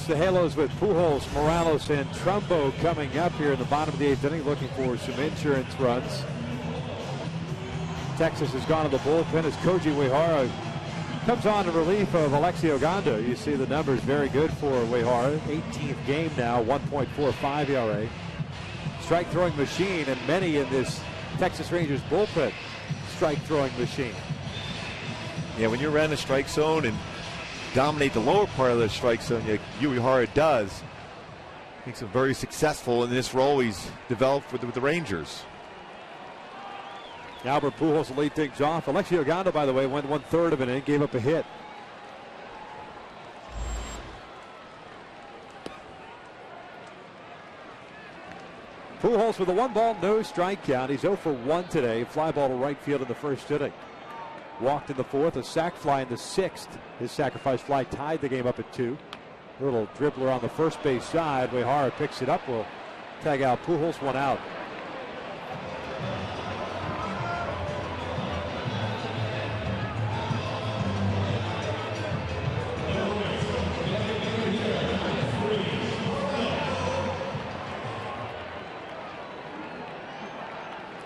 The Halos with Pujols, Morales, and Trumbo coming up here in the bottom of the 8th inning, looking for some insurance runs. Texas has gone to the bullpen as Koji Uehara comes on in relief of Alexi Ogando. You see the numbers very good for Uehara. 18th game now, 1.45 ERA. Strike throwing machine, and many in this Texas Rangers bullpen strike throwing machine. Yeah, when you're around the strike zone and dominate the lower part of the strike zone. Uehara does. Makes him very successful in this role he's developed with the Rangers. Albert Pujols will lead things off. Alexi Ogando, by the way, went 1/3 of an inning, gave up a hit. Pujols with a 1-ball, no strike count. He's 0 for 1 today. Fly ball to right field in the first inning. Walked in the fourth, a sac fly in the sixth. His sacrifice fly tied the game up at 2. Little dribbler on the first base side. Uehara picks it up. Will tag out Pujols, 1 out.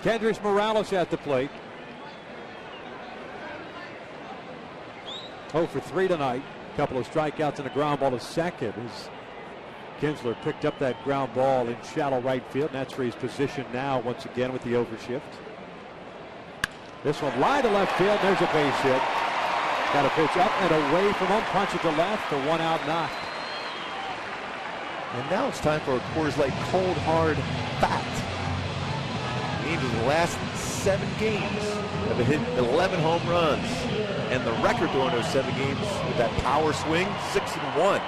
Kendrys Morales at the plate. 0 for 3 tonight. A couple of strikeouts and a ground ball to second as Kinsler picked up that ground ball in shallow right field. And that's where he's positioned now once again with the overshift. This one line to left field. There's a base hit. Got a pitch up and away from him. Punch it to left for 1 out knock. And now it's time for a Coors Light Cold Hard Fact. The Angels in the last 7 games have hit 11 home runs. And the record during those 7 games with that power swing, 6-1.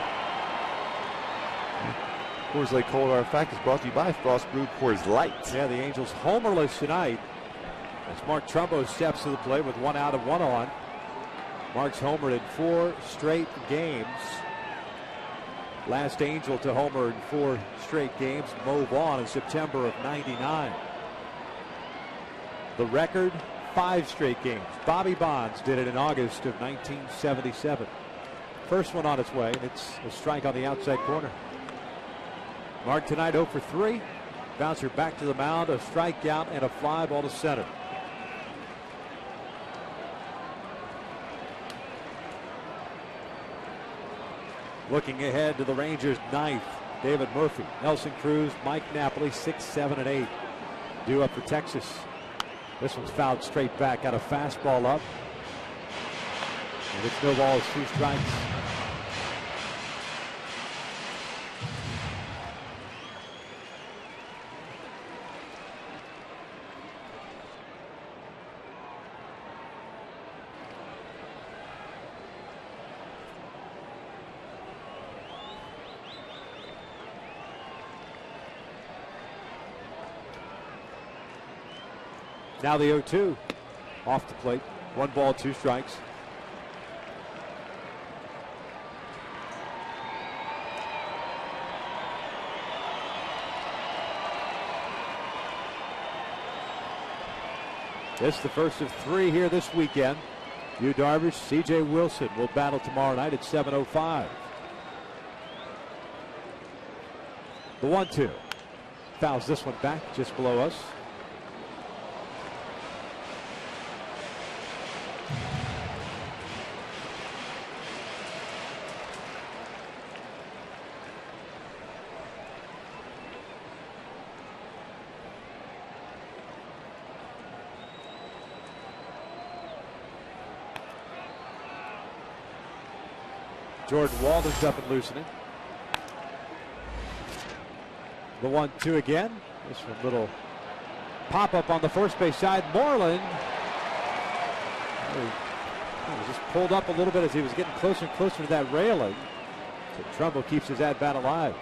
Coors Light Cold Hard Fact is brought to you by Frost Brewed Coors Light. Yeah, the Angels homerless tonight as Mark Trumbo steps to the plate with 1 out of 1 on. Mark's homered in 4 straight games. Last Angel to homer in 4 straight games, Mo Vaughn, in September of '99. The record, 5 straight games. Bobby Bonds did it in August of 1977. First one on its way, and it's a strike on the outside corner. Mark tonight 0 for 3. Bouncer back to the mound, a strikeout and a fly ball to center. Looking ahead to the Rangers' 9th, David Murphy, Nelson Cruz, Mike Napoli, 6, 7, and 8. Due up for Texas. This one's fouled straight back, got a fastball up. And it's no balls, 2 strikes. Now the 0-2 off the plate. 1 ball, 2 strikes. This is the first of 3 here this weekend. Yu Darvish, C.J. Wilson will battle tomorrow night at 7:05. The 1-2. Fouls this one back just below us. Jordan Walden's up and loosening. The 1-2 again. This one, little pop up on the first base side. Moreland he was just pulled up a little bit as he was getting closer and closer to that railing. So Trumbo keeps his at-bat alive.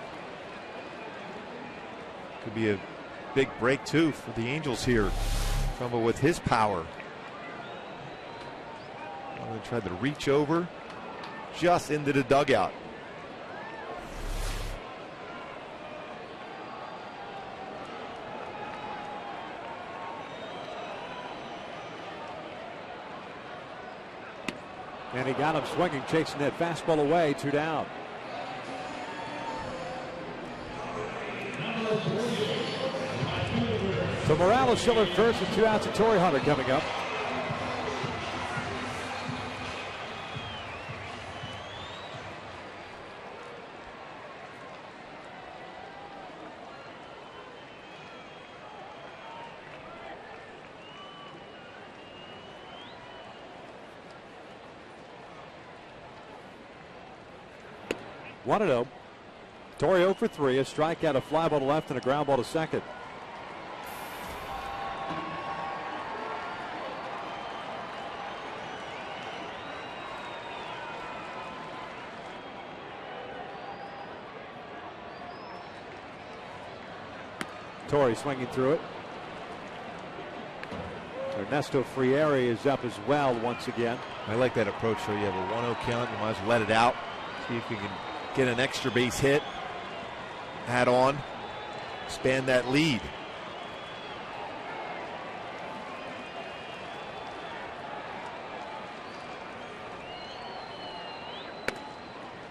Could be a big break too for the Angels here. Trumbo with his power. Tried to reach over just into the dugout. And he got him swinging, chasing that fastball away. 2 down. So Morales still at first with 2 outs and Torrey Hunter coming up. 1-0. Torrey 0 for 3. A strikeout, a fly ball to left, and a ground ball to second. Torrey swinging through it. Ernesto Frieri is up as well once again. I like that approach. So you have a 1-0 count. You might as well let it out. See if you can get an extra base hit. Add on. Expand that lead.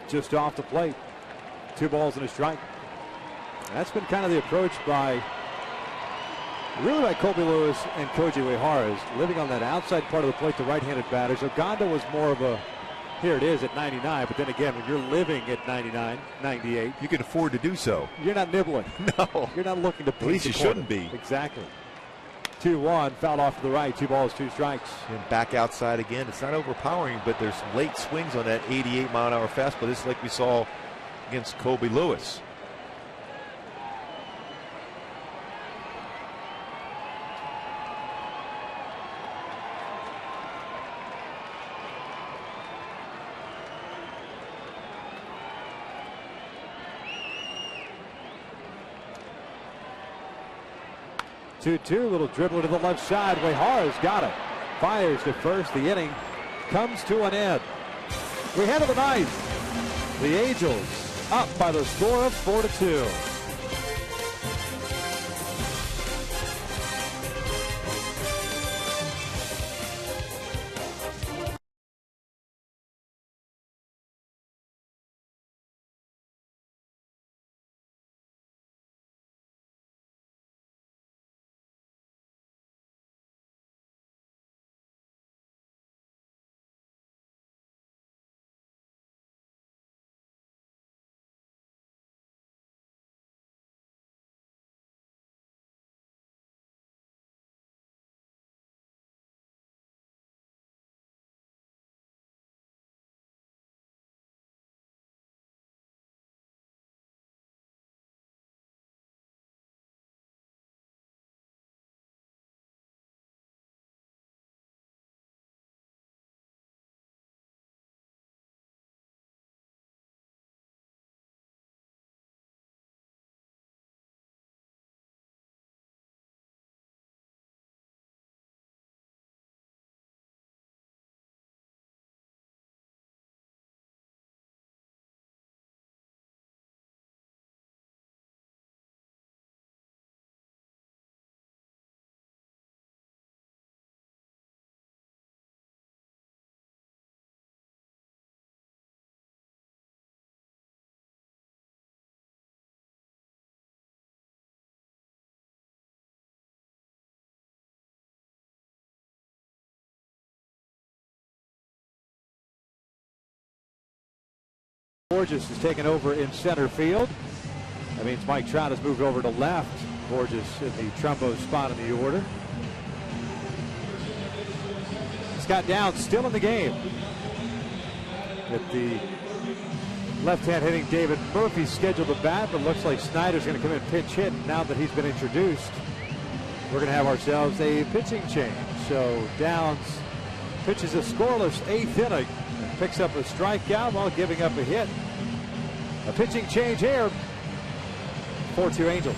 Just off the plate. 2 balls and a strike. That's been kind of the approach by Colby Lewis and Koji Uehara, is living on that outside part of the plate, the right-handed batters. Ogando was more of a, here it is at 99, but then again, when you're living at 99, 98. You can afford to do so. You're not nibbling. No. You're not looking to At least you shouldn't be. Exactly. 2-1, fouled off to the right, 2 balls, 2 strikes. And back outside again. It's not overpowering, but there's some late swings on that 88-mile-an-hour fastball. This is like we saw against Colby Lewis. Little dribbler to the left side. Uehara's got it. Fires to first. The inning comes to an end. We head to the ninth. The Angels up by the score of 4-2. Borges is taken over in center field. That means Mike Trout has moved over to left. Borges in the trombone spot in the order. Scott Downs still in the game. With the left-hand hitting David Murphy scheduled to bat, but looks like Snyder's going to come in pinch hit now that he's been introduced. We're going to have ourselves a pitching change. So Downs pitches a scoreless 8th inning. Picks up a strikeout while giving up a hit. A pitching change here. 4-2 Angels.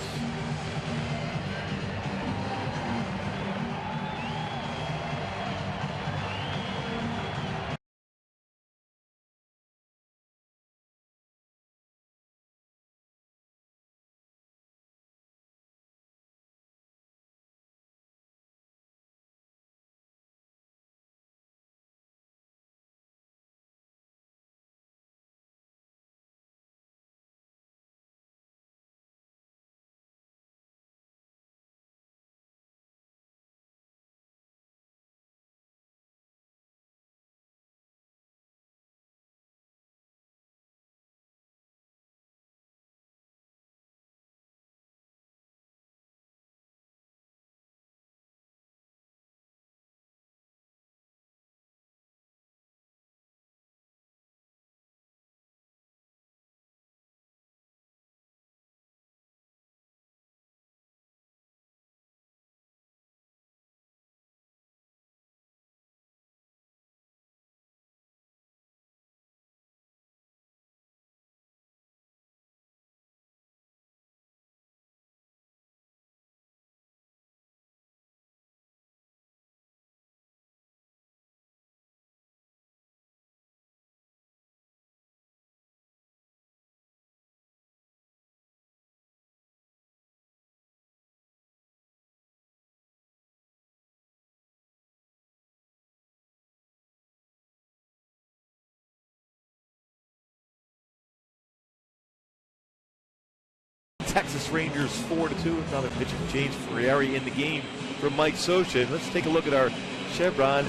Texas Rangers 4-2. Another pitching change for Frieri in the game for Mike Scioscia. And let's take a look at our Chevron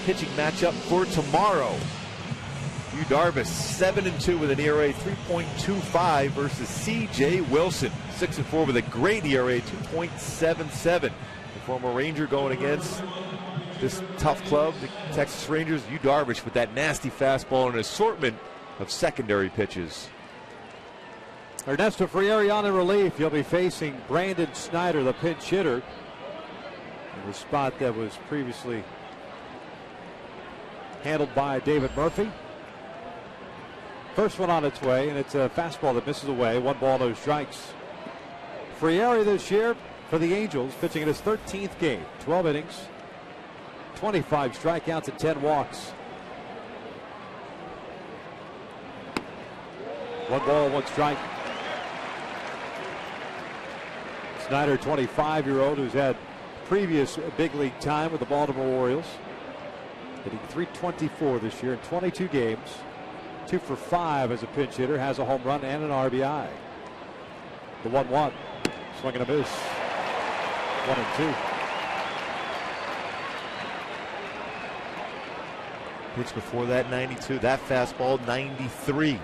pitching matchup for tomorrow. Yu Darvish 7-2 with an ERA 3.25 versus C.J. Wilson 6-4 with a great ERA 2.77. The former Ranger going against this tough club, the Texas Rangers. Yu Darvish with that nasty fastball and an assortment of secondary pitches. Ernesto Frieri on in relief. He'll be facing Brandon Snyder, the pinch hitter, in the spot that was previously handled by David Murphy. First one on its way, and it's a fastball that misses away. 1 ball, no strikes. Frieri this year for the Angels, pitching in his 13th game. 12 innings, 25 strikeouts, and 10 walks. 1 ball, 1 strike. Snyder, 25-year-old, who's had previous big league time with the Baltimore Orioles. Hitting .324 this year in 22 games. 2 for 5 as a pinch hitter, has a home run and an RBI. The 1-1, swing and a miss. 1-2. Pitch before that 92, that fastball 93.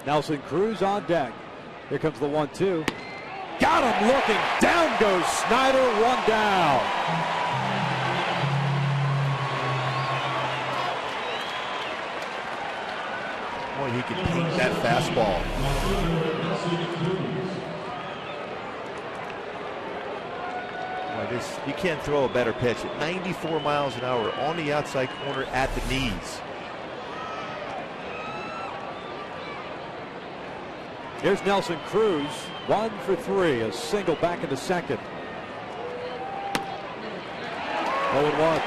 Nelson Cruz on deck. Here comes the 1-2. Got him looking. Down goes Snyder. 1 down. Boy, he can paint that fastball. Boy, you can't throw a better pitch at 94 miles an hour on the outside corner at the knees. Here's Nelson Cruz, 1 for 3, a single back into second. 0-1.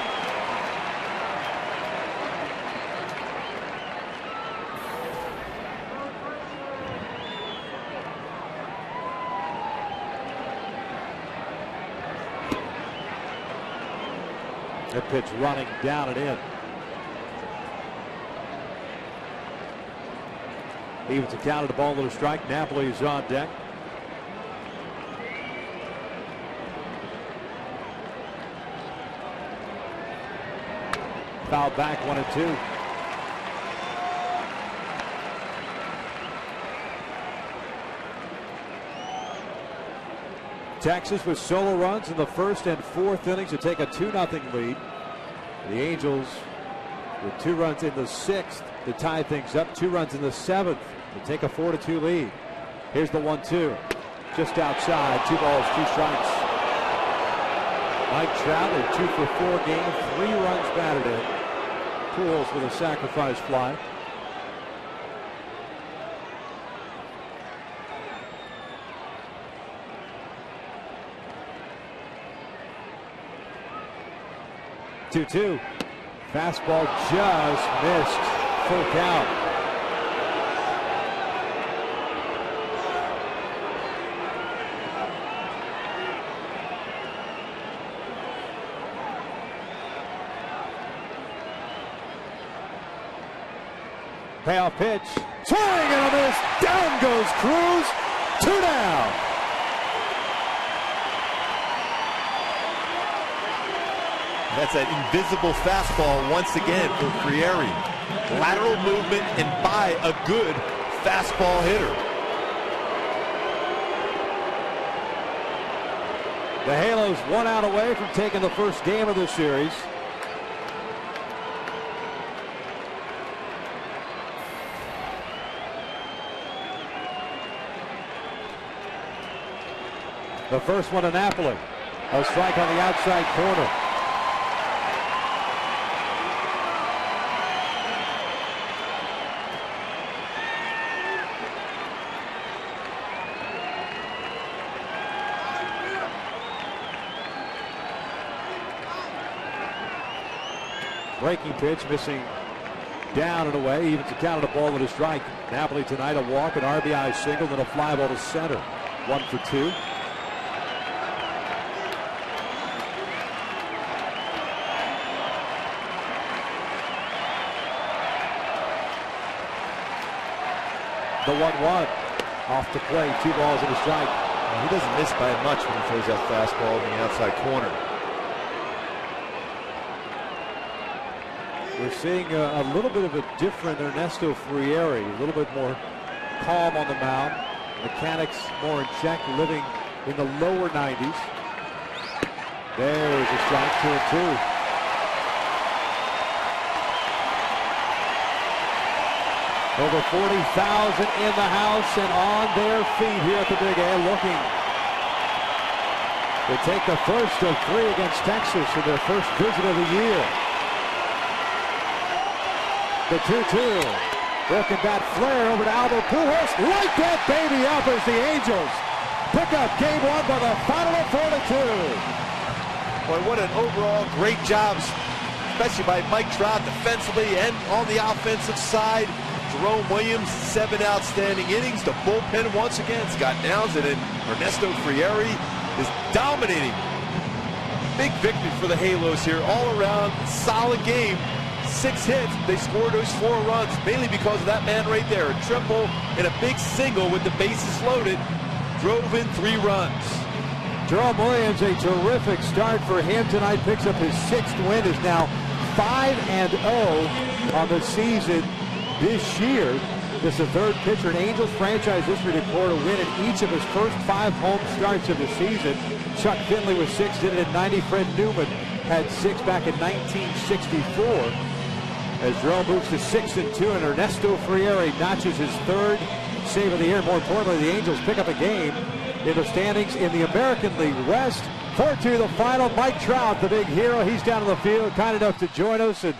That pitch running down and in. Evens a count at a ball to a strike. Napoli is on deck. Foul back, 1-2. Texas with solo runs in the first and fourth innings to take a 2-0 lead. The Angels with 2 runs in the 6th to tie things up. 2 runs in the 7th to take a 4-2 lead. Here's the 1-2. Just outside. 2 balls, 2 strikes. Mike Trout in 2 for 4 game. 3 runs batted in. Pujols with a sacrifice fly. Two. Fastball just missed. Full count. Payoff pitch. Swing and a miss. Down goes Cruz. 2 down. That's an invisible fastball once again for Frieri. Lateral movement and by a good fastball hitter. The Halos 1 out away from taking the first game of the series. The first one to Napoli. A strike on the outside corner. Breaking pitch, missing down and away. Evens the count at a ball with a strike. Napoli tonight a walk, an RBI single, then a fly ball to center. 1 for 2. The 1-1 off the plate, 2 balls and a strike. He doesn't miss by much when he throws that fastball in the outside corner. We're seeing a little bit of a different Ernesto Frieri, a little bit more calm on the mound. Mechanics more in check, living in the lower 90s. There's a strike, 2-2. Over 40,000 in the house and on their feet here at the Big A, looking to take the first of 3 against Texas in their first visit of the year. The 2-2. Broken bat flare over to Albert Pujols. Light that baby up as the Angels pick up game 1 by the final of 4-2. Boy, what an overall great job, especially by Mike Trout defensively and on the offensive side. Jerome Williams, 7 outstanding innings. The bullpen once again. Scott Townsend and Ernesto Frieri is dominating. Big victory for the Halos here. All around, solid game. 6 hits. They scored those 4 runs, mainly because of that man right there. A triple and a big single with the bases loaded. Drove in 3 runs. Jerome Williams, a terrific start for him tonight. Picks up his 6th win. Is now 5-0 on the season this year. This is the 3rd pitcher in Angels franchise history to record a win in each of his first 5 home starts of the season. Chuck Finley with 6, did it in 90. Fred Newman had 6 back in 1964. As Jerome moves to 6-2, and Ernesto Frieri notches his 3rd save of the year. More importantly, the Angels pick up a game in the standings in the American League West. 4-2 the final. Mike Trout, the big hero, he's down in the field, kind enough to join us. And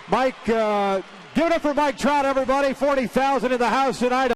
Mike, give it up for Mike Trout, everybody. 40,000 in the house tonight.